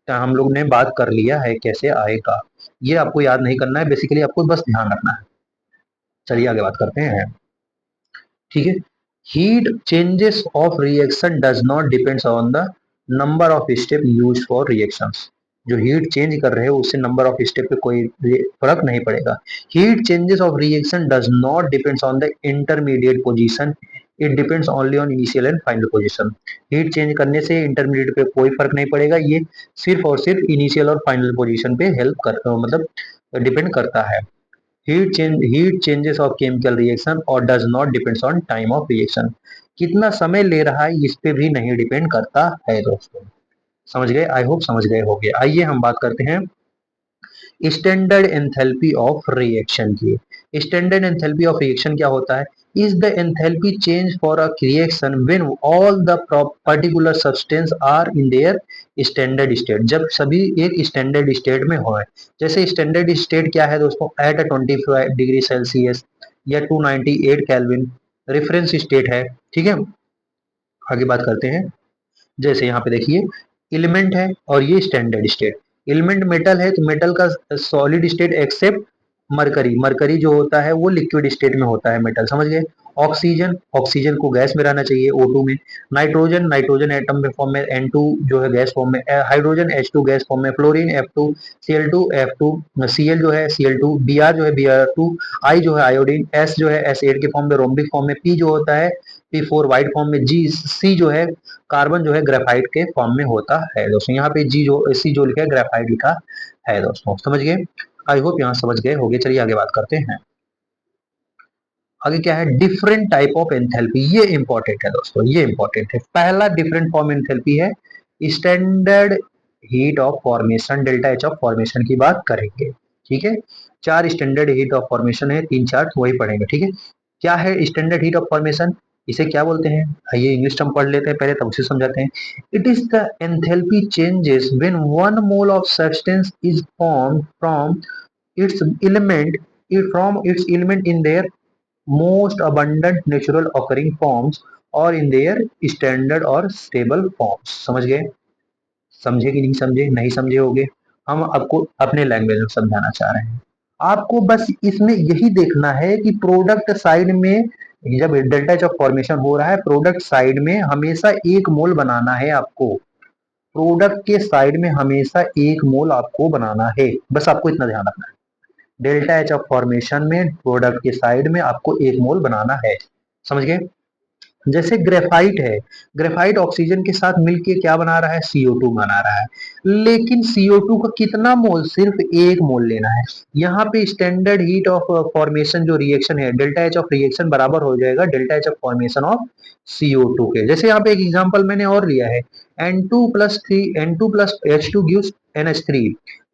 तो हम लोग ने बात कर लिया है कैसे आएगा, ये आपको याद नहीं करना है, बेसिकली आपको बस ध्यान रखना है। चलिए आगे बात करते हैं, ठीक है। Heat changes of reaction does not depends on the number of step used for reactions. जो हीट चेंज कर रहे हो उससे नंबर ऑफ स्टेप पे कोई फर्क नहीं पड़ेगा। Heat changes of reaction does not depends on the intermediate position, it depends only on initial and final position. Heat change करने से इंटरमीडिएट पे कोई फर्क नहीं पड़ेगा, ये सिर्फ और सिर्फ इनिशियल और फाइनल पोजीशन पे हेल्प करता है, मतलब डिपेंड करता है। Heat changes of chemical reaction और does not depends on time of reaction, कितना समय ले रहा है इस पे भी नहीं डिपेंड करता है दोस्तों। समझ गए? आई होप समझ गए होंगे। आइए हम बात करते हैं स्टैंडर्ड एंथैल्पी ऑफ रिएक्शन की। स्टैंडर्ड एंथैल्पी ऑफ रिएक्शन क्या होता है? Is the enthalpy change for a reaction when all the particular substance are in their standard state, जब सभी एक स्टैंडर्ड स्टेट में हो। जैसे स्टैंडर्ड स्टेट क्या है दोस्तों? एट 25 डिग्री सेल्सियस या 298 केल्विन रेफरेंस स्टेट है। ठीक है, आगे बात करते हैं। जैसे यहाँ पे देखिए एलिमेंट है और ये स्टैंडर्ड स्टेट। एलिमेंट मेटल है तो मेटल का solid state except mercury, mercury जो होता है वो लिक्विड स्टेट में होता है मेटल, समझ गए। ऑक्सीजन, ऑक्सीजन को गैस में रहना चाहिए O2 में। नाइट्रोजन, नाइट्रोजन एटम में फॉर्म में N2 जो है गैस फॉर्म में, हाइड्रोजन H2 गैस फॉर्म में, fluorine F2, Cl2 F2, Cl जो है Cl2, Br जो है Br2, I जो है आयोडीन, S जो है S8 के फॉर्म में रोम्बिक फॉर्म में, P जो होता है P4 व्हाइट फॉर्म में, G C जो है कार्बन जो है ग्रेफाइट के फॉर्म में होता है दोस्तों। यहाँ पे जी जो सी जो लिखा है ग्रेफाइट लिखा है दोस्तों, समझ गए? आई होप यहाँ समझ गए होंगे। चलिए आगे बात करते हैं। आगे क्या है? डिफरेंट टाइप ऑफ एंथैल्पी, ये इंपॉर्टेंट है दोस्तों, ये इंपॉर्टेंट है। पहला डिफरेंट फॉर्म एंथैल्पी है standard heat of formation, delta H of formation की बात करेंगे। ठीक है, चार स्टैंडर्ड हीट ऑफ फॉर्मेशन है, तीन चार वही पढ़ेंगे। ठीक है, क्या है स्टैंडर्ड हीट ऑफ फॉर्मेशन? इसे क्या बोलते हैं? आइए इंग्लिश टर्म पढ़ लेते हैं पहले, तब उसे समझाते हैं। It is the enthalpy changes when one mole of substance is formed its element from its element in their most abundant natural occurring forms और in their standard और stable forms। समझ गए? समझे कि नहीं समझे? नहीं समझे होगे, हम आपको अपने लैंग्वेज में समझाना चाह रहे हैं। आपको बस इसमें यही देखना है कि प्रोडक्ट साइड में जब डेल्टा एच ऑफ फॉर्मेशन हो रहा है, प्रोडक्ट साइड में हमेशा एक मोल बनाना है आपको। प्रोडक्ट के साइड में हमेशा एक मोल आपको बनाना है, बस आपको इतना ध्यान रखना है। डेल्टा एच ऑफ फॉर्मेशन में प्रोडक्ट के साइड में आपको एक मोल बनाना है, समझ गए? जैसे ग्रेफाइट है, ग्रेफाइट ऑक्सीजन के साथ मिलके क्या बना रहा है? CO2 बना रहा है, लेकिन CO2 का कितना मोल? सिर्फ एक मोल लेना है। यहाँ पे स्टैंडर्ड हीट ऑफ फॉर्मेशन जो रिएक्शन है, डेल्टा एच ऑफ रिएक्शन बराबर हो जाएगा delta H of formation of CO2 के। जैसे यहाँ पे एक एग्जांपल मैंने और लिया है, N2 plus H2 gives NH3।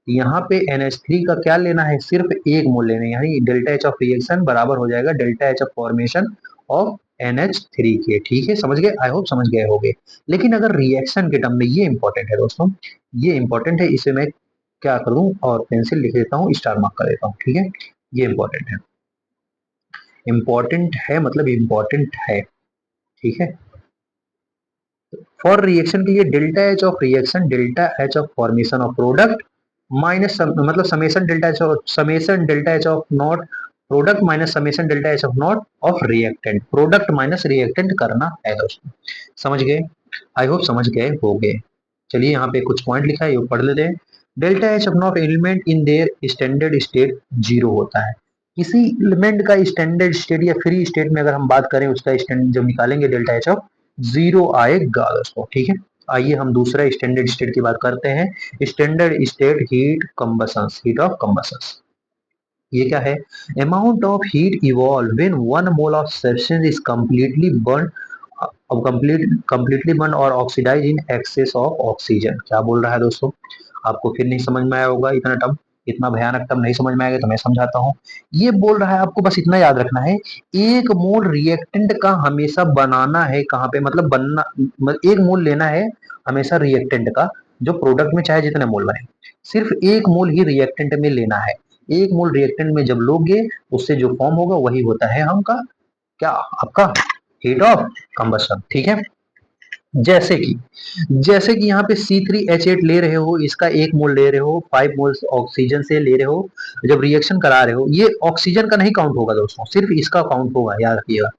यहाँ पे NH3 का क्या लेना है? सिर्फ एक मोल लेना है, यानी डेल्टा एच ऑफ रिएक्शन बराबर हो जाएगा delta H of formation of NH3 के। ठीक है, समझ गए? आई होप समझ गए होंगे। लेकिन अगर रिएक्शन के टर्म में, ये इंपॉर्टेंट है दोस्तों, ये इंपॉर्टेंट है, इसे मैं क्या कर दूं और पेंसिल लिख देता हूँ, स्टार मार्क कर देता हूँ। ठीक है, ये इंपॉर्टेंट है, इंपॉर्टेंट है मतलब इंपॉर्टेंट है। ठीक है, फॉर रिएक्शन के लिए delta H of reaction, delta H of formation of product minus मतलब summation delta H of nought product minus summation delta H of nought of reactant, product minus reactant करना है दोस्तों। समझ गए? आई होप समझ गए होंगे। चलिए यहाँ पे कुछ पॉइंट लिखा है, ये पढ़ लेते हैं। Delta H of not element in their standard state zero होता है। किसी एलिमेंट का स्टैंडर्ड स्टेट या फ्री स्टेट में अगर हम बात करें, उसका स्टैंडर्ड जब निकालेंगे डेल्टा एच ऑफ जीरो आएगा दोस्तों। ठीक है, आइए हम दूसरा स्टैंडर्ड स्टेट की बात करते हैं। Standard state heat combustion, heat of combustion. ये क्या है? Amount of heat evolve when one mole of substance is completely burn, अब कंप्लीटली बर्न और oxidize in excess of oxygen. क्या बोल रहा है दोस्तों? आपको फिर नहीं समझ में आया होगा इतना टर्म, इतना भयानक टर्म नहीं समझ में आएगा तो मैं समझाता हूँ। ये बोल रहा है, आपको बस इतना याद रखना है, एक मोल रिएक्टेंट का हमेशा बनाना है कहाँ पे, मतलब बनना, मतलब एक मोल लेना है हमेशा रिएक्टेंट का, जो प्रोडक्ट में चाहे जितने मोल बने, सिर्फ एक मोल ही रिएक्टेंट में लेना है। एक मोल रिएक्टेंट में जब लोगे, उससे जो फॉर्म होगा वही होता है हमका क्या, आपका हीट ऑफ कंबशन। ठीक है, जैसे कि यहाँ पे C3H8 ले रहे हो, इसका एक मोल ले रहे हो, 5 मोल्स ऑक्सीजन से ले रहे हो, जब रिएक्शन करा रहे हो, ये ऑक्सीजन का नहीं काउंट होगा दोस्तों, सिर्फ इसका काउंट होगा, याद रखिएगा।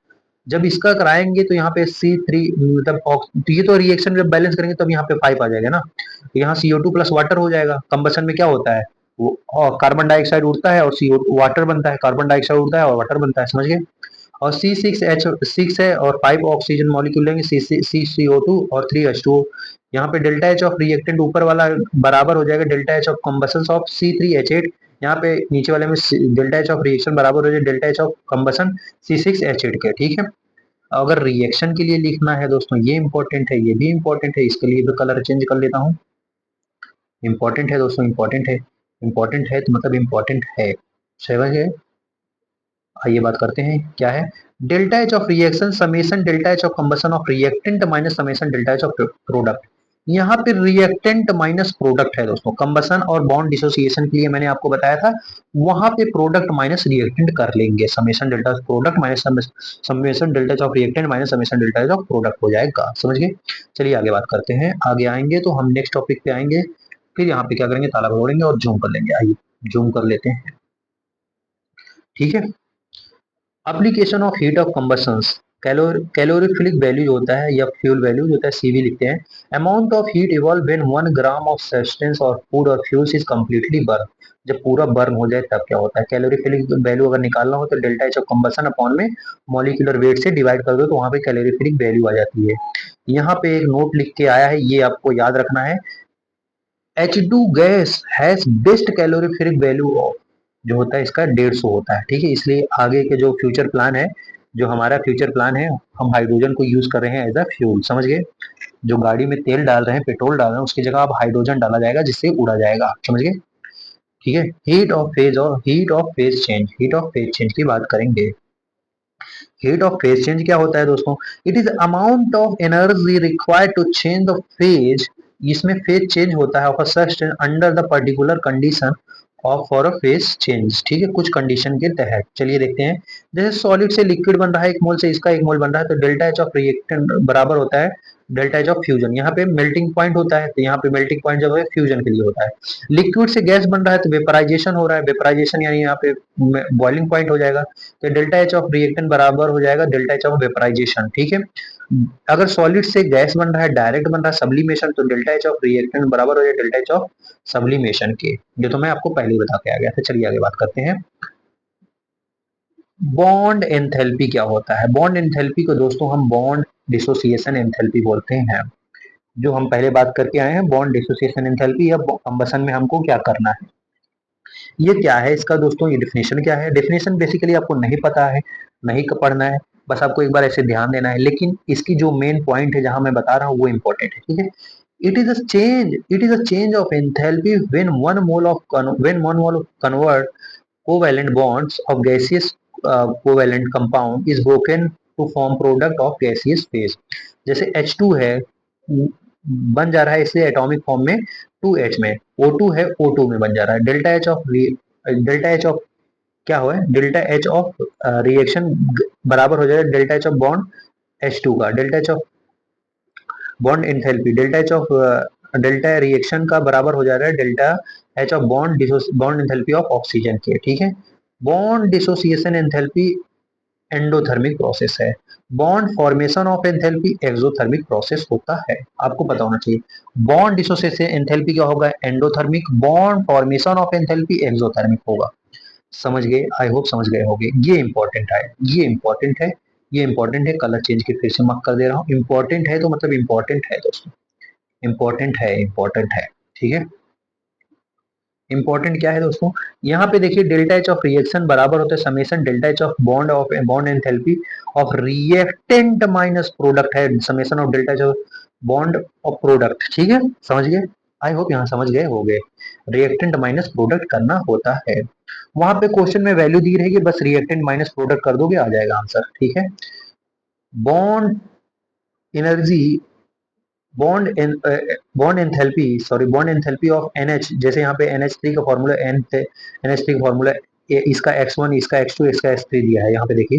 जब इसका कराएंगे तो यहाँ पे C3 मतलब तो ये तो रिएक्शन जब बैलेंस करेंगे तब यहाँ पे 5 आ जाएगा ना, तो यहाँ CO2 प्लस वाटर हो जाएगा। कंबसन में क्या होता है, वो कार्बन डाइऑक्साइड उड़ता है और CO वाटर बनता है, कार्बन डाइऑक्साइड उड़ता है और वाटर बनता है, समझ गए। और C6H6 है और 5 ऑक्सीजन मॉलिक्यूल लेंगे, CCO2 और 3H2O। यहाँ पे डेल्टा एच ऑफ रिएक्टेंट ऊपर वाला बराबर हो जाएगा delta H of combustion of C3H8। यहाँ पे नीचे वाले में डेल्टा एच ऑफ रिएक्शन बराबर हो जाएगा delta H of combustion C6H8 के, ठीक है। अगर रिएक्शन के लिए लिखना है दोस्तों, ये इंपॉर्टेंट है, ये भी इंपॉर्टेंट है, इसके लिए भी कलर चेंज कर लेता हूँ। इंपॉर्टेंट है दोस्तों, इंपॉर्टेंट है, इंपॉर्टेंट है तो मतलब इंपॉर्टेंट है, समझ गए। आइए बात करते हैं क्या है, delta H of reaction summation delta H of combustion of reactant minus summation delta H of product. यहाँ पे रिएक्टेंट माइनस प्रोडक्ट है दोस्तों, कंबसन और बॉन्ड डिसोसिएशन के लिए मैंने आपको बताया था, वहां पे प्रोडक्ट माइनस रिएक्टेंट कर लेंगे, summation delta of product minus summation delta of reactant minus summation delta of product हो जाएगा, समझ गए। चलिए आगे बात करते हैं, आगे आएंगे तो हम नेक्स्ट टॉपिक पे आएंगे, फिर यहाँ पे क्या करेंगे, ताला तोड़ेंगे और जूम कर लेंगे। आइए जूम कर लेते हैं, ठीक है। Application of heat of combustions, calorific value होता है या फ्यूल वैल्यू होता है, सीवी लिखते हैं। Amount of heat evolve when 1 gram of substance और फूड और फ्यूल्स इज कंप्लीटली बर्न। जब पूरा बर्न हो जाए तब क्या होता है, कैलोरीफिलिक वैल्यू अगर निकालना हो तो delta H of combustion upon में मॉलिक्यूलर वेट से डिवाइड कर दो तो वहां पे कैलोरीफिलिक वैल्यू आ जाती है। यहाँ पे एक नोट लिख के आया है, ये आपको याद रखना है। H2 gas has best calorific value of, जो होता है इसका 150 होता है, ठीक है। इसलिए आगे के जो फ्यूचर प्लान है, जो हमारा फ्यूचर प्लान है, हम हाइड्रोजन को यूज कर रहे हैं एज अ फ्यूल, समझ गए। जो गाड़ी में तेल डाल रहे हैं, पेट्रोल डाल रहे हैं, उसकी जगह अब हाइड्रोजन डाला जाएगा जिससे उड़ा जाएगा, समझ गए, ठीक है। Heat of phase change, heat of phase change की बात करेंगे। हीट ऑफ फेज चेंज क्या होता है दोस्तों, it is amount of energy required to change the phase, इसमें फेज चेंज होता है of a substance under the particular condition of for a phase change, ठीक है, कुछ कंडीशन के तहत। चलिए देखते हैं, जैसे सॉलिड से लिक्विड बन रहा है, एक मोल से इसका एक मोल बन रहा है, तो डेल्टा एच ऑफ रिएक्टेंट बराबर होता है डेल्टा एच ऑफ फ्यूजन। यहाँ पे मेल्टिंग पॉइंट होता है, तो यहाँ पे मेल्टिंग पॉइंट जब है फ्यूजन के लिए होता है। लिक्विड से गैस बन रहा है तो वेपराइजेशन हो रहा है, वेपराइजेशन यानी यहाँ पे बॉइलिंग पॉइंट हो जाएगा, तो डेल्टा एच ऑफ रिएक्टेंट बराबर हो जाएगा डेल्टा एच ऑफ वेपराइजेशन, ठीक है। अगर सॉलिड से गैस बन रहा है, डायरेक्ट बन रहा है सब्लिमेशन, तो डेल्टा एच ऑफ रिएक्टेंट बराबर हो जाएगा डेल्टा एच ऑफ सब्लिमेशन के। ये तो मैं आपको पहले ही बता के आ गया था। चलिए आगे बात करते हैं, बॉन्ड एंथैल्पी क्या होता है। बॉन्ड एंथैल्पी को दोस्तों हम बॉन्ड डिसोसिएशन एंथैल्पी बोलते हैं, जो हम पहले बात करके आए हैं, बॉन्ड डिसोसिएशन एंथैल्पी या कंबशन में हमको क्या करना है। ये क्या है इसका दोस्तों, ये डेफिनेशन क्या है, डेफिनेशन बेसिकली आपको नहीं पता है, नहीं पढ़ना है, बस आपको एक बार ऐसे ध्यान देना है, लेकिन इसकी जो मेन पॉइंट है जहां मैं बता रहा हूँ वो इंपॉर्टेंट है, ठीक है। It is a change of enthalpy when one mole of convert covalent bonds of gaseous covalent compound is broken to form product of gaseous phase। जैसे H2 है, बन जा रहा है इसे एटॉमिक फॉर्म में 2H में, O2 है O2 में बन जा रहा है, डेल्टा एच ऑफ क्या हुआ है, डेल्टा एच ऑफ रिएक्शन बराबर हो जाएगा delta H of bond H2 का, delta H of bond enthalpy, delta reaction का बराबर हो जा रहा है delta H of bond enthalpy of oxygen के, ठीक है। Bond dissociation enthalpy endothermic process है, bond formation of enthalpy exothermic process होता है, आपको पता होना चाहिए। बॉन्ड डिसोसिएशन एंथैल्पी क्या होगा, endothermic, bond formation of enthalpy exothermic होगा, समझ गए, आई होप समझ गए होंगे। ये इंपॉर्टेंट है, ये इंपॉर्टेंट है, ये इंपॉर्टेंट है, कलर चेंज के फिर से मत कर दे रहा हूँ, इंपॉर्टेंट है तो मतलब इंपॉर्टेंट है दोस्तों, इंपॉर्टेंट है, इंपॉर्टेंट है, ठीक है। इंपॉर्टेंट क्या है दोस्तों, यहाँ पे देखिए डेल्टा एच ऑफ रिएक्शन बराबर होता है summation delta H of bond enthalpy of reactant minus product है summation of delta H of bond of product, ठीक है, समझ गए, आई होप यहाँ समझ गए हो गए। रिएक्टेंट माइनस प्रोडक्ट करना होता है, वहां पे क्वेश्चन में वैल्यू दी रहेगी, बस रिएक्टेंट माइनस प्रोडक्ट कर दोगे आ जाएगा आंसर, ठीक है। Bond energy, bond enthalpy of NH, जैसे यहाँ पे NH3 का फॉर्मूला NH3 का फॉर्मूला, इसका x1 इसका x2 इसका x3 दिया है, यहाँ पे देखिए,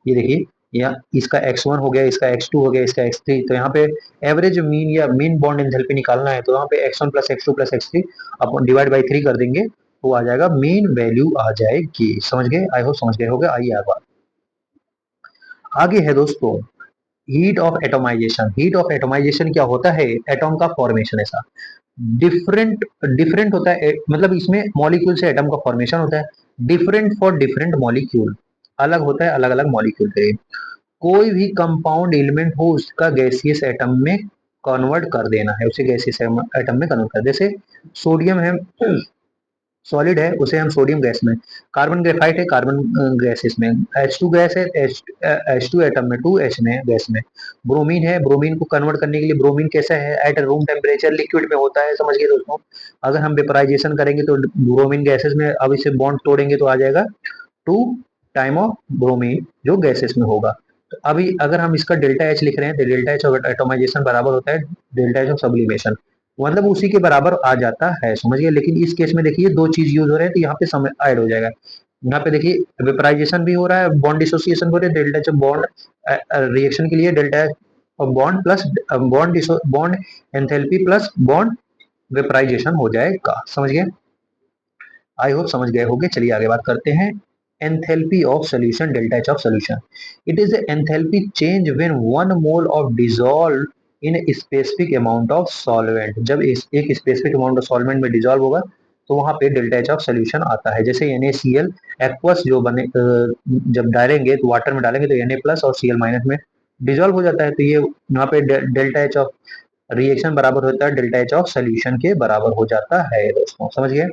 ये देखिए, यहाँ इसका x1 हो गया, इसका x2 हो गया, इसका x3, तो यहाँ पे एवरेज मीन या मीन बॉन्ड एंथैल्पी निकालना है, तो यहाँ पे x1 plus x2 plus x3 upon divide by 3 कर देंगे तो आ जाएगा, मीन वैल्यू आ जाएगी, समझ गए, आई होप समझ गए होगा। आइए आगे है दोस्तों heat of atomization. Heat of atomization क्या होता है? एटॉम का फॉर्मेशन। ऐसा डिफरेंट डिफरेंट होता है, मतलब इसमें मॉलिक्यूल से एटम का फॉर्मेशन होता है। डिफरेंट फॉर डिफरेंट मॉलिक्यूल, अलग होता है अलग अलग मॉलिक्यूल के लिए। कोई भी कंपाउंड एलिमेंट हो उसका गैसियस एटम में कन्वर्ट कर देना है, उसे गैसियस एटम में कन्वर्ट कर, जैसे सोडियम है, सॉलिड है, उसे हम सोडियम गैस में, कार्बन ग्रेफाइट है कार्बन गैसेस में, H2 गैस है, H2 एटम में, 2H में गैस में। ब्रोमीन है, ब्रोमीन को कन्वर्ट करने के लिए, ब्रोमीन कैसा है? एट रूम टेम्परेचर लिक्विड में होता है, समझ गए दोस्तों। अगर हम वेपराइजेशन करेंगे तो ब्रोमीन गैसेस में, अब इसे बॉन्ड तोड़ेंगे तो आ जाएगा 2 टाइम ऑफ ब्रोमीन जो गैसेस में होगा। तो अभी अगर हम इसका डेल्टा एच लिख रहे हैं तो डेल्टा एच ऑफ एटोमाइजेशन बराबर होता है डेल्टा एच ऑफ सब्लिमेशन, मतलब उसी के बराबर आ जाता है, समझ गए। लेकिन इस केस में देखिए दो चीज यूज हो रहे हैं तो यहाँ पे समय ऐड हो जाएगा। यहाँ पे देखिए वेपराइजेशन भी हो रहा है, बॉन्ड डिसोसिएशन हो रहा है, डेल्टा एच बॉन्ड रिएक्शन के लिए delta of bond plus bond enthalpy plus bond vaporization हो जाएगा, समझ गए। आई होप समझ गए होंगे। चलिए आगे बात करते हैं। Enthalpy of solution, delta H of solution. It is the enthalpy change when 1 mole of dissolve in specific amount of solvent. जब एक स्पेसिफिक अमाउंट ऑफ सॉल्वेंट में डिसॉल्व होगा तो वहां पे डेल्टा एच ऑफ सॉल्यूशन आता है। जैसे NaCl एक्वस जो बने, जब डालेंगे तो वाटर में डालेंगे तो Na प्लस और Cl माइनस में डिसॉल्व हो जाता है, तो ये यहाँ पे डेल्टा एच ऑफ रिएक्शन बराबर होता है डेल्टा एच ऑफ सॉल्यूशन के बराबर हो जाता है दोस्तों, समझ गए।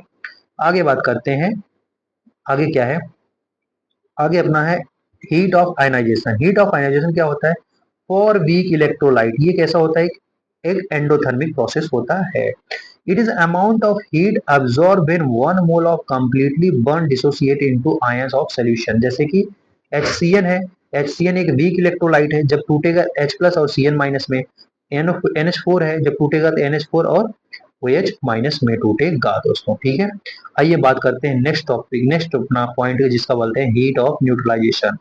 आगे बात करते हैं। आगे क्या है? आगे अपना है heat of ionization. Heat of ionization क्या होता है? फॉर वीक इलेक्ट्रोलाइट, ये कैसा होता है? एक एंडोथर्मिक प्रोसेस होता है। It is amount of heat absorb when 1 mole of completely burn dissociate into ions of solution. जैसे कि HCN है, HCN एक वीक इलेक्ट्रोलाइट है, जब टूटेगा H प्लस और Cn माइनस में। NH4 है, जब टूटेगा तो NH4 और OH माइनस में टूटेगा दोस्तों, ठीक है। आइए बात करते हैं नेक्स्ट टॉपिक, नेक्स्ट अपना पॉइंट जिसका बोलते हैं heat of neutralization.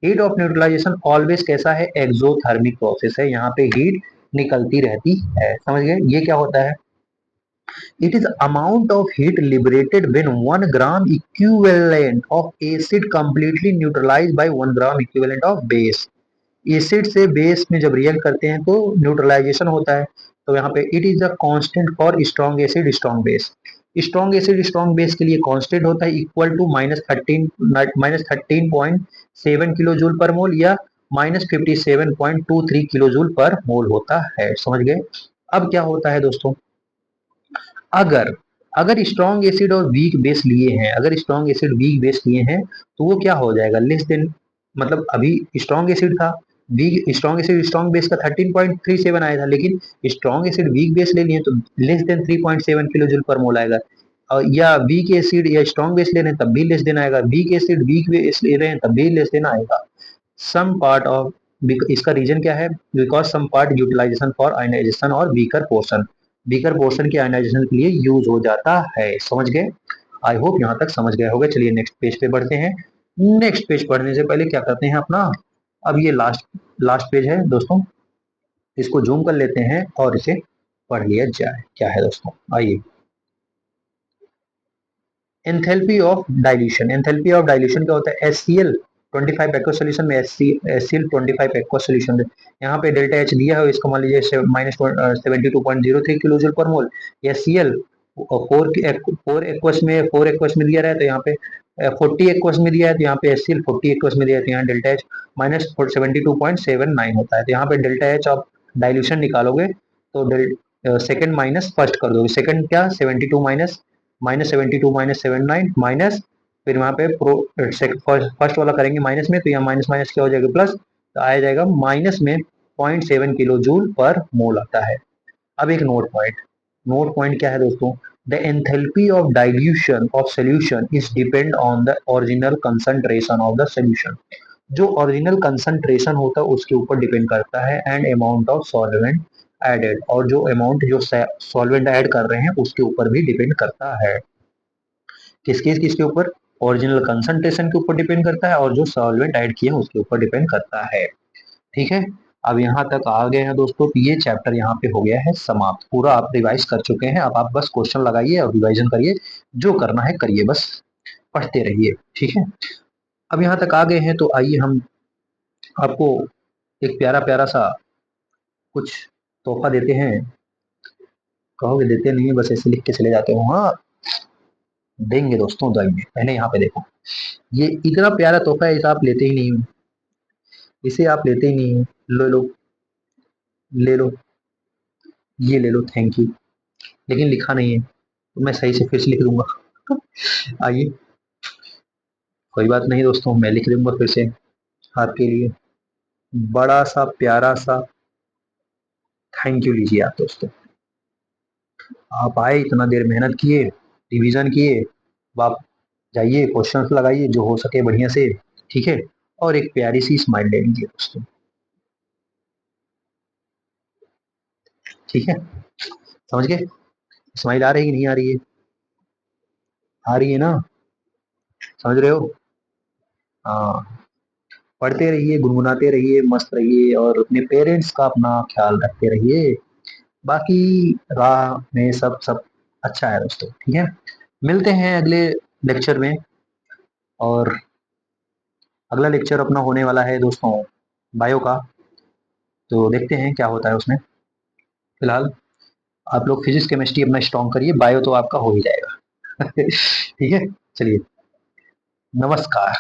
Heat of neutralization always कैसा है? एक्सोथर्मिक प्रोसेस है, यहाँ पे हीट निकलती रहती है, समझ गए। ये क्या होता है? It is amount of heat liberated when 1 gram equivalent of acid completely neutralized by 1 gram equivalent of base। Acid से बेस में जब रिएक्ट करते हैं तो न्यूट्रलाइजेशन होता है। तो यहाँ पे it is a constant for strong acid strong base. Strong acid strong base के लिए कांस्टेंट होता है इक्वल टू -13.7 किलो जूल पर मोल या -57.23 किलो जूल पर मोल होता है, समझ गए। अब क्या होता है दोस्तों? अगर अगर स्ट्रॉन्ग एसिड और वीक बेस लिए हैं, अगर स्ट्रॉन्ग एसिड वीक बेस लिए हैं तो वो क्या हो जाएगा? लेस देन, मतलब अभी स्ट्रॉन्ग एसिड था, weak strong acid strong base का 13.37 आया था, लेकिन स्ट्रॉन्ग एसिड वीक बेस ले लिए तो लेस देन 3.7 किलो जूल पर मोल आएगा। और या वीक एसिड या स्ट्रॉन्ग बेस ले रहे हैं तब भी लेस देन आएगा, वीक एसिड वीक बेस ले रहे हैं तब भी लेस देन आएगा। सम पार्ट ऑफ, इसका रीजन क्या है? Because some part utilization for ionization और वीकर पोर्शन के आयनाइजेशन के लिए यूज हो जाता है, समझ गए। आई होप यहाँ तक समझ गए होंगे। चलिए नेक्स्ट पेज पे बढ़ते हैं। नेक्स्ट पेज पढ़ने से पहले क्या करते हैं अपना, अब ये लास्ट लास्ट पेज है दोस्तों, इसको जूम कर लेते हैं और इसे पढ़ लिया जाए। क्या है दोस्तों, आइए। Enthalpy of dilution. Enthalpy of dilution क्या होता है? HCl 25 एक्वस सोल्यूशन में HCl 25 एक्वस सोल्यूशन, यहाँ पे डेल्टा एच दिया है, इसको मान लीजिए -72.03 किलो जूल पर मोल। या Cl फोर एक्वस में दिया रहा है तो यहाँ पे 40 एक्वस में दिया है, तो यहाँ पे HCl 40 एक्वस में दिया है, तो यहाँ डेल्टा एच -72.79 होता है। तो यहाँ पे डेल्टा एच आप डाइल्यूशन निकालोगे तो सेकंड माइनस फर्स्ट कर दोगे, सेकंड क्या 72 -72 -79 माइनस, फिर वहां पे फर्स्ट वाला करेंगे माइनस में, तो यहाँ माइनस माइनस क्या हो जाएगा प्लस, तो आया जाएगा माइनस में 0.7 किलो जूल पर मोल आता है। अब एक नोट पॉइंट क्या है दोस्तों? The enthalpy of dilution of solution is depend on the original concentration of the solution. जो ओरिजिनल कंसंट्रेशन होता है उसके ऊपर डिपेंड करता है, and amount of solvent added, और जो अमाउंट जो सॉल्वेंट ऐड कर रहे हैं उसके ऊपर भी डिपेंड करता है। किसके ऊपर? ओरिजिनल कंसंट्रेशन के ऊपर डिपेंड करता है और जो सॉल्वेंट ऐड किए उसके ऊपर डिपेंड करता है, ठीक है। अब यहाँ तक आ गए हैं दोस्तों, तो ये चैप्टर यहाँ पे हो गया है समाप्त, पूरा आप रिवाइज कर चुके हैं। अब आप बस क्वेश्चन लगाइए और रिवाइजन करिए, जो करना है करिए, बस पढ़ते रहिए, ठीक है। अब यहाँ तक आ गए हैं तो आइए हम आपको एक प्यारा प्यारा सा कुछ तोहफा देते हैं। कहोगे देते नहीं है, बस ऐसे लिख के चले जाते हो। हाँ, देंगे दोस्तों, देंगे। पहले यहाँ पे देखो, ये इतना प्यारा तोहफा है, इसे आप लेते ही नहीं हो, इसे आप लेते ही नहीं हो। लो लो, ले लो, ये ले लो, थैंक यू। लेकिन लिखा नहीं है, तो मैं सही से फिर से लिख दूंगा। आइए, कोई बात नहीं दोस्तों, मैं लिख दूंगा फिर से आपके लिए बड़ा सा प्यारा सा थैंक यू। लीजिए आप दोस्तों, आप आए, इतना देर मेहनत किए, रिवीजन किए, अब आप जाइए क्वेश्चंस लगाइए जो हो सके बढ़िया से, ठीक है, और एक प्यारी सी स्माइल ले लीजिए दोस्तों, ठीक है। समझ गए? स्माइल आ रही है कि नहीं आ रही है? आ रही है ना? समझ रहे हो? हाँ, पढ़ते रहिए, गुनगुनाते रहिए, मस्त रहिए, और अपने पेरेंट्स का अपना ख्याल रखते रहिए। बाकी राह में सब सब अच्छा है दोस्तों, ठीक है। मिलते हैं अगले लेक्चर में, और अगला लेक्चर अपना होने वाला है दोस्तों बायो का, तो देखते हैं क्या होता है उसमें। फिलहाल आप लोग फिजिक्स केमिस्ट्री अपना स्ट्रॉन्ग करिए, बायो तो आपका हो ही जाएगा। ठीक है, चलिए, नमस्कार।